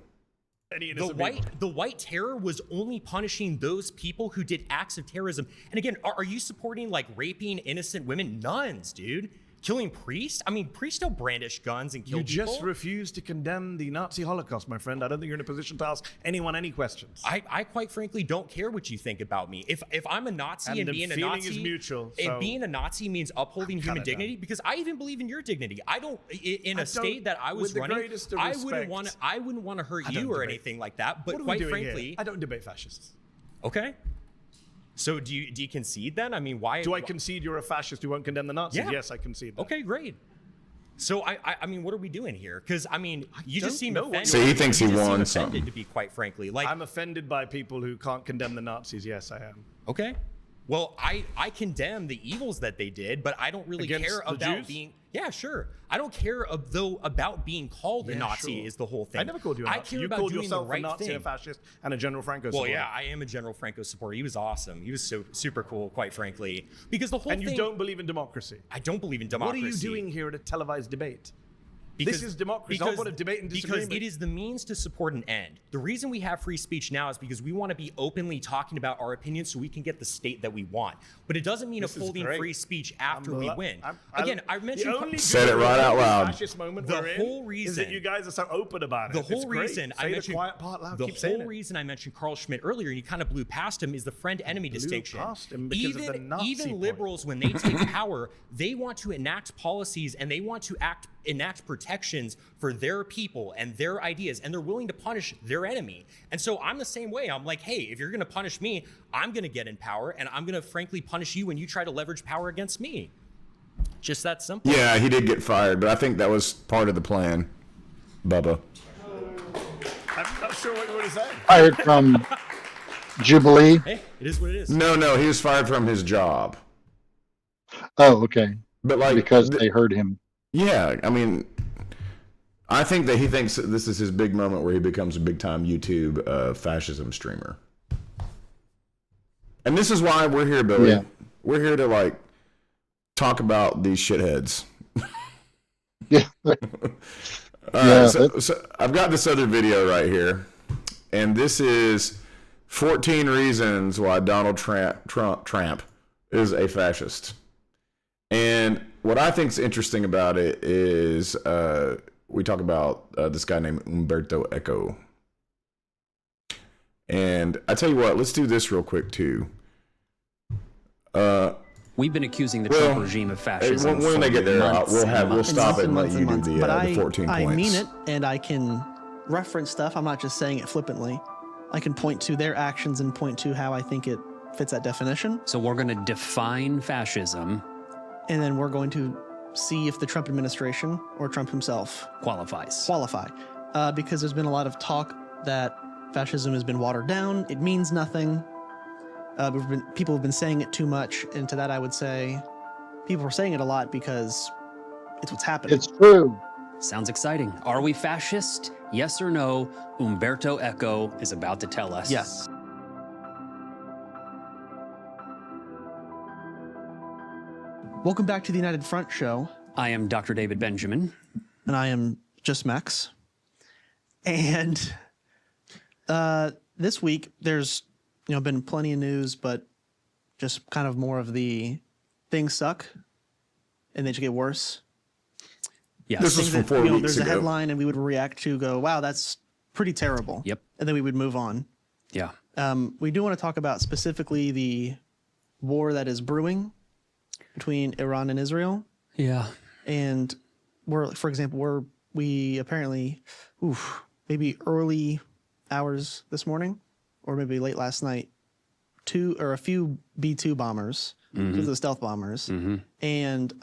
The White Terror was only punishing those people who did acts of terrorism. And again, are you supporting raping innocent women? Nuns, dude. Killing priests? I mean, priests don't brandish guns and kill people. You just refuse to condemn the Nazi Holocaust, my friend. I don't think you're in a position to ask anyone any questions. I quite frankly don't care what you think about me. If I'm a Nazi and being a Nazi is mutual, and being a Nazi means upholding human dignity, because I even believe in your dignity. I don't in a state that I was running. I wouldn't want to hurt you or anything like that. But quite frankly, I don't debate fascists. Okay. So do you concede then? I mean, why? Do I concede you're a fascist who won't condemn the Nazis? Yeah. Yes, I concede that. Okay, great. So I mean, what are we doing here? Because I mean, you just seem offended. So he thinks he won something. To be quite frankly, I'm offended by people who can't condemn the Nazis. Yes, I am. Okay. Well, I condemn the evils that they did, but I don't really care about being. Yeah, sure. I don't care about being called a Nazi is the whole thing. I never called you a Nazi. I care you about called doing yourself the right a Nazi, thing. a fascist, and a General Franco supporter. Well, yeah, I am a General Franco supporter. He was awesome. He was so super cool, quite frankly. Because the whole thing. And you don't believe in democracy. I don't believe in democracy. What are you doing here at a televised debate? This is democracy. Not what a debate and disagreement. Because it is the means to support an end. The reason we have free speech now is because we want to be openly talking about our opinions so we can get the state that we want. But it doesn't mean upholding free speech after we win. Again, I mentioned. Said it right out loud. The whole reason is that you guys are so open about it. The whole reason I mentioned. The quiet part loud. The whole reason I mentioned Carl Schmitt earlier, and you kind of blew past him, is the friend-enemy distinction. Even liberals, when they take power, they want to enact policies and they want to enact protections for their people and their ideas, and they're willing to punish their enemy. And so I'm the same way. I'm like, hey, if you're going to punish me, I'm going to get in power, and I'm going to frankly punish you when you try to leverage power against me. Just that simple. Yeah, he did get fired, but I think that was part of the plan, Bubba. I'm not sure what you want to say. Fired from Jubilee? Hey, it is what it is. No, he was fired from his job. Oh, okay. But like because they heard him. Yeah, I mean, I think that he thinks that this is his big moment where he becomes a big time YouTube fascism streamer. And this is why we're here, Billy. Yeah. We're here to like talk about these shitheads. Yeah. All right, so I've got this other video right here, and this is 14 reasons why Donald Trump is a fascist. And what I think is interesting about it is we talk about this guy named Umberto Eco. And I tell you what, let's do this real quick too. We've been accusing the Trump regime of fascism. When they get there, we'll stop it and let you do the 14 points. I mean it, and I can reference stuff. I'm not just saying it flippantly. I can point to their actions and point to how I think it fits that definition. So we're going to define fascism. And then we're going to see if the Trump administration or Trump himself qualify. Because there's been a lot of talk that fascism has been watered down. It means nothing. People have been saying it too much, and to that I would say people are saying it a lot because it's what's happening. It's true. Sounds exciting. Are we fascist? Yes or no? Umberto Eco is about to tell us. Yes. Welcome back to the United Front Show. I am Dr. David Benjamin. And I am Just Max. And this week there's been plenty of news, but just kind of more of the things suck and they just get worse. Yeah, this is from 4 weeks there's ago. a headline and we would react to go, wow, that's pretty terrible. Yep. And then we would move on. Yeah. We do want to talk about specifically the war that is brewing between Iran and Israel. Yeah. And for example, we apparently, maybe early hours this morning, or maybe late last night, a few B-2 bombers, the stealth bombers, and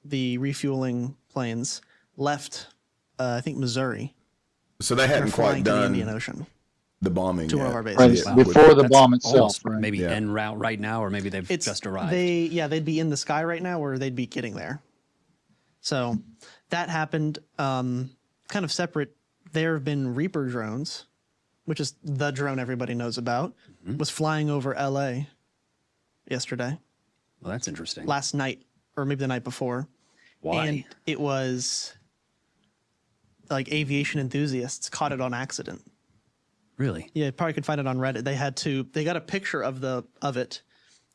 the refueling planes left, I think, Missouri. So they hadn't quite done the Indian Ocean. The bombing to yet. one of our bases. Right, before the bomb itself, right? Maybe en route right now, or maybe they've just arrived. They'd be in the sky right now, or they'd be getting there. So that happened. Kind of separate. There have been Reaper drones, which is the drone everybody knows about, was flying over LA yesterday. Well, that's interesting. Last night, or maybe the night before. Why? And it was like aviation enthusiasts caught it on accident. Really? Yeah, you probably could find it on Reddit. They got a picture of it,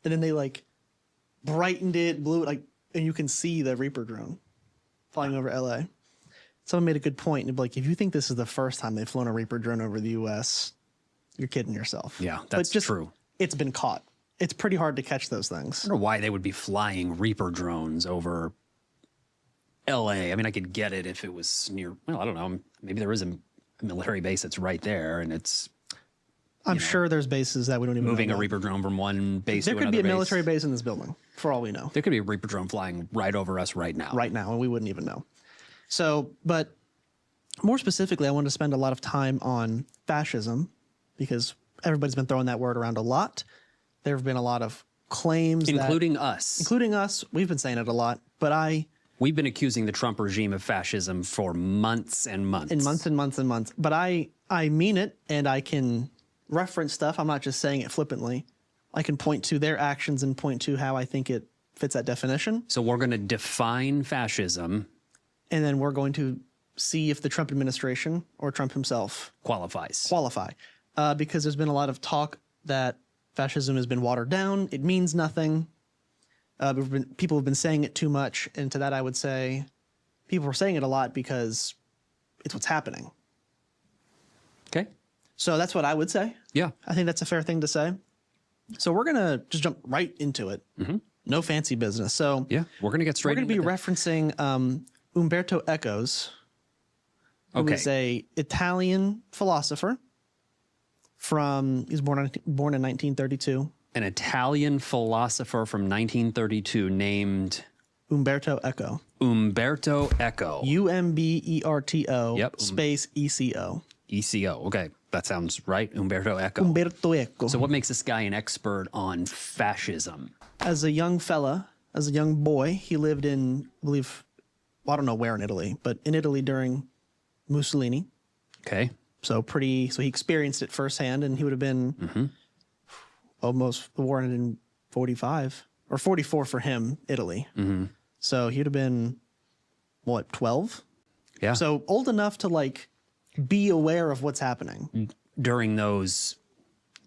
and then they like brightened it, blew it, and you can see the Reaper drone flying over LA. Someone made a good point. And like, if you think this is the first time they've flown a Reaper drone over the U.S., you're kidding yourself. Yeah, that's true. It's been caught. It's pretty hard to catch those things. I wonder why they would be flying Reaper drones over L.A. I mean, I could get it if it was near, well, I don't know. Maybe there is a military base that's right there, and it's... I'm sure there's bases that we don't even moving know a Reaper drone from one base to another base. There could be a military base in this building, for all we know. There could be a Reaper drone flying right over us right now. Right now, and we wouldn't even know. So, but more specifically, I want to spend a lot of time on fascism, because everybody's been throwing that word around a lot. There have been a lot of claims Including us. Including us. We've been saying it a lot, but We've been accusing the Trump regime of fascism for months and months. And months and months and months. But I mean it, and I can reference stuff. I'm not just saying it flippantly. I can point to their actions and point to how I think it fits that definition. So we're going to define fascism. And then we're going to see if the Trump administration or Trump himself qualify. Because there's been a lot of talk that fascism has been watered down. It means nothing. People have been saying it too much. And to that, I would say people are saying it a lot because it's what's happening. Okay. So that's what I would say. Yeah. I think that's a fair thing to say. So we're going to just jump right into it. No fancy business. So yeah, we're going to get straight into it. We're going to be referencing Umberto Eco, who is a Italian philosopher he's born in 1932. An Italian philosopher from 1932 named Umberto Eco. Umberto Eco. Umberto Yep. space ECO. ECO. Okay. That sounds right. Umberto Eco. Umberto Eco. So what makes this guy an expert on fascism? As a young fella, as a young boy, he lived in, I believe, well, I don't know where in Italy, but in Italy during Mussolini. Okay. So he experienced it firsthand, and he would have been almost, the war ended in 45 or 44 for him, Italy. So he would have been, what, 12? Yeah. So old enough to like be aware of what's happening during those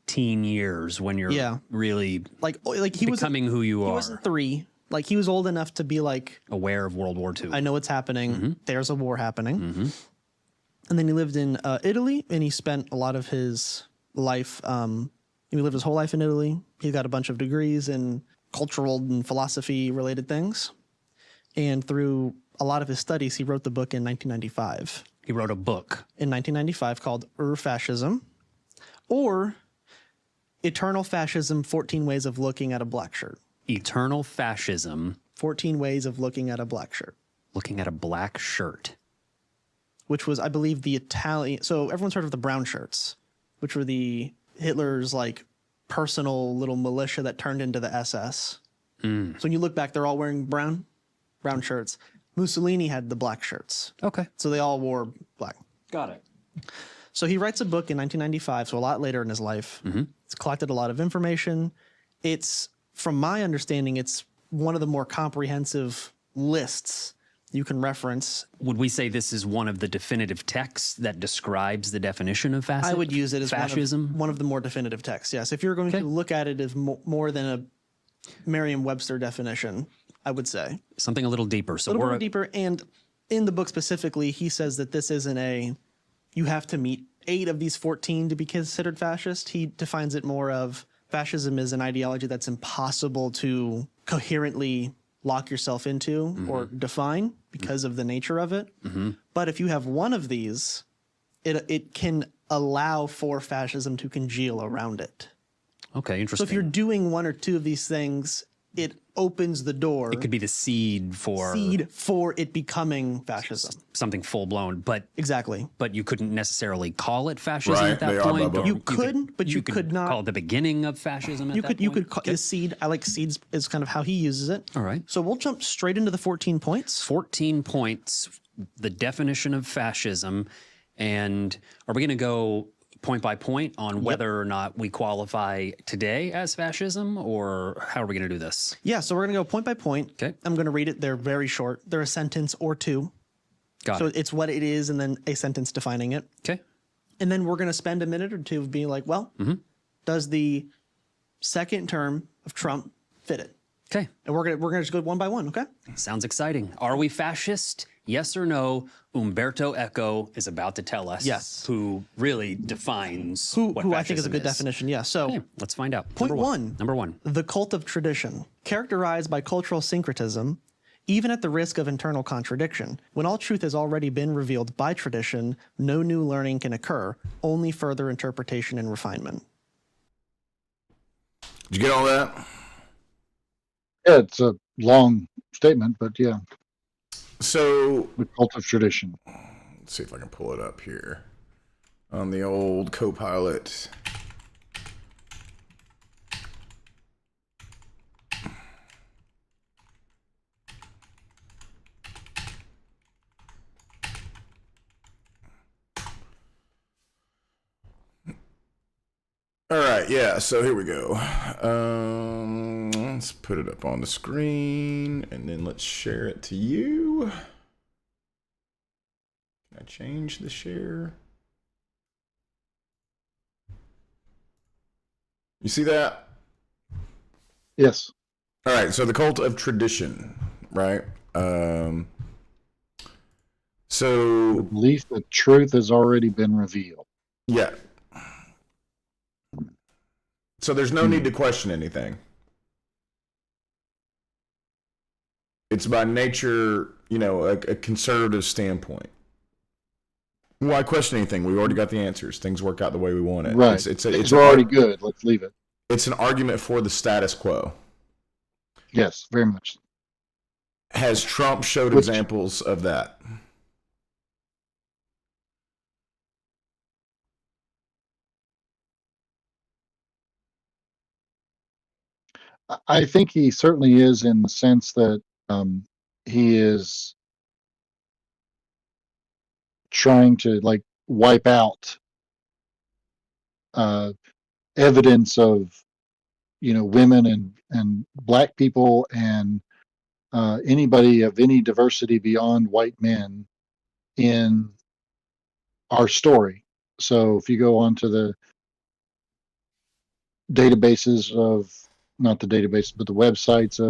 teen years when you're really like he becoming who you are. He wasn't 3. Like he was old enough to be like aware of World War II. I know what's happening. There's a war happening. And then he lived in Italy, and he spent a lot of his life. He lived his whole life in Italy. He got a bunch of degrees in cultural and philosophy related things. And through a lot of his studies, he wrote the book in 1995. He wrote a book in 1995 called Fascism, or Eternal Fascism: 14 Ways of Looking at a Black Shirt. Eternal Fascism: 14 Ways of Looking at a Black Shirt. Looking at a black shirt. Which was, I believe, the Italian. So everyone's heard of the brown shirts, which were the Hitler's like personal little militia that turned into the SS. So when you look back, they're all wearing brown shirts. Mussolini had the black shirts. Okay. So they all wore black. Got it. So he writes a book in 1995, so a lot later in his life. It's collected a lot of information. It's, from my understanding, it's one of the more comprehensive lists you can reference. Would we say this is one of the definitive texts that describes the definition of fascism? I would use it as fascism. One of the more definitive texts, yes. If you're going to look at it as more than a Merriam-Webster definition, I would say. Something a little deeper. So a little more deeper, and in the book specifically, he says that this isn't you have to meet 8 of these 14 to be considered fascist. He defines it more of fascism is an ideology that's impossible to coherently lock yourself into or define because of the nature of it. But if you have one of these, it can allow for fascism to congeal around it. Okay, interesting. So if you're doing 1 or 2 of these things, it opens the door. It could be the seed for it becoming fascism. Something full blown, but exactly. But you couldn't necessarily call it fascism at that point. You could, but you could not call it the beginning of fascism. You could call the seed. I like seeds is kind of how he uses it. All right. So we'll jump straight into the 14 points. 14 points, the definition of fascism, and are we going to go point by point on whether or not we qualify today as fascism, or how are we going to do this? Yeah, so we're going to go point by point. Okay. I'm going to read it. They're very short. They're a sentence or 2. Got it. So it's what it is and then a sentence defining it. Okay. And then we're going to spend a minute or 2 being like, well, does the second term of Trump fit it? Okay. And we're going to just go one by one, okay? Sounds exciting. Are we fascist? Yes or no? Umberto Eco is about to tell us. Yes. Who really defines who what I think is a good definition. Yeah. So okay, let's find out. Point one. Number one. The cult of tradition, characterized by cultural syncretism, even at the risk of internal contradiction. When all truth has already been revealed by tradition, no new learning can occur, only further interpretation and refinement. Did you get all that? Yeah, it's a long statement, but yeah. So the cult of tradition. Let's see if I can pull it up here on the old Copilot. All right, yeah, so here we go. Let's put it up on the screen, and then let's share it to you. Can I change the share? You see that? Yes. All right, so the cult of tradition, right? So the belief that truth has already been revealed. Yeah. So there's no need to question anything. It's by nature, you know, a conservative standpoint. Why question anything? We already got the answers. Things work out the way we want it. Right. It's already good. Let's leave it. It's an argument for the status quo. Yes, very much. Has Trump showed examples of that? I think he certainly is, in the sense that he is trying to like wipe out evidence of women and black people and anybody of any diversity beyond white men in our story. So if you go onto the databases of, not the database, but the websites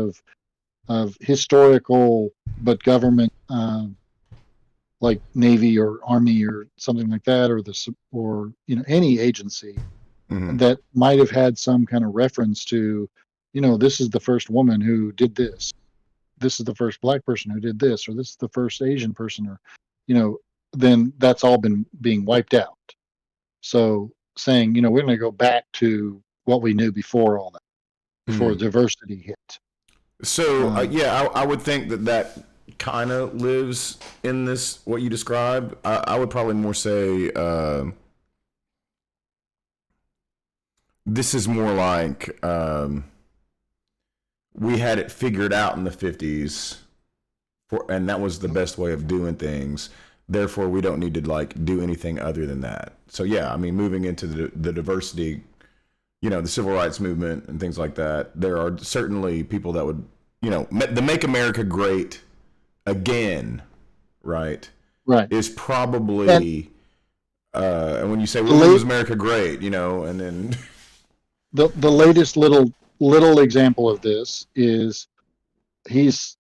of historical but government, like Navy or Army or something like that, or any agency that might have had some kind of reference to, this is the first woman who did this, this is the first black person who did this, or this is the first Asian person, or then that's all been being wiped out. So saying, we're going to go back to what we knew before all that, before diversity hit. So I would think that kind of lives in this, what you describe. I would probably more say this is more like we had it figured out in the 50s, and that was the best way of doing things. Therefore, we don't need to like do anything other than that. So yeah, I mean, moving into the diversity, the civil rights movement and things like that, there are certainly people that would, the Make America Great Again, right, is probably, and when you say, well, was America great, and then the latest little example of this is he's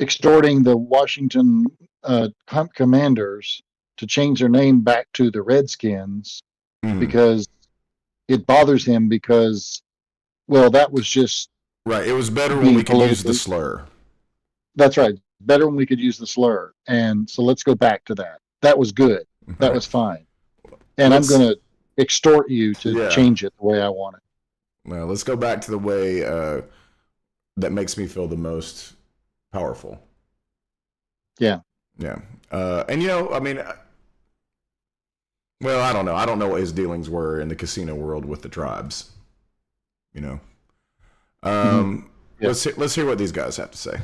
extorting the Washington commanders to change their name back to the Redskins because it bothers him, because, well, that was just right. It was better when we could use the slur. That's right. Better when we could use the slur. And so let's go back to that. That was good. That was fine. And I'm going to extort you to change it the way I want it. Well, let's go back to the way that makes me feel the most powerful. Yeah. Yeah. And, I mean, well, I don't know. I don't know what his dealings were in the casino world with the tribes, Let's hear what these guys have to say.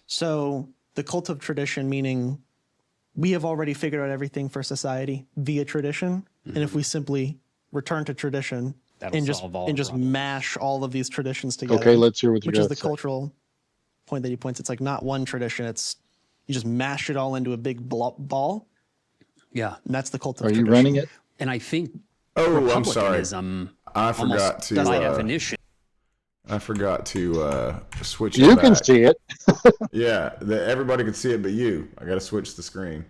So the cult of tradition, meaning we have already figured out everything for society via tradition. And if we simply return to tradition and just mash all of these traditions together. Okay, let's hear what you Which is the say. cultural point that he points. It's like not one tradition. It's you just mash it all into a big ball. Yeah. And that's the cult of Are tradition. you running it? And I think I'm sorry. I forgot to by definition. I forgot to switch. You it can back. see it. Yeah, everybody can see it, but you. I got to switch the screen.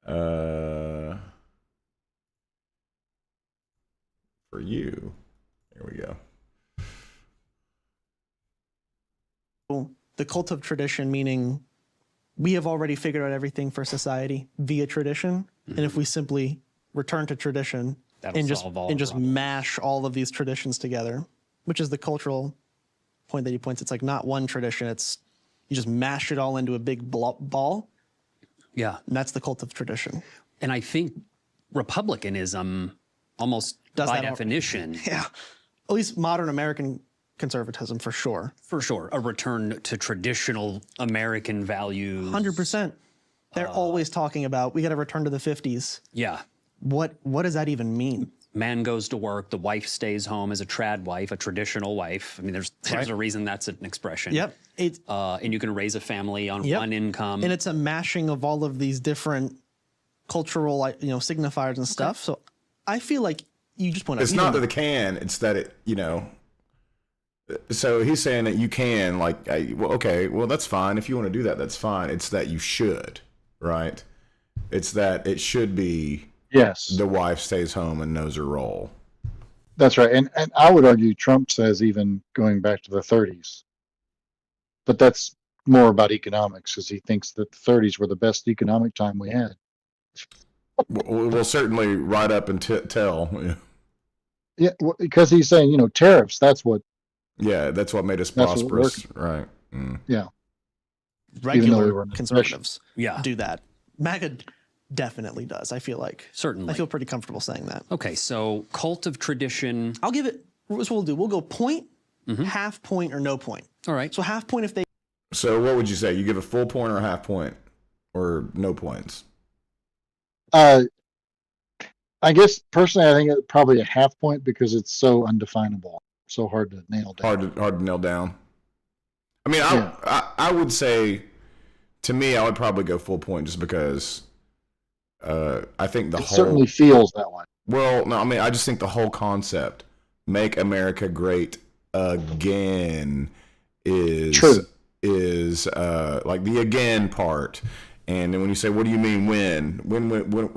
For you. There we go. The cult of tradition, meaning we have already figured out everything for society via tradition. And if we simply return to tradition and just mash all of these traditions together, which is the cultural point that he points. It's like not one tradition. It's you just mash it all into a big ball. Yeah. And that's the cult of tradition. And I think republicanism almost Does by that definition. Yeah. At least modern American conservatism, for sure. For sure. A return to traditional American values. 100%. They're always talking about, we got to return to the 50s. Yeah. What does that even mean? Man goes to work, the wife stays home as a trad wife, a traditional wife. I mean, there's a reason that's an expression. Yep. And you can raise a family on one income. And it's a mashing of all of these different cultural, signifiers and stuff. So I feel like you just point out. It's not that it can, it's that it, so he's saying that you can, well, that's fine. If you want to do that, that's fine. It's that you should, right? It's that it should be. Yes. The wife stays home and knows her role. That's right. And I would argue Trump says even going back to the 30s. But that's more about economics, because he thinks that the 30s were the best economic time we had. We'll certainly right up and tell. Yeah, because he's saying, tariffs, that's what. Yeah, that's what made us prosperous. Right. Mm. Yeah. Regular conservatives do that. MAGA definitely does, I feel like. Certainly. I feel pretty comfortable saying that. Okay, so cult of tradition. I'll give it what we'll do. We'll go point, half point, or no point. All right. So half point if they. So what would you say? You give a full point or a half point, or no points? I guess personally, I think it's probably a half point because it's so undefinable, so hard to nail down. Hard to nail down. I mean, I would say, to me, I would probably go full point just because I think it certainly feels that way. Well, no, I mean, I just think the whole concept, "Make America Great Again," is like the again part. And then when you say, what do you mean when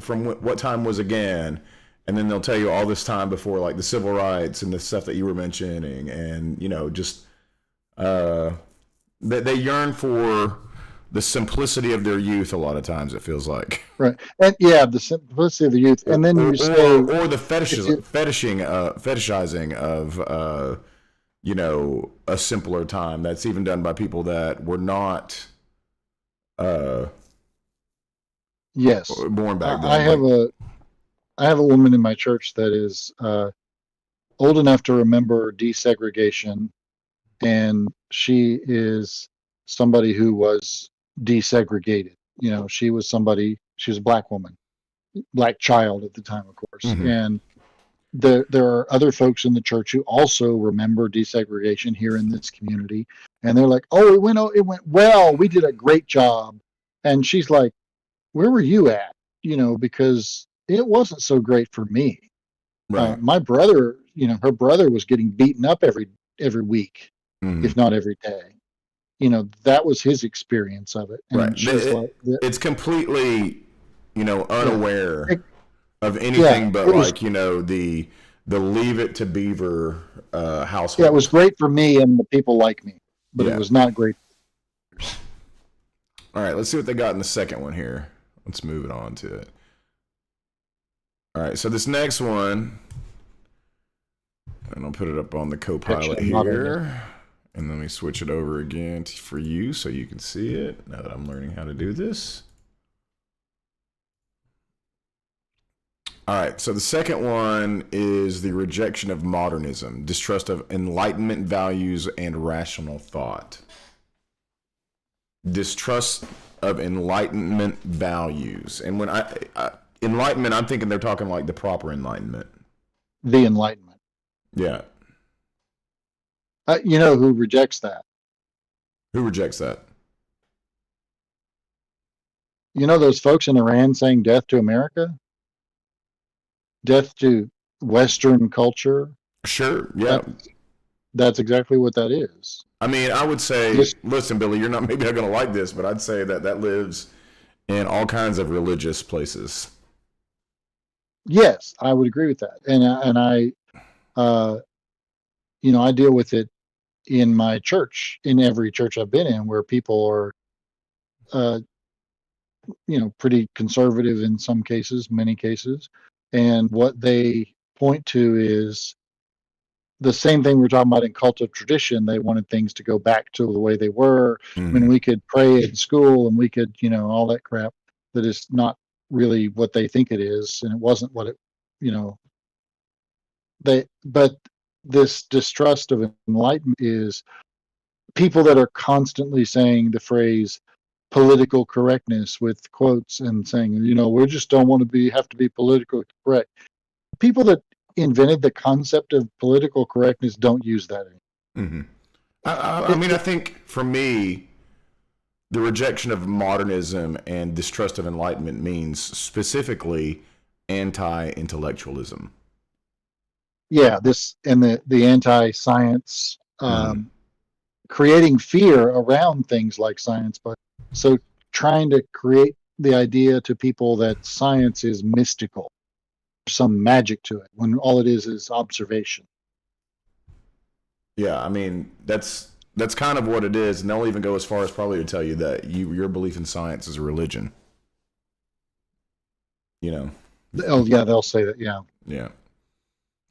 from what time was again? And then they'll tell you all this time before, like the civil rights and the stuff that you were mentioning. And, just they yearn for the simplicity of their youth a lot of times, it feels like. Right. And the simplicity of the youth. And then you say... Or the fetishizing of, a simpler time. That's even done by people that were not... Yes, born back then. I have a woman in my church that is old enough to remember desegregation, and she is somebody who was desegregated. She was a black woman, black child at the time, of course. And there are other folks in the church who also remember desegregation here in this community, and they're like, "Oh, it went well. We did a great job," and she's like, "Where were you at?" Because it wasn't so great for me. Right. My brother, her brother was getting beaten up every week, if not every day. That was his experience of it. And right. It's completely, unaware of anything but the Leave It to Beaver household. Yeah, it was great for me and the people like me, but it was not great. All right, let's see what they got in the second one here. Let's move it on to it. All right, so this next one, and I'll put it up on the Copilot here. And let me switch it over again for you so you can see it now that I'm learning how to do this. All right, so the second one is the rejection of modernism, distrust of Enlightenment values and rational thought. Distrust of Enlightenment values. And when Enlightenment, I'm thinking they're talking like the proper Enlightenment. The Enlightenment. Yeah. Who rejects that? Who rejects that? Those folks in Iran saying death to America? Death to Western culture? Sure, yeah. That's exactly what that is. I mean, I would say, listen, Billy, you're maybe not going to like this, but I'd say that lives in all kinds of religious places. Yes, I would agree with that. And I deal with it in my church, in every church I've been in, where people are, pretty conservative in some cases, many cases. And what they point to is the same thing we're talking about in cult of tradition. They wanted things to go back to the way they were. When we could pray in school and we could, all that crap that is not really what they think it is. And it wasn't what it, but this distrust of enlightenment is people that are constantly saying the phrase political correctness with quotes and saying, we just don't want to have to be politically correct. People that invented the concept of political correctness don't use that anymore. I mean, I think for me, the rejection of modernism and distrust of enlightenment means specifically anti-intellectualism. Yeah, this and the anti-science, creating fear around things like science, but so trying to create the idea to people that science is mystical, some magic to it, when all it is observation. Yeah, I mean, that's kind of what it is, and they'll even go as far as probably to tell you that your belief in science is a religion. Oh yeah, they'll say that. Yeah. Yeah.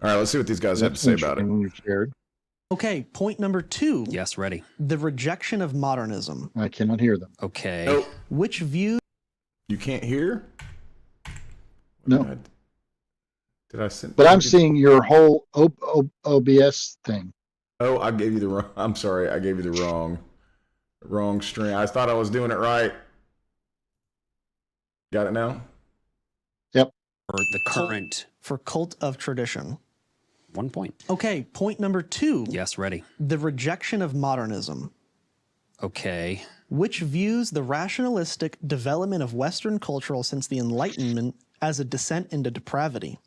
All right, let's see what these guys have to say about it. Okay, point number 2. Yes, ready. The rejection of modernism. I cannot hear them. Okay. Oh. Which view? You can't hear? No. Did I send? But I'm seeing your whole OBS thing. Oh, I gave you the wrong. I'm sorry, I gave you the wrong string. I thought I was doing it right. Got it now? Yep. Or the current for cult of tradition. 1 point. Okay, point number 2. Yes, ready. The rejection of modernism. Okay. Which views the rationalistic development of Western culture since the Enlightenment as a descent into depravity.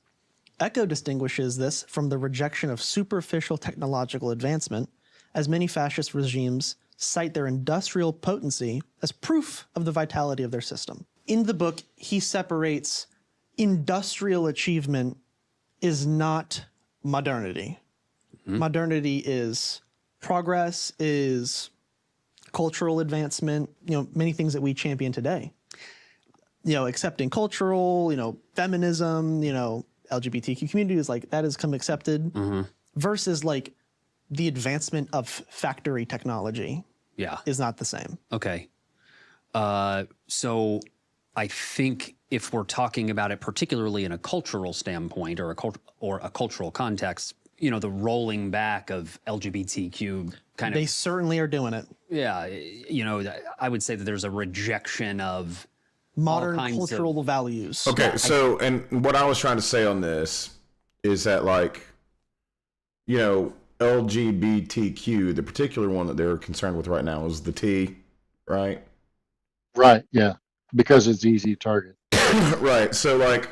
Eco distinguishes this from the rejection of superficial technological advancement, as many fascist regimes cite their industrial potency as proof of the vitality of their system. In the book, he separates industrial achievement is not modernity. Modernity is progress, is cultural advancement, many things that we champion today. Accepting cultural, feminism, LGBTQ communities, like that has come accepted versus like the advancement of factory technology. Yeah. Is not the same. Okay. So I think if we're talking about it particularly in a cultural standpoint or a cultural context, the rolling back of LGBTQ kind of... They certainly are doing it. Yeah. I would say that there's a rejection of modern cultural values. Okay, so, and what I was trying to say on this is that, like, LGBTQ, the particular one that they're concerned with right now is the T, right? Right, yeah, because it's easy to target. Right, so, like,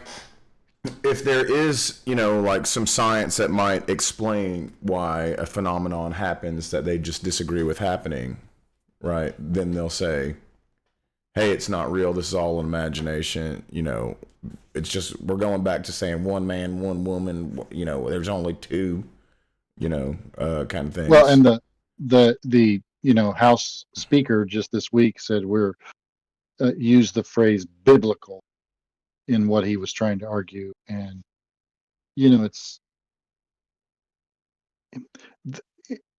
if there is, like some science that might explain why a phenomenon happens that they just disagree with happening, right, then they'll say, hey, it's not real, this is all an imagination, it's just, we're going back to saying one man, one woman, there's only two, kind of thing. Well, and the House Speaker just this week said used the phrase biblical in what he was trying to argue, and it's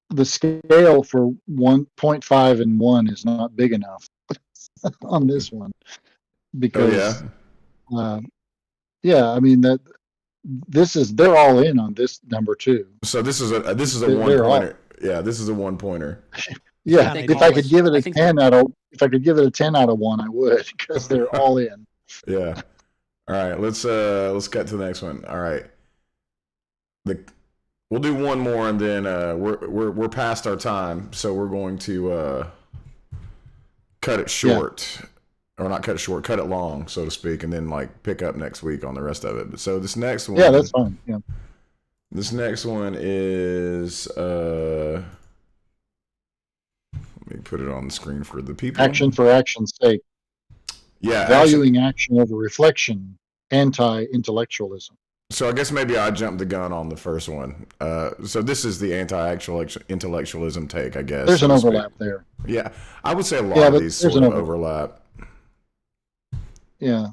the scale for 1.5 and 1 is not big enough on this one because I mean that they're all in on this number 2. So this is a 1-pointer. Yeah, this is a 1-pointer. Yeah, if I could give it a 10 out of 1, I would, because they're all in. Yeah. All right, let's get to the next one. All right. We'll do one more and then we're past our time, so we're going to cut it short. Yeah. Or not cut it short, cut it long, so to speak, and then like pick up next week on the rest of it. So this next one, yeah, that's fine. Yeah. This next one is let me put it on the screen for the people. Action for action's sake. Yeah, valuing action over reflection, anti-intellectualism. So I guess maybe I jumped the gun on the first one. So this is the anti-actual intellectualism take, I guess. There's an overlap there. Yeah, I would say a lot of these sort of overlap. Yeah,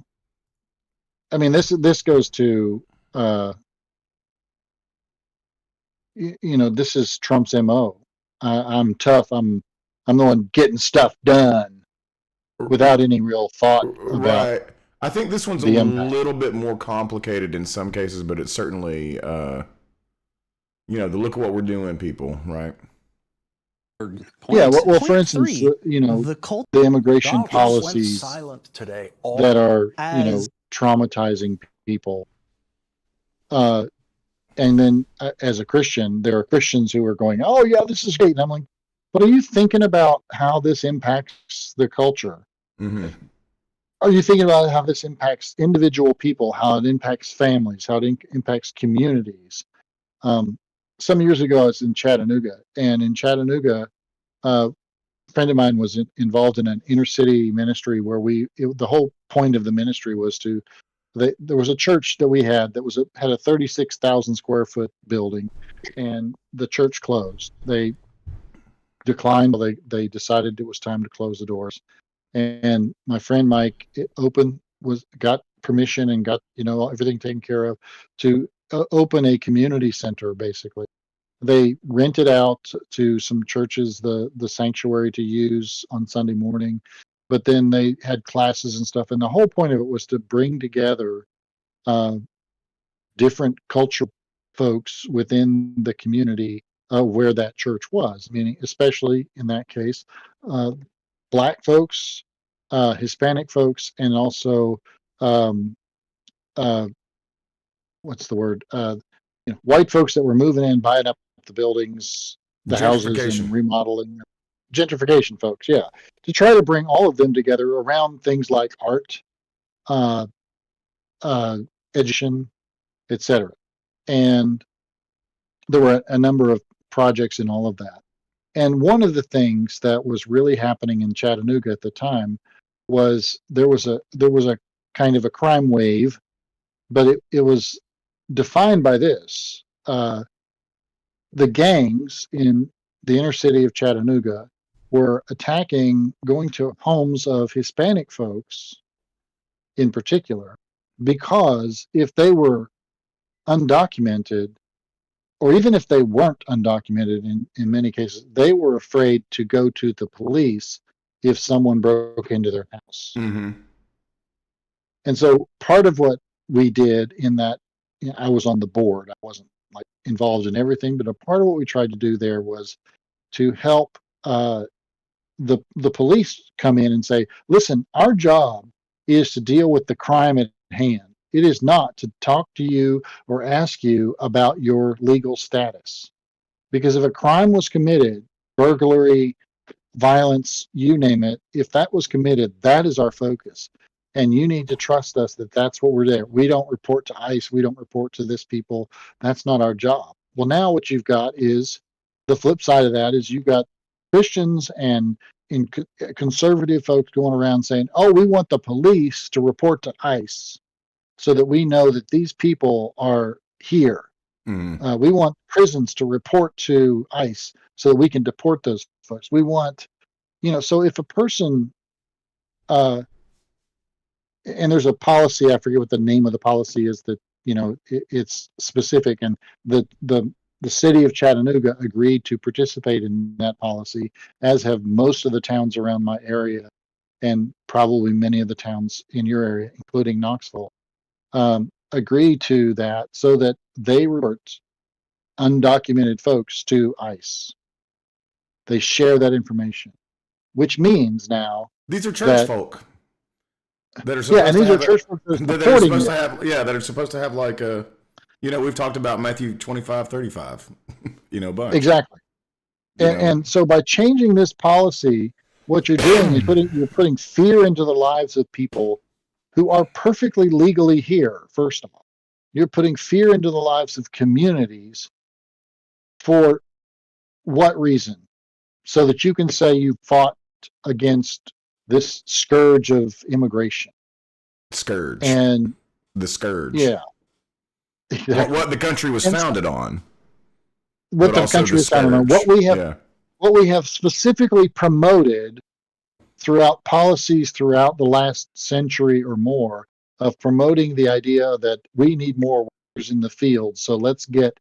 I mean this goes to this is Trump's MO. I'm tough. I'm the one getting stuff done without any real thought about. Right. I think this one's a little bit more complicated in some cases, but it's certainly the look at what we're doing, people, right? Yeah, well, for instance, the immigration policies that are, traumatizing people. And then as a Christian, there are Christians who are going, oh, yeah, this is great. And I'm like, but are you thinking about how this impacts the culture? Mm-hmm. Are you thinking about how this impacts individual people, how it impacts families, how it impacts communities? Some years ago, I was in Chattanooga, and in Chattanooga, a friend of mine was involved in an inner city ministry where the whole point of the ministry was there was a church that we had that had a 36,000 square foot building, and the church closed. They declined. They decided it was time to close the doors. And my friend Mike got permission and got everything taken care of to open a community center. Basically, they rented out to some churches the sanctuary to use on Sunday morning, but then they had classes and stuff. And the whole point of it was to bring together different cultural folks within the community where that church was, meaning especially in that case, Black folks, Hispanic folks, and also what's the word? White folks that were moving in, buying up the buildings, the houses, and remodeling. Gentrification folks, yeah, to try to bring all of them together around things like art, education, etc. And there were a number of projects in all of that. And one of the things that was really happening in Chattanooga at the time was there was a kind of a crime wave, but it was defined by this. The gangs in the inner city of Chattanooga were attacking, going to homes of Hispanic folks in particular, because if they were undocumented, or even if they weren't undocumented in many cases, they were afraid to go to the police if someone broke into their house. Mm-hmm. And so part of what we did in that, I was on the board. I wasn't like involved in everything, but a part of what we tried to do there was to help the police come in and say, listen, our job is to deal with the crime at hand. It is not to talk to you or ask you about your legal status. Because if a crime was committed, burglary, violence, you name it, if that was committed, that is our focus. And you need to trust us that that's what we're there. We don't report to ICE. We don't report to this people. That's not our job. Well, now what you've got is the flip side of that is you've got Christians and conservative folks going around saying, oh, we want the police to report to ICE so that we know that these people are here. Mm. We want prisons to report to ICE so that we can deport those folks. We want, so if a person, and there's a policy, I forget what the name of the policy is, that, it's specific, and the city of Chattanooga agreed to participate in that policy, as have most of the towns around my area, and probably many of the towns in your area, including Knoxville, agree to that so that they report undocumented folks to ICE. They share that information, which means now these are church folk that are supposed that are supposed to have like a, we've talked about Matthew 25:35, bunch. Exactly. And so by changing this policy, what you're doing is you're putting fear into the lives of people who are perfectly legally here. First of all, you're putting fear into the lives of communities. For what reason? So that you can say you fought against this scourge of immigration. Scourge. And the scourge. Yeah. What the country was founded on. What the country was founded on. What we have specifically promoted throughout policies throughout the last century or more of promoting the idea that we need more workers in the field. So let's go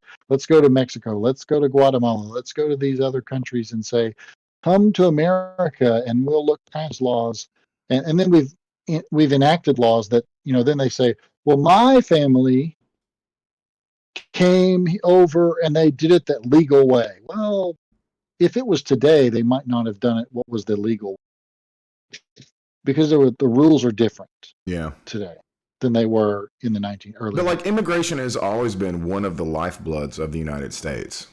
to Mexico, let's go to Guatemala, let's go to these other countries and say, come to America and we'll look past laws. And then we've enacted laws that, then they say, well, my family came over and they did it that legal way. Well, if it was today, they might not have done it what was the legal way, because the rules are different today than they were in the early. But like immigration has always been one of the lifebloods of the United States.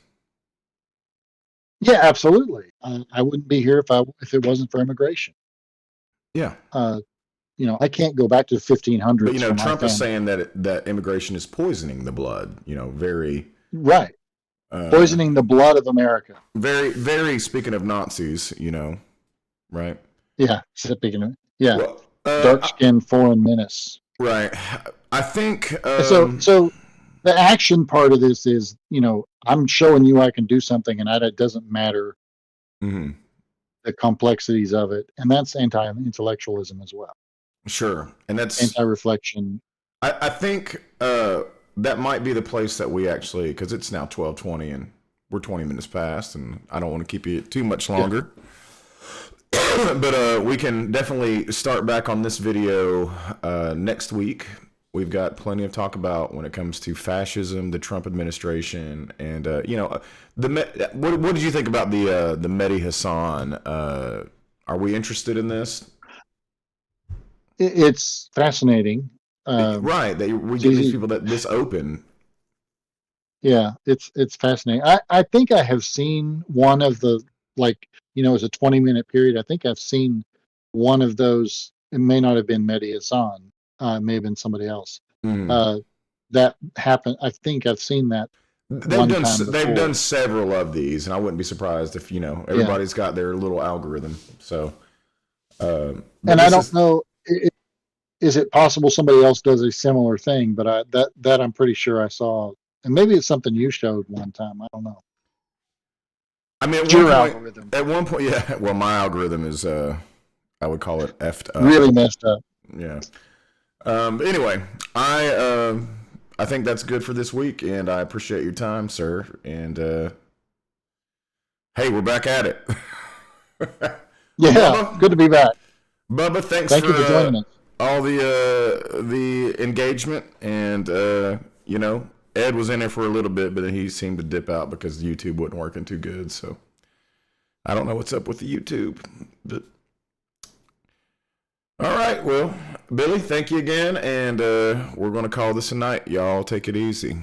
Yeah, absolutely. I wouldn't be here if it wasn't for immigration. Yeah. I can't go back to the 1500s. But Trump is saying that immigration is poisoning the blood. Very right. Poisoning the blood of America. Very, very. Speaking of Nazis, right? Yeah. Speaking of dark-skinned foreign menace. Right. I think so. The action part of this is, I'm showing you I can do something, and it doesn't matter the complexities of it, and that's anti-intellectualism as well. Sure, and that's anti-reflection. I think that might be the place that we actually, because it's now 12:20 and we're 20 minutes past, and I don't want to keep you too much longer. Yeah. But we can definitely start back on this video next week. We've got plenty of talk about when it comes to fascism, the Trump administration, and what did you think about the Mehdi Hassan? Are we interested in this? It's fascinating. Right, that we give these people this open. Yeah, it's fascinating. I think I have seen one of the, like, it's a 20-minute period. I think I've seen one of those. It may not have been Mehdi Hassan. It may have been somebody else. That happened. I think I've seen that. They've done several of these, and I wouldn't be surprised if everybody's got their little algorithm. So, and I don't know. Is it possible somebody else does a similar thing? But that I'm pretty sure I saw, and maybe it's something you showed one time. I don't know. I mean, at one point, yeah. Well, my algorithm is, I would call it effed up. Really messed up. Yeah. Anyway, I think that's good for this week, and I appreciate your time, sir. And hey, we're back at it. Yeah, Bubba, good to be back. Bubba, thank you for joining us. All the engagement, and Ed was in there for a little bit, but then he seemed to dip out because YouTube wasn't working too good. So I don't know what's up with the YouTube, but. All right, well, Billy, thank you again, and we're going to call this a night. Y'all take it easy.